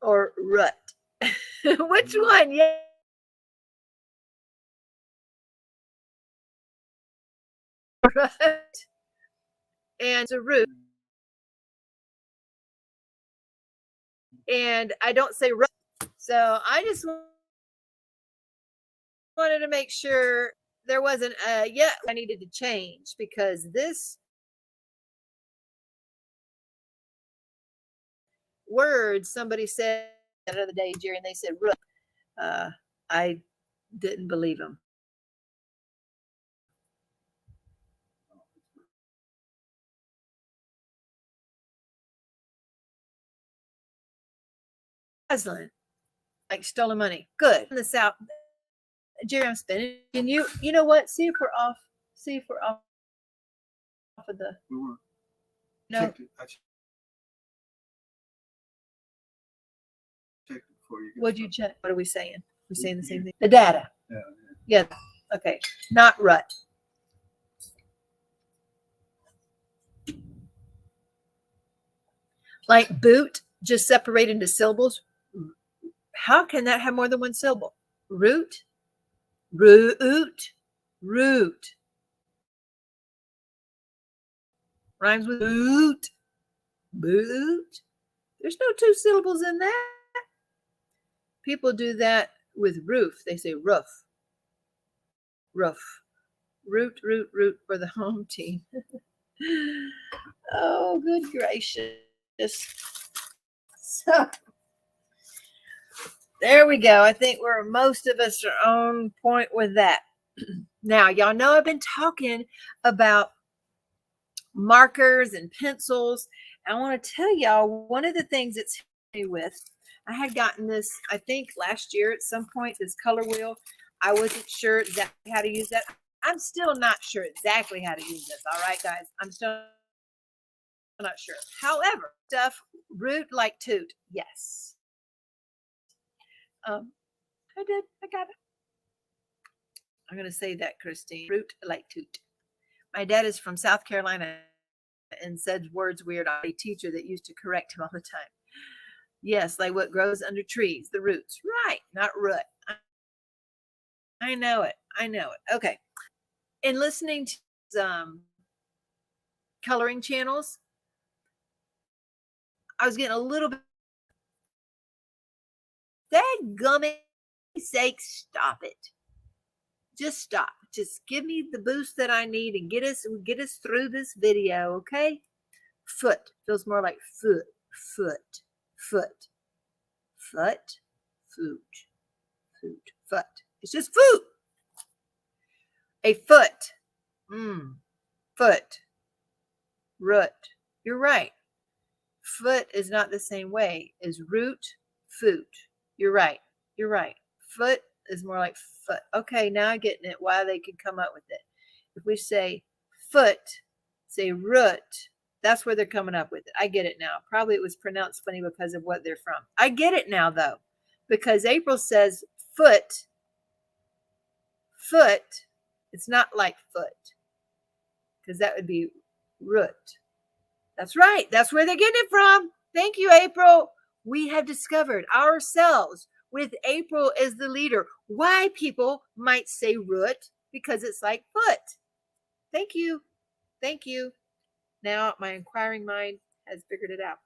or rut? Which one? Yeah. Rut. And it's a root. And I don't say rut. So I just wanted to make sure there wasn't I needed to change, because this word somebody said the other day, Jerry, and they said root. I didn't believe them. Puzzling, like stolen money. Good. In the South, Jerry, I'm spinning. And you know what? See if we're off of the. No. I checked it before you. What'd you check? What are we saying? We're saying the same thing. The data. Yeah. Okay. Not rut. Like boot, just separate into syllables. How can that have more than one syllable? Root, root, root. Rhymes with boot, boot. There's no two syllables in that. People do that with roof. They say roof, roof. Root, root, root for the home team. Oh, good gracious. So there we go. I think most of us are on point with that. Now, y'all know I've been talking about markers and pencils. I want to tell y'all one of the things it's helped me with. I had gotten this, I think, last year at some point, this color wheel. I wasn't sure exactly how to use that. I'm still not sure exactly how to use this. All right, guys. I'm still not sure. However, stuff root like toot. Yes. I did. I got it. I'm going to say that, Christine. Root like toot. My dad is from South Carolina and said words weird. I'm a teacher that used to correct him all the time. Yes, like what grows under trees, the roots. Right, not root. I know it. I know it. Okay. In listening to coloring channels, I was getting a little bit. Dadgummit sake, stop it. Just stop. Just give me the boost that I need and get us through this video, okay? Foot feels more like foot, foot, foot, foot, foot, foot, foot. It's just foot. A foot. Foot. Root. You're right. Foot is not the same way as root, foot. You're right. You're right. Foot is more like foot. Okay, now I'm getting it, why they could come up with it. If we say foot, say root, that's where they're coming up with it. I get it now. Probably it was pronounced funny because of what they're from. I get it now, though, because April says foot. Foot. It's not like foot, because that would be root. That's right. That's where they're getting it from. Thank you, April. We have discovered ourselves, with April as the leader, why people might say root, because it's like foot. Thank you. Thank you. Now my inquiring mind has figured it out.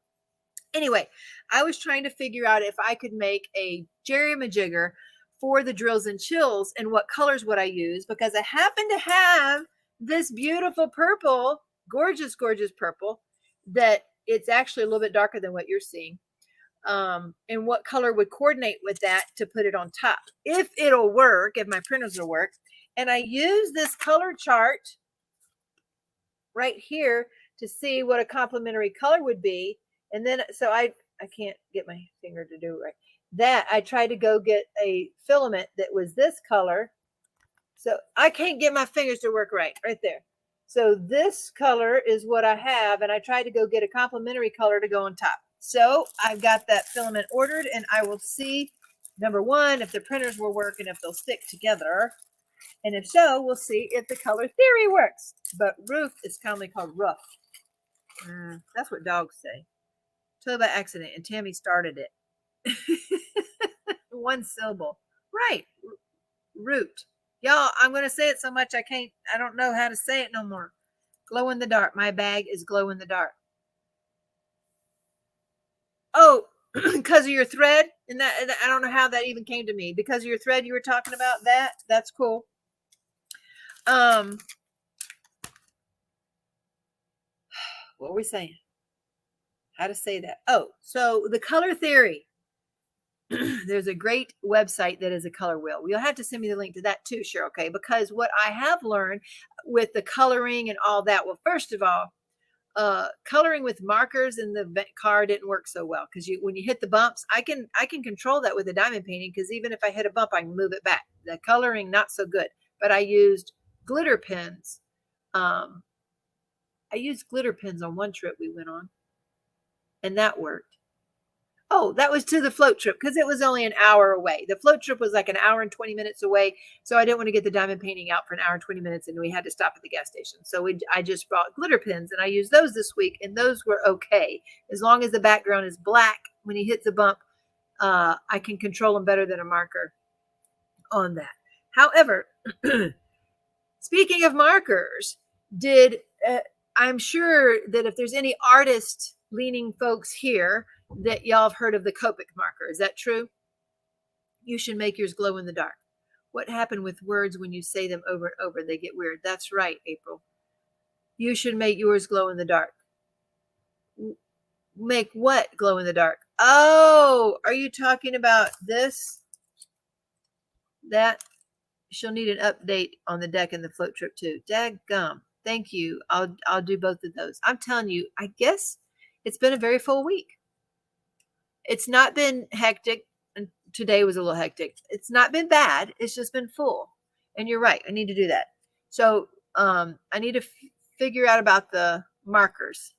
Anyway, I was trying to figure out if I could make a jerry-majigger for the drills and chills, and what colors would I use, because I happen to have this beautiful purple, gorgeous, gorgeous purple, that it's actually a little bit darker than what you're seeing. and what color would coordinate with that to put it on top. If it'll work, if my printers will work. And I use this color chart right here to see what a complementary color would be. And then, so I can't get my finger to do it right. That I tried to go get a filament that was this color. So I can't get my fingers to work right there. So this color is what I have. And I tried to go get a complementary color to go on top. So I've got that filament ordered, and I will see, number one, if the printers will work and if they'll stick together. And if so, we'll see if the color theory works. But roof is commonly called rough. That's what dogs say. Totally by accident, and Tammy started it. One syllable. Right. Root. Y'all, I'm going to say it so much I don't know how to say it no more. Glow in the dark. My bag is glow in the dark. Oh, because of your thread? And that, I don't know how that even came to me. Because of your thread you were talking about that? That's cool. What were we saying? How to say that? Oh, so the color theory. There's a great website that is a color wheel. You'll have to send me the link to that too, Cheryl, okay? Because what I have learned with the coloring and all that, well, first of all, coloring with markers in the car didn't work so well because when you hit the bumps, I can control that with a diamond painting because even if I hit a bump, I can move it back. The coloring not so good, but I used glitter pens. I used glitter pens on one trip we went on, and that worked. Oh, that was to the float trip because it was only an hour away. The float trip was like an hour and 20 minutes away. So I didn't want to get the diamond painting out for an hour and 20 minutes, and we had to stop at the gas station. So I just brought glitter pens, and I used those this week, and those were okay. As long as the background is black when he hits a bump, I can control them better than a marker on that. However, speaking of markers, I'm sure that if there's any artist leaning folks here, that y'all have heard of the Copic marker. Is that true? You should make yours glow in the dark. What happened with words when you say them over and over? They get weird. That's right, April. You should make yours glow in the dark. Make what glow in the dark? Oh, are you talking about this? That? She'll need an update on the deck and the float trip too. Daggum. Thank you. I'll do both of those. I'm telling you, I guess it's been a very full week. It's not been hectic, and today was a little hectic. It's not been bad. It's just been full. And you're right. I need to do that. So I need to figure out about the markers.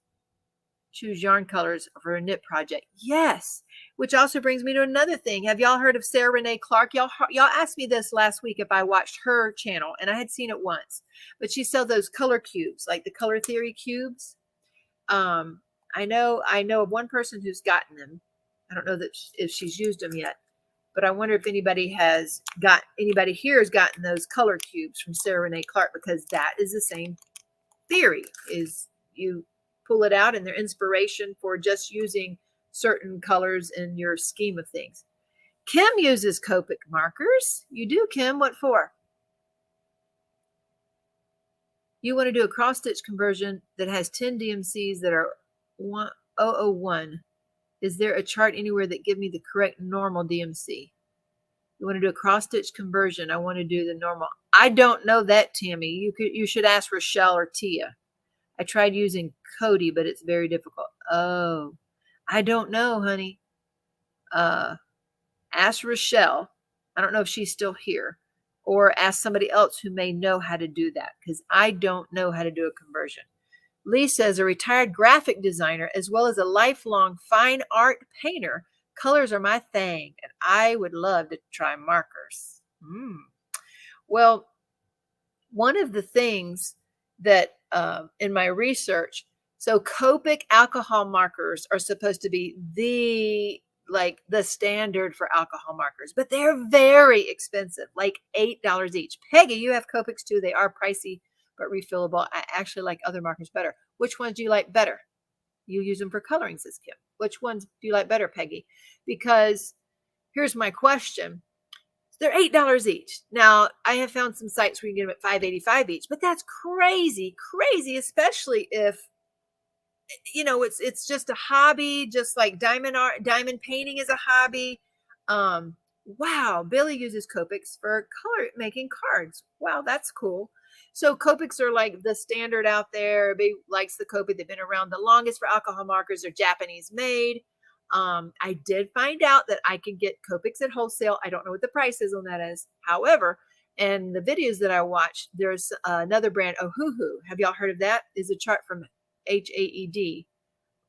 Choose yarn colors for a knit project. Yes. Which also brings me to another thing. Have y'all heard of Sarah Renee Clark? Y'all asked me this last week if I watched her channel, and I had seen it once. But she sells those color cubes, like the color theory cubes. I know of one person who's gotten them. I don't know if she's used them yet, but I wonder if anybody here has gotten those color cubes from Sarah Renee Clark, because that is the same theory. Is you pull it out and their inspiration for just using certain colors in your scheme of things. Kim uses Copic markers. You do, Kim. What for? You want to do a cross stitch conversion that has 10 DMCs that are 001. Is there a chart anywhere that give me the correct normal DMC? You want to do a cross stitch conversion. I want to do the normal. I don't know that, Tammy. You should ask Rochelle or Tia. I tried using Cody, but it's very difficult. Oh, I don't know, honey. Ask Rochelle. I don't know if she's still here, or ask somebody else who may know how to do that, because I don't know how to do a conversion. Lisa is a retired graphic designer as well as a lifelong fine art painter. Colors are my thing, and I would love to try markers. Well, one of the things that in my research, so Copic alcohol markers are supposed to be the standard for alcohol markers, but they're very expensive, like $8 each. Peggy, you have Copics too. They are pricey, but refillable. I actually like other markers better. Which ones do you like better? You use them for coloring, says Kim. Which ones do you like better, Peggy? Because here's my question. They're $8 each. Now, I have found some sites where you can get them at $5.85 each, but that's crazy, especially if you know, it's just a hobby, just like diamond art, diamond painting is a hobby. Wow, Billy uses Copics for color making cards. Wow, that's cool. So Copics are like the standard out there. Everybody likes the Copic. They've been around the longest for alcohol markers. They're Japanese made. I did find out that I can get Copics at wholesale. I don't know what the price is on that is. However, in the videos that I watched, there's another brand, Ohuhu. Have y'all heard of that? Is a chart from HAED.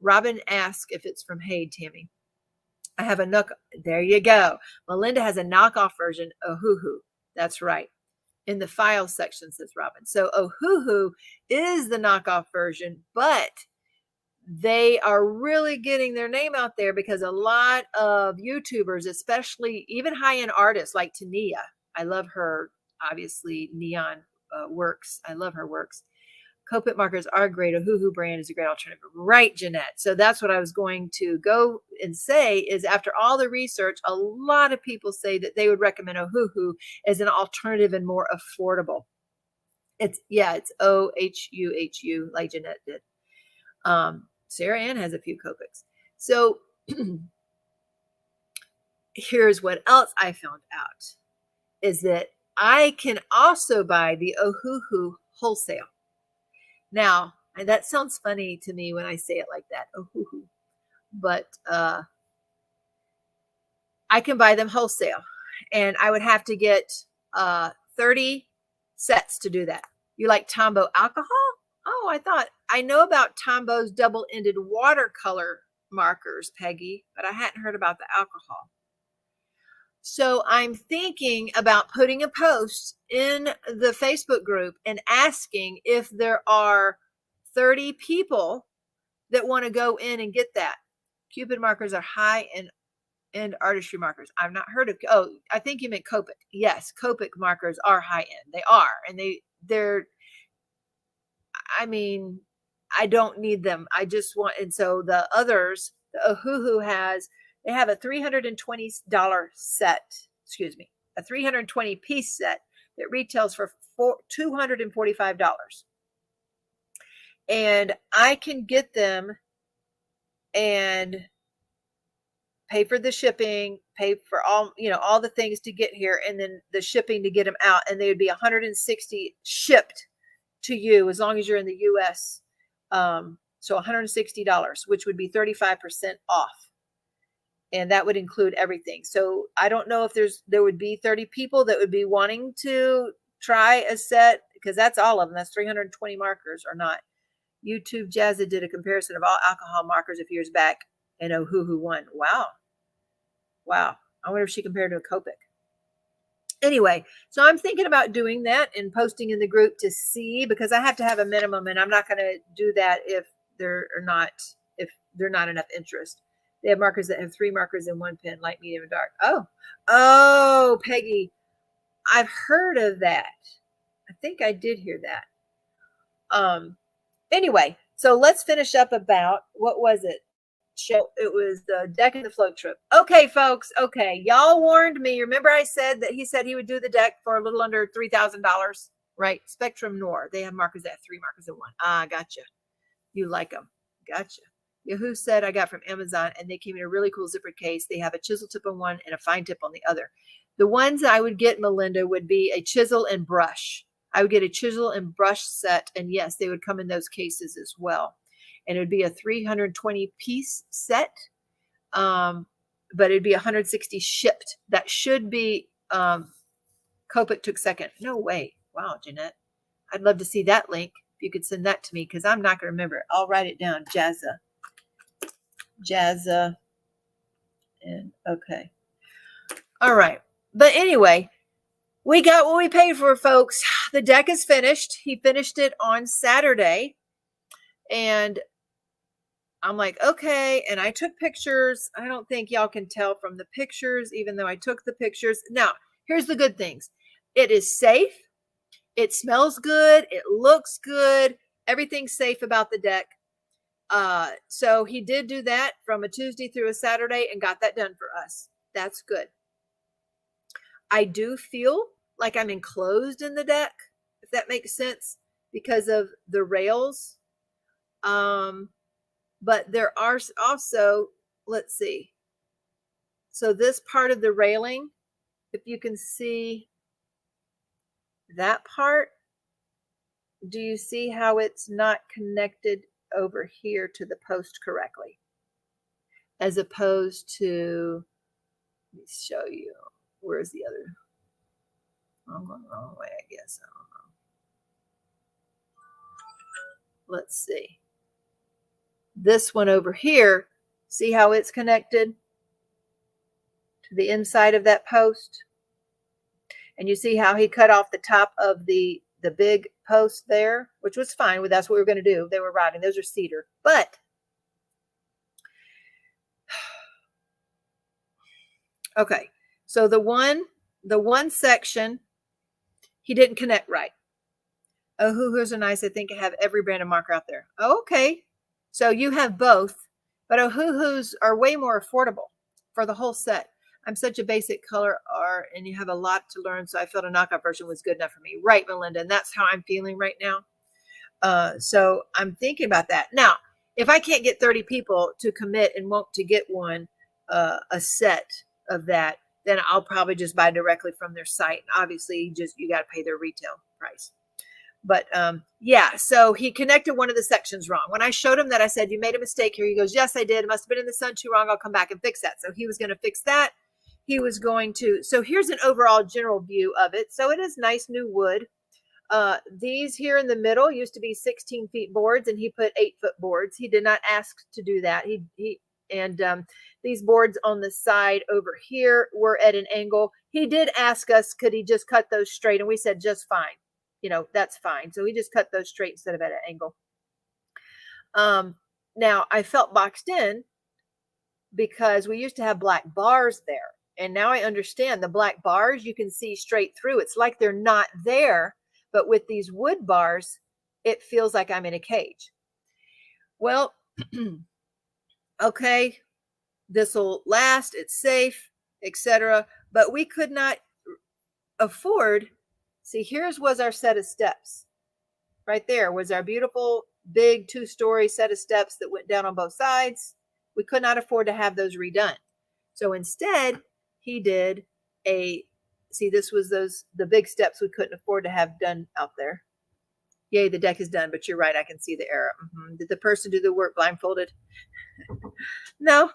Robin asked if it's from Haid, Tammy. I have a knock. There you go. Melinda has a knockoff version, Ohuhu. That's right. In the file section, says Robin. So Ohuhu is the knockoff version, but they are really getting their name out there because a lot of YouTubers, especially even high-end artists like Tania, I love her, obviously, neon works. I love her works. Copic markers are great. Ohuhu brand is a great alternative. Right, Jeanette. So that's what I was going to go and say is after all the research, a lot of people say that they would recommend Ohuhu as an alternative and more affordable. It's Ohuhu, like Jeanette did. Sarah Ann has a few Copics. So here's what else I found out is that I can also buy the Ohuhu wholesale. Now, and that sounds funny to me when I say it like that, Ohuhu, but I can buy them wholesale, and I would have to get 30 sets to do that. You like Tombow alcohol? Oh, I know about Tombow's double-ended watercolor markers, Peggy, but I hadn't heard about the alcohol. So I'm thinking about putting a post in the Facebook group and asking if there are 30 people that want to go in and get that. Cupid markers are high-end artistry markers. I've not heard of, oh, I think you meant Copic. Yes, Copic markers are high-end. They are, and they're, I mean, I don't need them. I just want, and so the others, the Ohuhu they have a $320 set, a 320 piece set that retails for $245. And I can get them and pay for the shipping, pay for all the things to get here, and then the shipping to get them out. And they would be $160 shipped to you as long as you're in the US. So $160, which would be 35% off. And that would include everything. So I don't know if there would be 30 people that would be wanting to try a set, because that's all of them. That's 320 markers or not. YouTube Jazza did a comparison of all alcohol markers a few years back, and Ohuhu won. Wow. I wonder if she compared to a Copic. Anyway, so I'm thinking about doing that and posting in the group to see, because I have to have a minimum, and I'm not going to do that if they're not enough interest. They have markers that have 3 markers in one pen, light, medium, and dark. Oh, Peggy, I've heard of that. I think I did hear that. Anyway, so let's finish up about, what was it? It was the deck and the float trip. Okay, folks. Okay, y'all warned me. Remember I said that he said he would do the deck for a little under $3,000, right? Spectrum Noir. They have markers that have 3 markers in one. Ah, gotcha. You like them. Gotcha. Yahoo said I got from Amazon, and they came in a really cool zippered case. They have a chisel tip on one and a fine tip on the other. The ones I would get, Melinda, would be a chisel and brush. I would get a chisel and brush set, and yes, they would come in those cases as well. And it would be a 320 piece set, but it'd be 160 shipped. That should be, Copic took second. No way. Wow, Jeanette. I'd love to see that link. If you could send that to me, because I'm not going to remember it. I'll write it down. Jazza. And okay. All right. But anyway, we got what we paid for, folks. The deck is finished. He finished it on Saturday. And I'm like, okay. And I took pictures. I don't think y'all can tell from the pictures, even though I took the pictures. Now, here's the good things. It is safe. It smells good. It looks good. Everything's safe about the deck. So he did do that from a Tuesday through a Saturday and got that done for us. That's good. I do feel like I'm enclosed in the deck, if that makes sense, because of the rails. But there are also, let's see. So this part of the railing, if you can see that part, do you see how it's not connected over here to the post correctly? As opposed to, let me show you, where's the other? I'm going the wrong way, I guess. I don't know. Let's see. This one over here, see how it's connected to the inside of that post? And you see how he cut off the top of the big post there, which was fine. That's what we were going to do. They were rotting. Those are cedar. But okay, so the one section he didn't connect right. Ohuhus are nice. I think I have every brand of marker out there. Oh, okay, so you have both, but Ohuhus are way more affordable for the whole set. I'm such a basic color art, and you have a lot to learn, so I felt a knockoff version was good enough for me. Right, Melinda, and that's how I'm feeling right now. So I'm thinking about that. Now, if I can't get 30 people to commit and want to get one, a set of that, then I'll probably just buy directly from their site. Obviously, you got to pay their retail price. But yeah, so he connected one of the sections wrong. When I showed him that, I said, you made a mistake here. He goes, yes, I did. It must have been in the sun too wrong. I'll come back and fix that. So he was going to fix that. He was going to, so here's an overall general view of it. So it is nice new wood. These here in the middle used to be 16 feet boards, and he put 8-foot boards. He did not ask to do that. These boards on the side over here were at an angle. He did ask us, could he just cut those straight? And we said, just fine. You know, that's fine. So he just cut those straight instead of at an angle. Now I felt boxed in because we used to have black bars there. And now I understand the black bars, you can see straight through. It's like they're not there, but with these wood bars, it feels like I'm in a cage. Well, okay, this will last, it's safe, etc. But we could not afford, see, here's was our set of steps. Right there was our beautiful big 2-story set of steps that went down on both sides. We could not afford to have those redone. So instead, he did see, this was the big steps we couldn't afford to have done out there. Yay, the deck is done, but you're right, I can see the error. Did the person do the work blindfolded? No.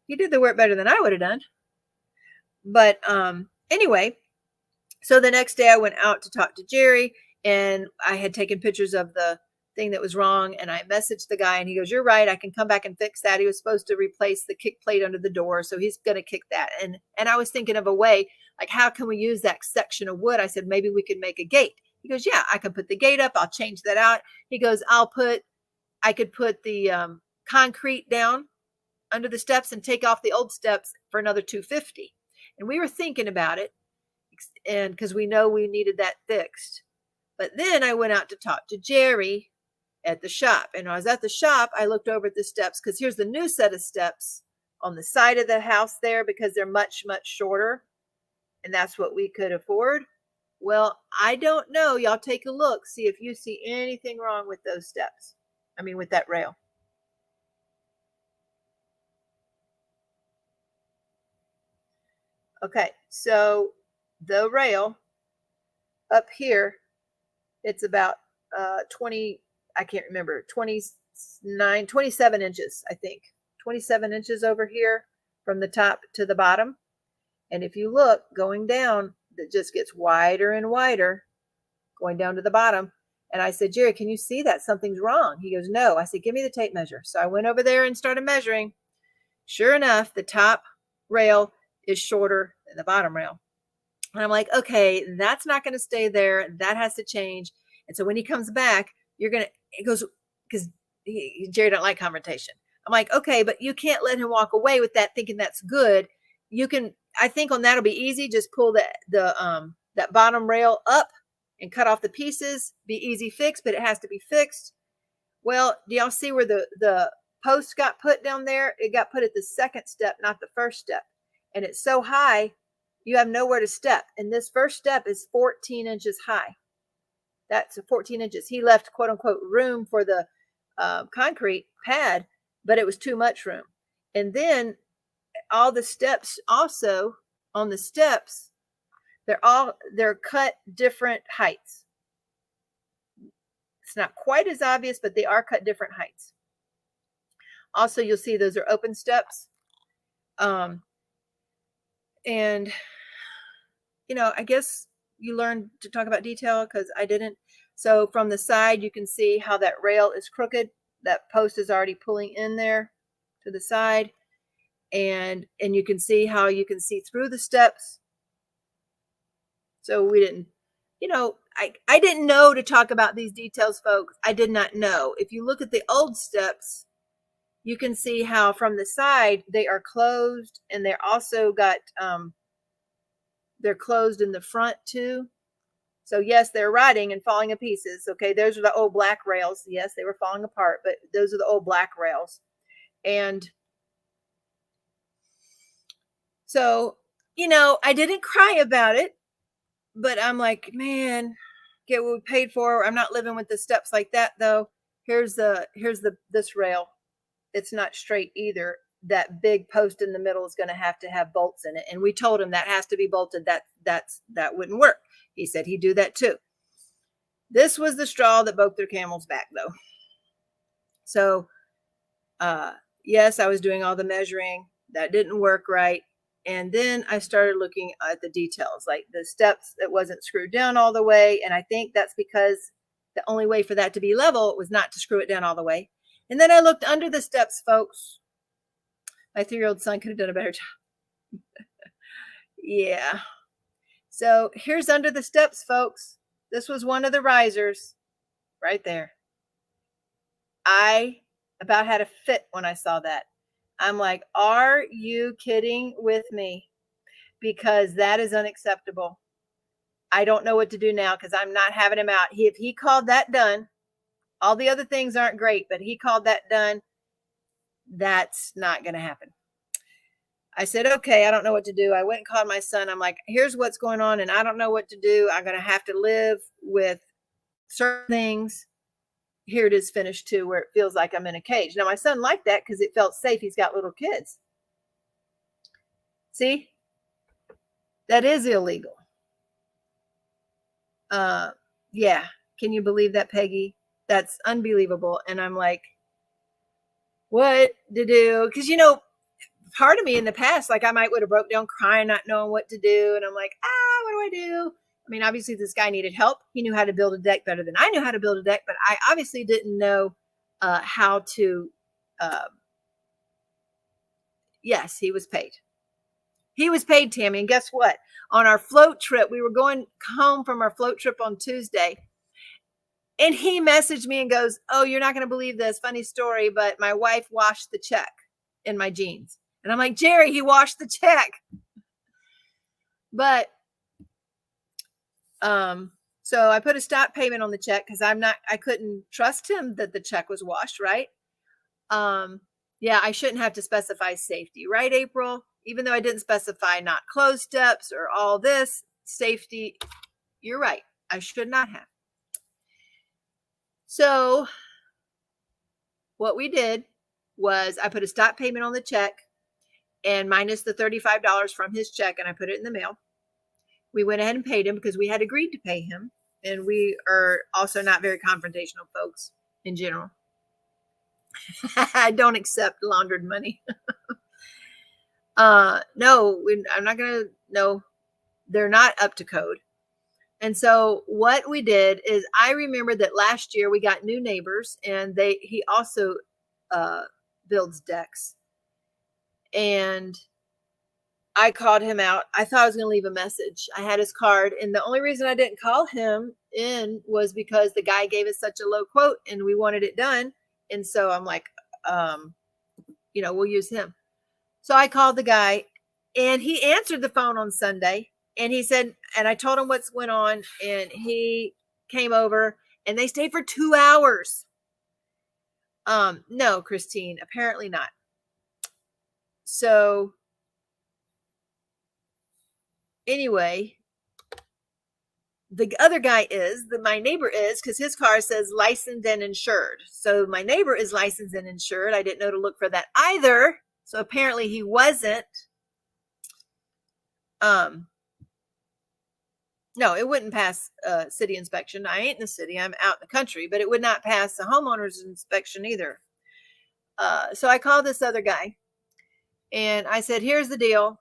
He did the work better than I would have done. But anyway, so the next day I went out to talk to Jerry, and I had taken pictures of the thing that was wrong, and I messaged the guy, and he goes, you're right, I can come back and fix that. He was supposed to replace the kick plate under the door, so he's going to kick that. And I was thinking of a way, like, how can we use that section of wood? I said, maybe we could make a gate. He goes, yeah, I can put the gate up. I'll change that out. He goes, I could put the concrete down under the steps and take off the old steps for another $250. And we were thinking about it, and because we know we needed that fixed. But then I went out to talk to Jerry at the shop. And when I was at the shop, I looked over at the steps, because here's the new set of steps on the side of the house there, because they're much, much shorter. And that's what we could afford. Well, I don't know. Y'all take a look. See if you see anything wrong with those steps. I mean, with that rail. Okay, so the rail up here, it's about 20, I can't remember, 27 inches, I think. 27 inches over here from the top to the bottom. And if you look going down, it just gets wider and wider going down to the bottom. And I said, Jerry, can you see that something's wrong? He goes, no. I said, give me the tape measure. So I went over there and started measuring. Sure enough, the top rail is shorter than the bottom rail. And I'm like, okay, that's not going to stay there. That has to change. And so when he comes back, it goes, because Jerry don't like confrontation. I'm like, okay, but you can't let him walk away with that thinking that's good. You can, I think on that'll be easy. Just pull that bottom rail up and cut off the pieces. Be easy fix, but it has to be fixed. Well, do y'all see where the post got put down there? It got put at the second step, not the first step. And it's so high, you have nowhere to step. And this first step is 14 inches high. That's 14 inches. He left, quote unquote, room for the concrete pad, but it was too much room. And then all the steps also on the steps, they're cut different heights. It's not quite as obvious, but they are cut different heights. Also, you'll see those are open steps. And, you know, I guess you learned to talk about detail because I didn't. So from the side, you can see how that rail is crooked. That post is already pulling in there to the side. And you can see how you can see through the steps. So we didn't, you know, I didn't know to talk about these details, folks. I did not know. If you look at the old steps, you can see how from the side they are closed, and they're also got, they're closed in the front too. So yes, they're rotting and falling to pieces. Okay, those are the old black rails. Yes, they were falling apart, but those are the old black rails. And so, you know, I didn't cry about it, but I'm like, man, get what we paid for. I'm not living with the steps like that though. Here's this rail. It's not straight either. That big post in the middle is going to have bolts in it. And we told him that has to be bolted. That wouldn't work. He said he'd do that too. This was the straw that broke their camel's back though. So, yes, I was doing all the measuring. That didn't work right. And then I started looking at the details, like the steps that wasn't screwed down all the way. And I think that's because the only way for that to be level was not to screw it down all the way. And then I looked under the steps, folks. My 3-year-old son could have done a better job. Yeah. So here's under the steps, folks. This was one of the risers right there. I about had a fit when I saw that. I'm like, are you kidding with me? Because that is unacceptable. I don't know what to do now because I'm not having him out. If he called that done, all the other things aren't great, but he called that done. That's not going to happen. I said, okay, I don't know what to do. I went and called my son. I'm like, here's what's going on, and I don't know what to do. I'm going to have to live with certain things. Here it is finished too, where it feels like I'm in a cage. Now, my son liked that because it felt safe. He's got little kids. See? That is illegal. Yeah. Can you believe that, Peggy? That's unbelievable. And I'm like, what to do? Because, you know, part of me in the past, like I would have broke down crying, not knowing what to do. And I'm like, what do I do? I mean, obviously this guy needed help. He knew how to build a deck better than I knew how to build a deck, but I obviously didn't know how to, yes, he was paid. He was paid, Tammy. And guess what? On our float trip, we were going home from our float trip on Tuesday. And he messaged me and goes, oh, you're not going to believe this. Funny story, but my wife washed the check in my jeans. And I'm like, Jerry, he washed the check. But, so I put a stop payment on the check because I couldn't trust him that the check was washed, right? Yeah, I shouldn't have to specify safety, right, April? Even though I didn't specify not closed steps or all this safety, you're right. I should not have. So what we did was I put a stop payment on the check and minus the $35 from his check, and I put it in the mail. We went ahead and paid him because we had agreed to pay him. And we are also not very confrontational folks in general. I don't accept laundered money. No, I'm not going to, no, they're not up to code. And so what we did is I remember that last year we got new neighbors, and he also builds decks. And I called him out. I thought I was going to leave a message. I had his card. And the only reason I didn't call him in was because the guy gave us such a low quote and we wanted it done. And so I'm like, we'll use him. So I called the guy, and he answered the phone on Sunday, and he said, and I told him what's went on, and he came over, and they stayed for 2 hours. No, Christine, apparently not. So anyway, the other guy is, my neighbor is, because his car says licensed and insured. So my neighbor is licensed and insured. I didn't know to look for that either. So apparently he wasn't. No, it wouldn't pass city inspection. I ain't in the city. I'm out in the country, but it would not pass the homeowner's inspection either. So I called this other guy and I said, here's the deal.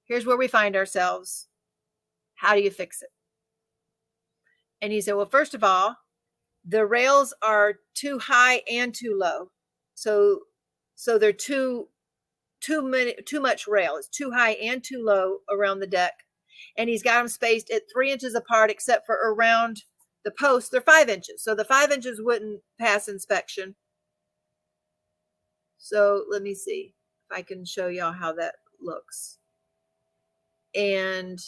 Here's where we find ourselves. How do you fix it? And he said, well, first of all, the rails are too high and too low. So they're too much rail. It's too high and too low around the deck. And he's got them spaced at 3 inches apart, except for around the post. They're 5 inches. So the 5 inches wouldn't pass inspection. So let me see if I can show y'all how that looks. And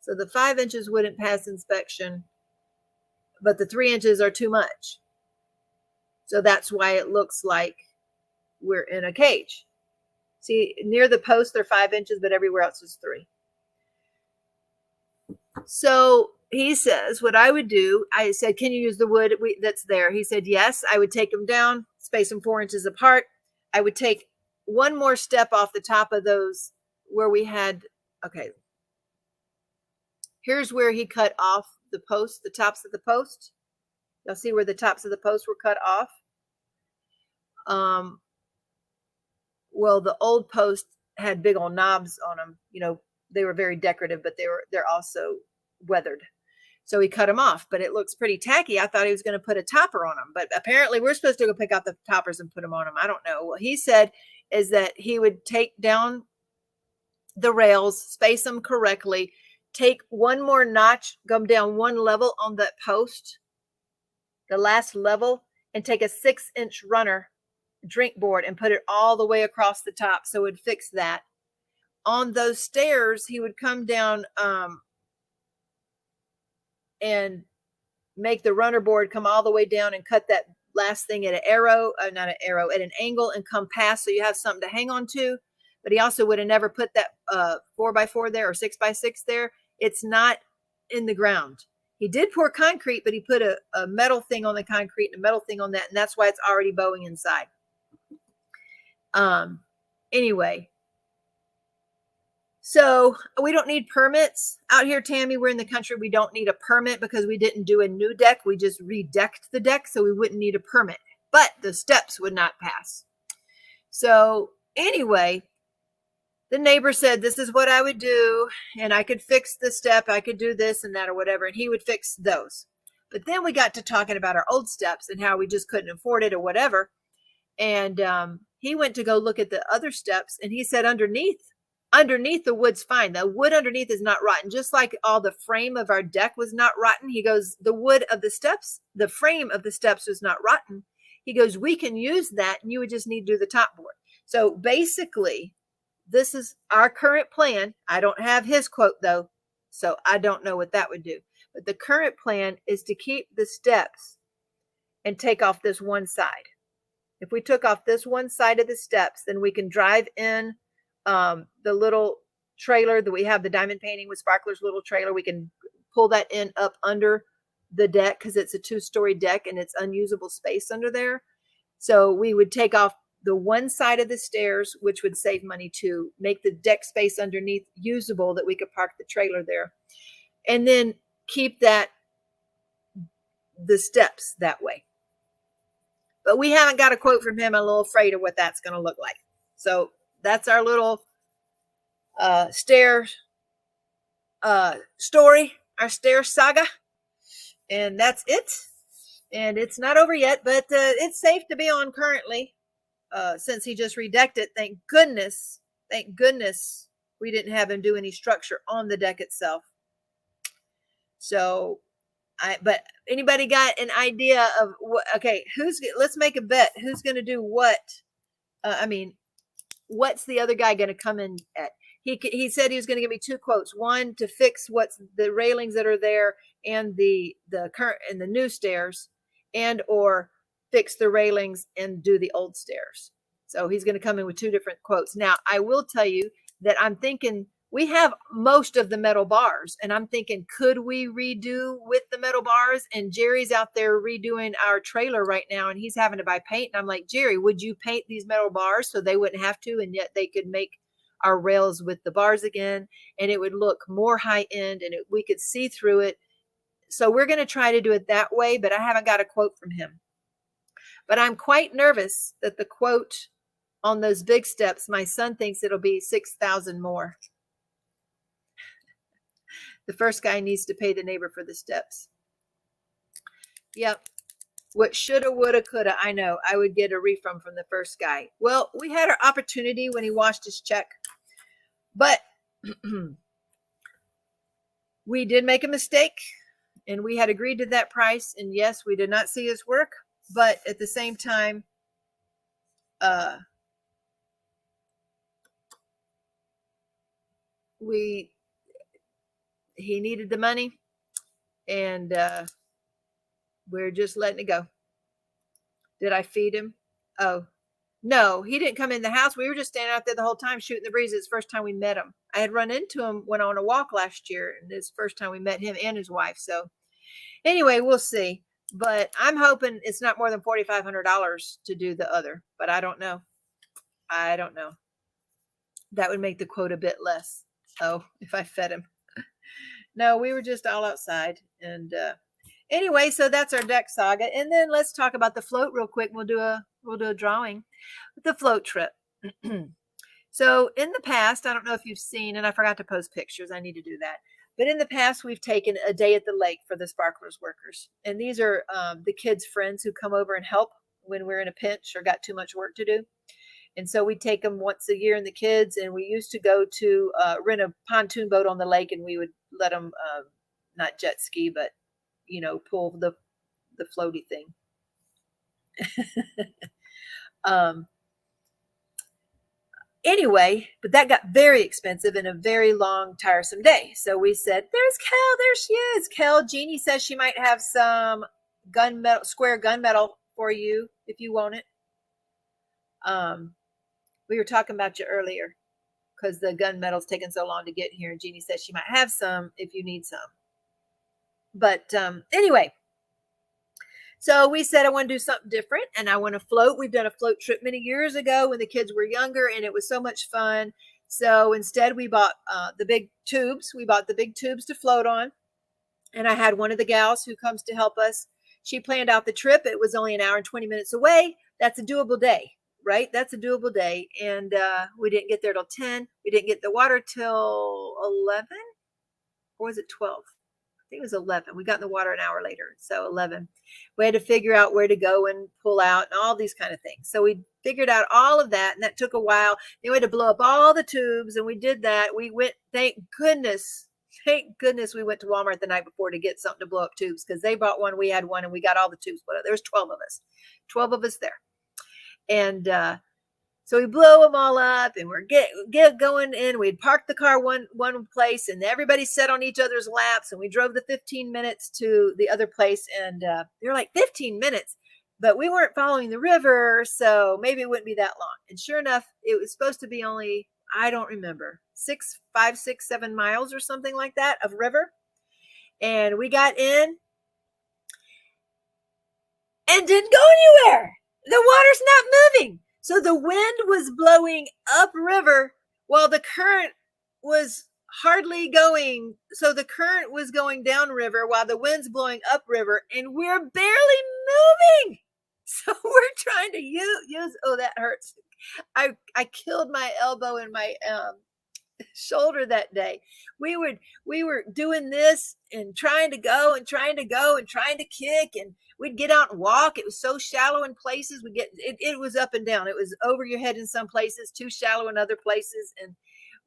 so the 5 inches wouldn't pass inspection, but the 3 inches are too much. So that's why it looks like we're in a cage. See, near the post, they're 5 inches, but everywhere else is 3. So he says, what I would do, I said, can you use the wood that's there? He said, yes. I would take them down, space them 4 inches apart. I would take one more step off the top of those where we had, okay. Here's where he cut off the post, the tops of the post. Y'all see where the tops of the post were cut off? Well, the old post had big old knobs on them. You know, they were very decorative, but they're also weathered. So he cut them off, but it looks pretty tacky. I thought he was going to put a topper on them, but apparently we're supposed to go pick out the toppers and put them on them. I don't know. What he said is that he would take down the rails, space them correctly, take one more notch, go down one level on that post, the last level, and take a 6-inch runner drink board and put it all the way across the top. So it would fix that. On those stairs, he would come down and make the runner board come all the way down and cut that last thing at an arrow, not an arrow, at an angle and come past so you have something to hang on to. But he also would have never put that 4x4 there or 6x6 there. It's not in the ground. He did pour concrete, but he put a metal thing on the concrete and a metal thing on that, and that's why it's already bowing inside. Anyway, so we don't need permits out here, Tammy. We're in the country. We don't need a permit because we didn't do a new deck. We just redecked the deck, so we wouldn't need a permit. But the steps would not pass. So anyway, the neighbor said, this is what I would do, and I could fix the step. I could do this and that or whatever, and he would fix those. But then we got to talking about our old steps and how we just couldn't afford it or whatever. And he went to go look at the other steps, and he said underneath the wood's fine. The wood underneath is not rotten, just like all the frame of our deck was not rotten. He goes, the wood of the steps, the frame of the steps was not rotten. He goes, we can use that, and you would just need to do the top board. So basically, this is our current plan. I don't have his quote though, so I don't know what that would do. But the current plan is to keep the steps and take off this one side. If we took off this one side of the steps, then we can drive in the little trailer that we have, the diamond painting with sparklers little trailer. We can pull that in up under the deck because it's a 2-story deck and it's unusable space under there. So we would take off the one side of the stairs, which would save money to make the deck space underneath usable that we could park the trailer there, and then keep the steps that way. But we haven't got a quote from him. I'm a little afraid of what that's going to look like. So that's our little stair story, our stair saga. And that's it. And it's not over yet, but it's safe to be on currently since he just redecked it. Thank goodness we didn't have him do any structure on the deck itself. So but anybody got an idea of what? Okay, let's make a bet. Who's going to do what? What's the other guy going to come in at? He said he was going to give me 2 quotes. One to fix what's the railings that are there and the current and the new stairs, and or fix the railings and do the old stairs. So he's going to come in with 2 different quotes. Now I will tell you that I'm thinking we have most of the metal bars, and I'm thinking, could we redo with the metal bars? And Jerry's out there redoing our trailer right now, and he's having to buy paint. And I'm like, Jerry, would you paint these metal bars so they wouldn't have to, and yet they could make our rails with the bars again, and it would look more high end, and we could see through it. So we're going to try to do it that way, but I haven't got a quote from him. But I'm quite nervous that the quote on those big steps, my son thinks it'll be $6,000 more. The first guy needs to pay the neighbor for the steps. Yep. What shoulda, woulda, coulda. I know. I would get a refund from the first guy. Well, we had our opportunity when he washed his check. But we did make a mistake. And we had agreed to that price. And yes, we did not see his work. But at the same time, he needed the money, and we're just letting it go. Did I feed him? Oh, no, he didn't come in the house. We were just standing out there the whole time shooting the breeze. It's the first time we met him. I had run into him when on a walk last year, and it's the first time we met him and his wife. So anyway, we'll see. But I'm hoping it's not more than $4,500 to do the other, but I don't know. I don't know. That would make the quote a bit less. Oh, if I fed him. No, we were just all outside. And anyway, so that's our deck saga. And then let's talk about the float real quick. We'll do a drawing with the float trip. So in the past, I don't know if you've seen, and I forgot to post pictures. I need to do that. But in the past, we've taken a day at the lake for the Sparklers workers. And these are the kids' friends who come over and help when we're in a pinch or got too much work to do. And so we take them once a year, and the kids, and we used to go to rent a pontoon boat on the lake, and we would let them not jet ski, but, pull the floaty thing. Anyway, but that got very expensive and a very long, tiresome day. So we said, there's Kel. There she is. Kel, Jeannie says she might have some square gunmetal for you if you want it. We were talking about you earlier because the gunmetal's taken so long to get here. And Jeannie says she might have some if you need some. But anyway, so we said, I want to do something different and I want to float. We've done a float trip many years ago when the kids were younger, and it was so much fun. So instead we bought the big tubes. We bought the big tubes to float on. And I had one of the gals who comes to help us. She planned out the trip. It was only an hour and 20 minutes away. That's a doable day, right? That's a doable day. And we didn't get there till 10. We didn't get the water till 11, or was it 12? I think it was 11. We got in the water an hour later. So 11. We had to figure out where to go and pull out and all these kind of things. So we figured out all of that, and that took a while. Then we had to blow up all the tubes, and we did that. We went, thank goodness we went to Walmart the night before to get something to blow up tubes, because they bought one, we had one, and we got all the tubes blown up. There was 12 of us there. And so we blow them all up, and we're get going in. We'd parked the car one place, and everybody sat on each other's laps, and we drove the 15 minutes to the other place. And they were like, 15 minutes, but we weren't following the river, so maybe it wouldn't be that long. And sure enough, it was supposed to be only, I don't remember, 5, 6, 7 miles or something like that of river. And we got in and didn't go anywhere. The water's not moving. So the wind was blowing upriver while the current was hardly going. So the current was going downriver while the wind's blowing upriver, and we're barely moving. So we're trying to use, oh, that hurts. I killed my elbow and my shoulder that day. We were doing this and trying to go and trying to go and trying to kick, and we'd get out and walk. It was so shallow in places. It was up and down. It was over your head in some places, too shallow in other places. And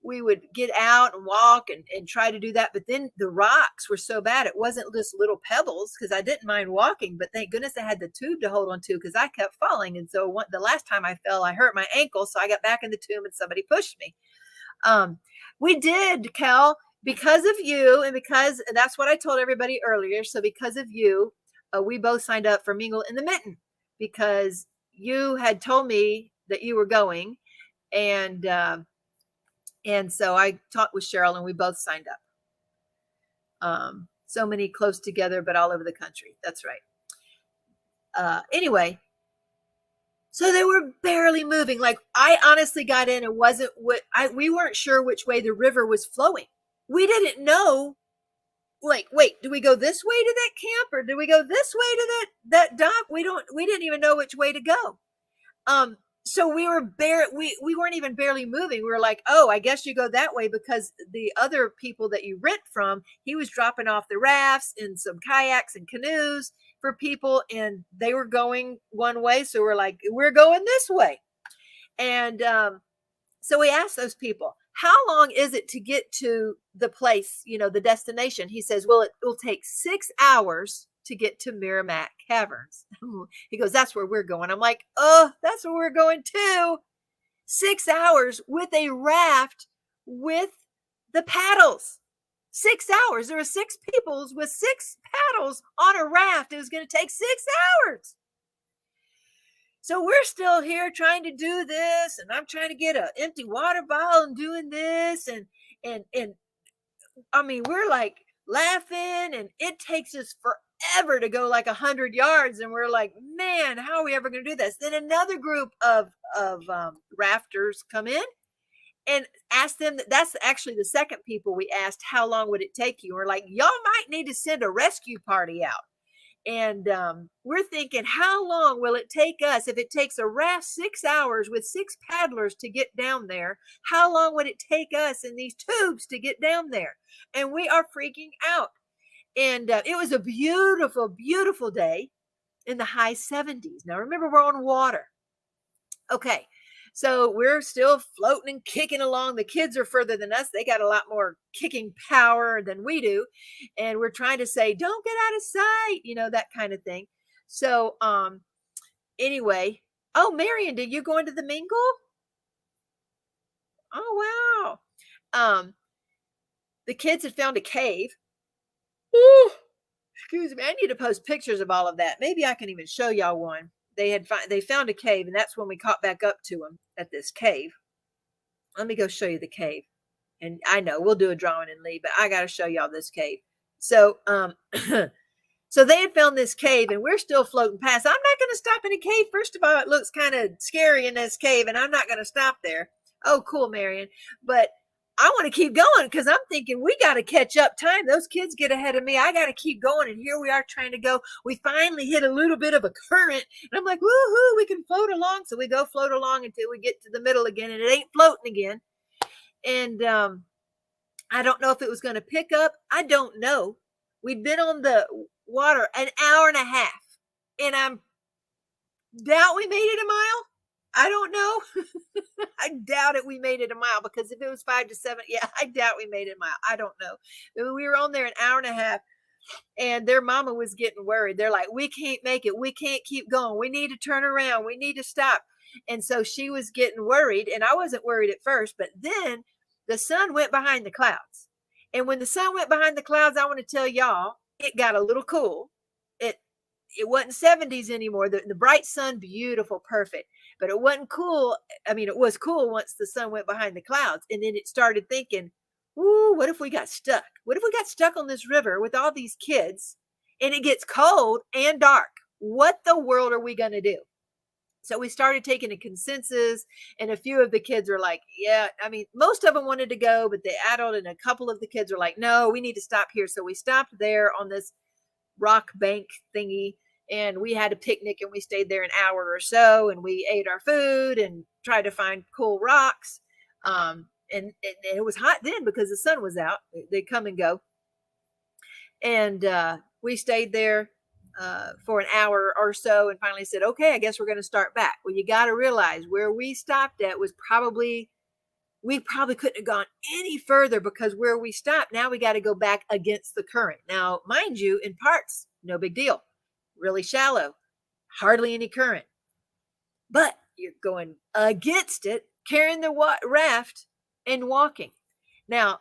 we would get out and walk and try to do that. But then the rocks were so bad. It wasn't just little pebbles, because I didn't mind walking, but thank goodness I had the tube to hold on to, because I kept falling. And so the last time I fell, I hurt my ankle. So I got back in the tube and somebody pushed me. We did, Kel, because of you, and that's what I told everybody earlier. So because of you, we both signed up for Mingle in the Mitten, because you had told me that you were going, and And so I talked with Cheryl and we both signed up. So many close together, but all over the country. That's right. Anyway, so they were barely moving. Like I honestly got in and we weren't sure which way the river was flowing. We didn't know. Like, wait, do we go this way to that camp or do we go this way to that dock? We didn't even know which way to go. So we weren't even barely moving. We were like, oh, I guess you go that way, because the other people that you rent from, he was dropping off the rafts and some kayaks and canoes for people, and they were going one way. So we're like, we're going this way. And so we asked those people, how long is it to get to the place, the destination? He says, well, it will take 6 hours to get to Merrimack Caverns. He goes, that's where we're going. I'm like, oh, that's where we're going too. 6 hours with a raft with the paddles. 6 hours. There were 6 people with 6 paddles on a raft. It was going to take 6 hours. So we're still here trying to do this, and I'm trying to get an empty water bottle and doing this, and I mean, we're like laughing, and it takes us forever to go like 100 yards, and we're like, man, how are we ever going to do this? Then another group of rafters come in and ask them. That's actually the second people we asked, how long would it take you? We're like, y'all might need to send a rescue party out. And we're thinking, how long will it take us? If it takes a raft 6 hours with 6 paddlers to get down there, how long would it take us in these tubes to get down there? And we are freaking out. And it was a beautiful, beautiful day in the high 70s. Now, remember, we're on water. Okay. So we're still floating and kicking along. The kids are further than us. They got a lot more kicking power than we do. And we're trying to say, don't get out of sight, that kind of thing. So anyway, oh, Marion, did you go into the mingle? Oh, wow. The kids had found a cave. Ooh, excuse me. I need to post pictures of all of that. Maybe I can even show y'all one. They found a cave, and that's when we caught back up to them at this cave. Let me go show you the cave. And I know we'll do a drawing and leave, but I got to show y'all this cave. So, so they had found this cave, and we're still floating past. I'm not going to stop in a cave. First of all, it looks kind of scary in this cave, and I'm not going to stop there. Oh, cool, Marion. But I want to keep going because I'm thinking we got to catch up time. Those kids get ahead of me. I got to keep going. And here we are trying to go. We finally hit a little bit of a current. And I'm like, woohoo, we can float along. So we go float along until we get to the middle again. And it ain't floating again. And I don't know if it was going to pick up. I don't know. We'd been on the water an hour and a half. And I doubt we made it a mile. I don't know. I doubt it. We made it a mile, because if it was 5 to 7, yeah, I doubt we made it a mile. I don't know. We were on there an hour and a half, and their mama was getting worried. They're like, we can't make it. We can't keep going. We need to turn around. We need to stop. And so she was getting worried, and I wasn't worried at first, but then the sun went behind the clouds. And when the sun went behind the clouds, I want to tell y'all, it got a little cool. It wasn't 70s anymore. The bright sun, beautiful, perfect. But it wasn't cool. I mean, it was cool once the sun went behind the clouds. And then it started thinking, ooh, what if we got stuck? What if we got stuck on this river with all these kids and it gets cold and dark? What the world are we going to do? So we started taking a consensus, and a few of the kids were like, yeah, I mean, most of them wanted to go, but the adult and a couple of the kids were like, no, we need to stop here. So we stopped there on this rock bank thingy, and we had a picnic, and we stayed there an hour or so, and we ate our food and tried to find cool rocks. And it was hot then because the sun was out. They come and go. And we stayed there for an hour or so, and finally said, okay, I guess we're going to start back. Well, you got to realize where we stopped at was we probably couldn't have gone any further, because where we stopped, now we got to go back against the current. Now, mind you, in parts, no big deal. Really shallow, hardly any current. But you're going against it, carrying the raft and walking. Now,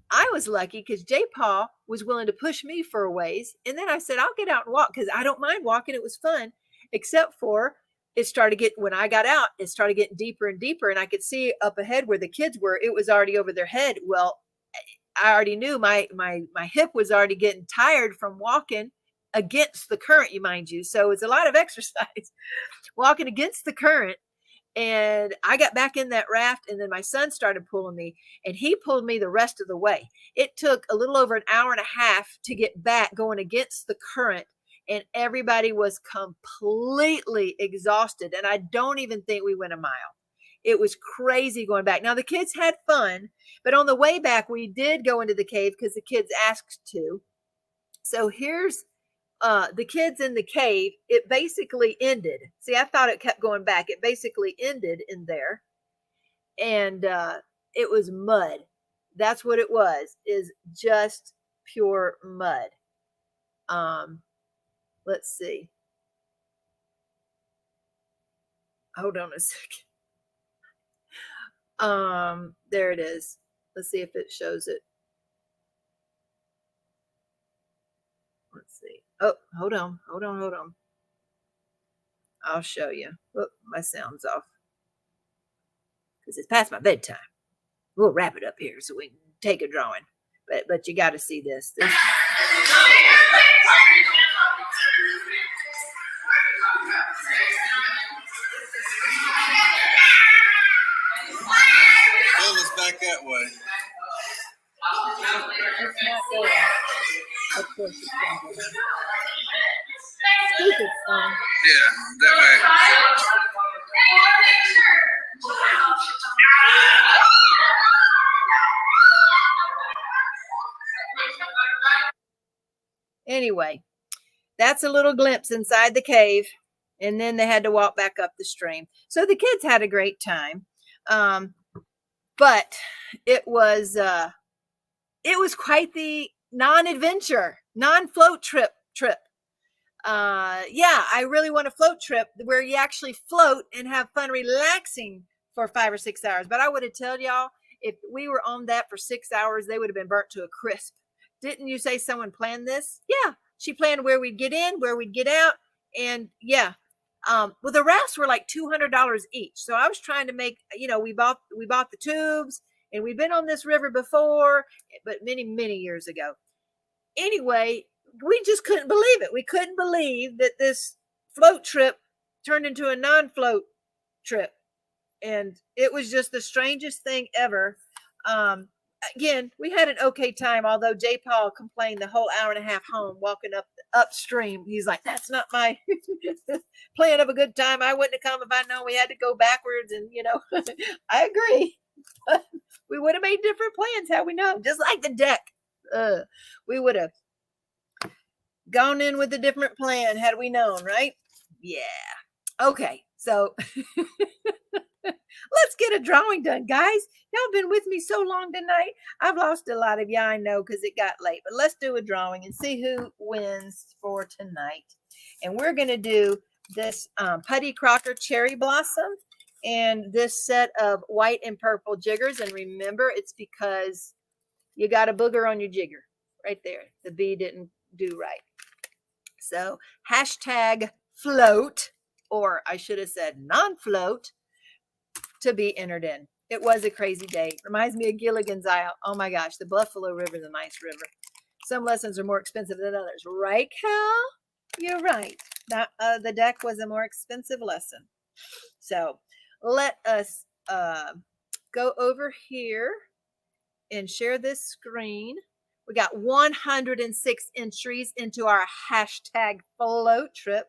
I was lucky because J. Paul was willing to push me for a ways. And then I said, I'll get out and walk because I don't mind walking. It was fun, except for it started getting, when I got out, it started getting deeper and deeper, and I could see up ahead where the kids were, it was already over their head. Well, I already knew my hip was already getting tired from walking against the current, you mind you. So it's a lot of exercise walking against the current. And I got back in that raft, and then my son started pulling me, and he pulled me the rest of the way. It took a little over an hour and a half to get back going against the current, and everybody was completely exhausted. And I don't even think we went a mile. It was crazy going back. Now, the kids had fun, but on the way back, we did go into the cave because the kids asked to. So here's the kids in the cave. It basically ended. See, I thought it kept going back. It basically ended in there. And it was mud. That's what it was, is just pure mud. Let's see. Hold on a second. There it is. Let's see if it shows it. Let's see. Oh, hold on. I'll show you. Oh, my sound's off because it's past my bedtime. We'll wrap it up here so we can take a drawing. But you got to see this. Let's back that way. It's not going. Of course it's going to go. Stupid phone. Yeah, that way. Anyway, that's a little glimpse inside the cave, and then they had to walk back up the stream. So the kids had a great time, but it was quite the non-adventure, non-float trip. Yeah, I really want a float trip where you actually float and have fun relaxing for 5 or 6 hours. But I would have told y'all, if we were on that for 6 hours, they would have been burnt to a crisp. Didn't you say someone planned this? Yeah, she planned where we'd get in, where we'd get out. And yeah, well, the rafts were like $200 each. So I was trying to make, we bought the tubes, and we've been on this river before, but many, many years ago. Anyway, we just couldn't believe it. We couldn't believe that this float trip turned into a non-float trip. And it was just the strangest thing ever. Again, we had an okay time, although J. Paul complained the whole hour and a half home walking upstream. He's like, that's not my plan of a good time. I wouldn't have come if I'd known we had to go backwards. And, I agree. We would have made different plans had we known. Just like the deck. We would have gone in with a different plan had we known, right? Yeah. Okay. So let's get a drawing done, guys. Y'all been with me so long tonight. I've lost a lot of you, I know, because it got late. But let's do a drawing and see who wins for tonight. And we're going to do this PuttyCrocker Cherry Blossom and this set of white and purple jiggers. And remember, it's because you got a booger on your jigger right there. The bee didn't do right. So hashtag float, or I should have said non-float, to be entered in. It was a crazy day. Reminds me of Gilligan's Isle. Oh my gosh, the Buffalo River is a nice river. Some lessons are more expensive than others. Right, Cal? You're right. The deck was a more expensive lesson. So let us go over here and share this screen. We got 106 entries into our hashtag float trip.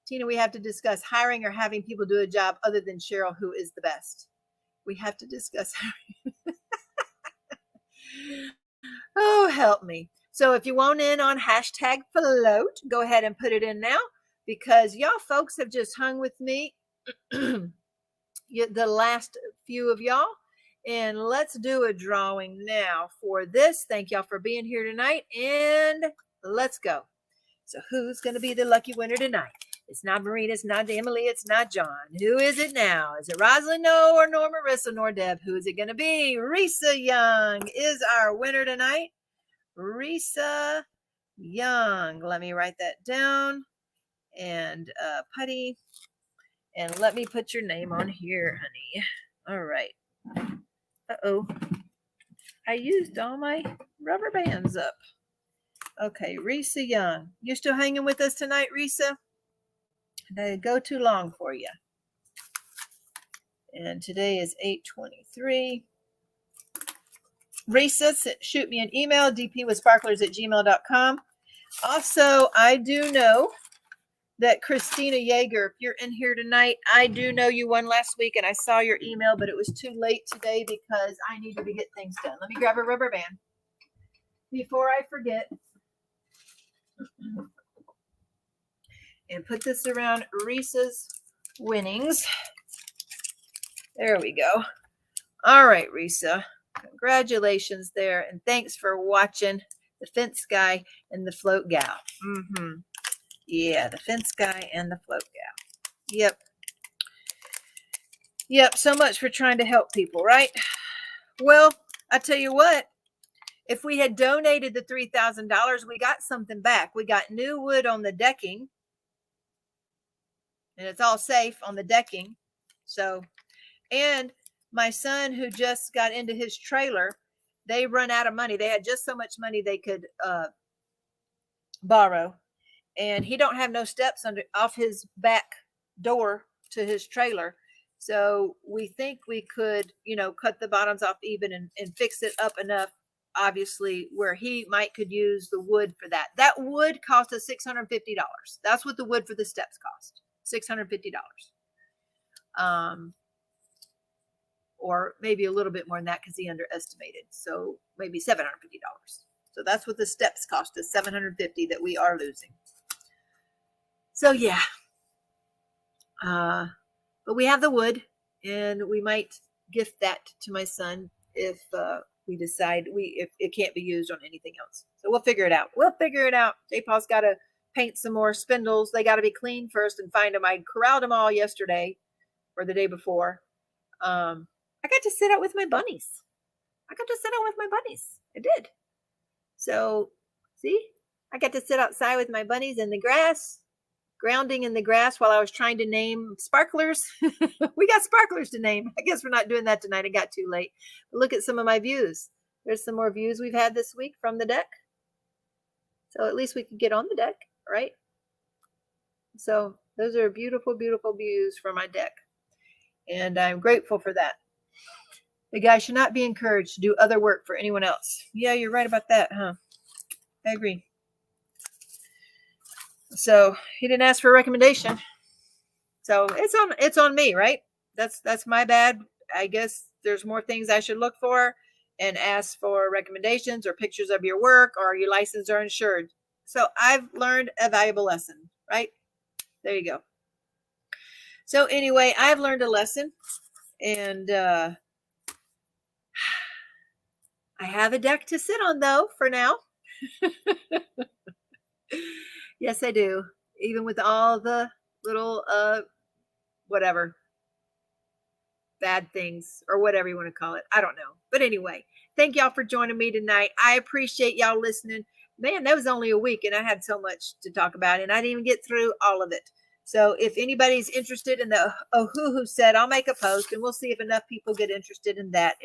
Tina, we have to discuss hiring or having people do a job other than Cheryl, who is the best. We have to discuss hiring. Oh, help me. So if you want in on hashtag float, go ahead and put it in now, because y'all folks have just hung with me, the last few of y'all. And let's do a drawing now for this. Thank y'all for being here tonight. And let's go. So who's going to be the lucky winner tonight? It's not Marina, it's not Emily, it's not John. Who is it now? Is it Rosalind? No, or nor Marissa, nor Deb? Who is it going to be? Risa Young is our winner tonight. Risa Young. Let me write that down. And Putty, And let me put your name on here, honey. All right. Uh-oh. I used all my rubber bands up. Okay, Risa Young. You still hanging with us tonight, Risa? Did I go too long for you? And today is 8/23. Risa, shoot me an email, dpwithsparklers@gmail.com. Also, I do know that Christina Yeager, if you're in here tonight, I do know you won last week, and I saw your email, but it was too late today because I needed to get things done. Let me grab a rubber band before I forget. And put this around Risa's winnings. There we go. All right, Risa. Congratulations there. And thanks for watching the fence guy and the float gal. Yeah, the fence guy and the float gal. Yep. So much for trying to help people, right? Well, I tell you what, if we had donated the $3,000, we got something back. We got new wood on the decking. And it's all safe on the decking. So, and my son who just got into his trailer, they run out of money. They had just so much money they could borrow. And he don't have no steps off his back door to his trailer. So we think we could, cut the bottoms off even and fix it up enough, obviously, where he could use the wood for that. That wood cost us $650. That's what the wood for the steps cost. $650. Or maybe a little bit more than that because he underestimated. So maybe $750. So that's what the steps cost us, $750 that we are losing. So yeah. But we have the wood, and we might gift that to my son if we decide if it can't be used on anything else. So we'll figure it out. J-Paul's got to paint some more spindles. They got to be clean first and find them. I corralled them all yesterday or the day before. I got to sit out with my bunnies. I did. So, see? I got to sit outside with my bunnies in the grass, grounding in the grass while I was trying to name sparklers. We got sparklers to name. I guess we're not doing that tonight. It got too late. But look at some of my views. There's some more views we've had this week from the deck. So at least we could get on the deck, right? So those are beautiful, beautiful views from my deck. And I'm grateful for that. The guy should not be encouraged to do other work for anyone else. Yeah, you're right about that, huh? I agree. So he didn't ask for a recommendation. So it's on me, right? That's my bad. I guess there's more things I should look for and ask for recommendations or pictures of your work, or your license or insured. So I've learned a valuable lesson, right? There you go. So anyway, I've learned a lesson, and I have a deck to sit on though for now. Yes, I do. Even with all the little whatever bad things or whatever you want to call it. I don't know. But anyway, thank y'all for joining me tonight. I appreciate y'all listening. Man, that was only a week and I had so much to talk about and I didn't even get through all of it. So if anybody's interested in the Ohuhu set, I'll make a post and we'll see if enough people get interested in that.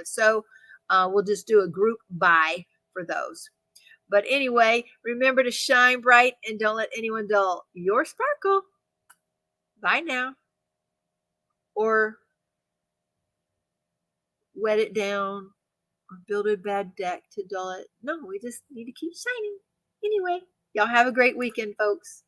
So we'll just do a group buy for those. But anyway, remember to shine bright and don't let anyone dull your sparkle. Bye now. Or wet it down or build a bad deck to dull it. No, we just need to keep shining. Anyway, y'all have a great weekend, folks.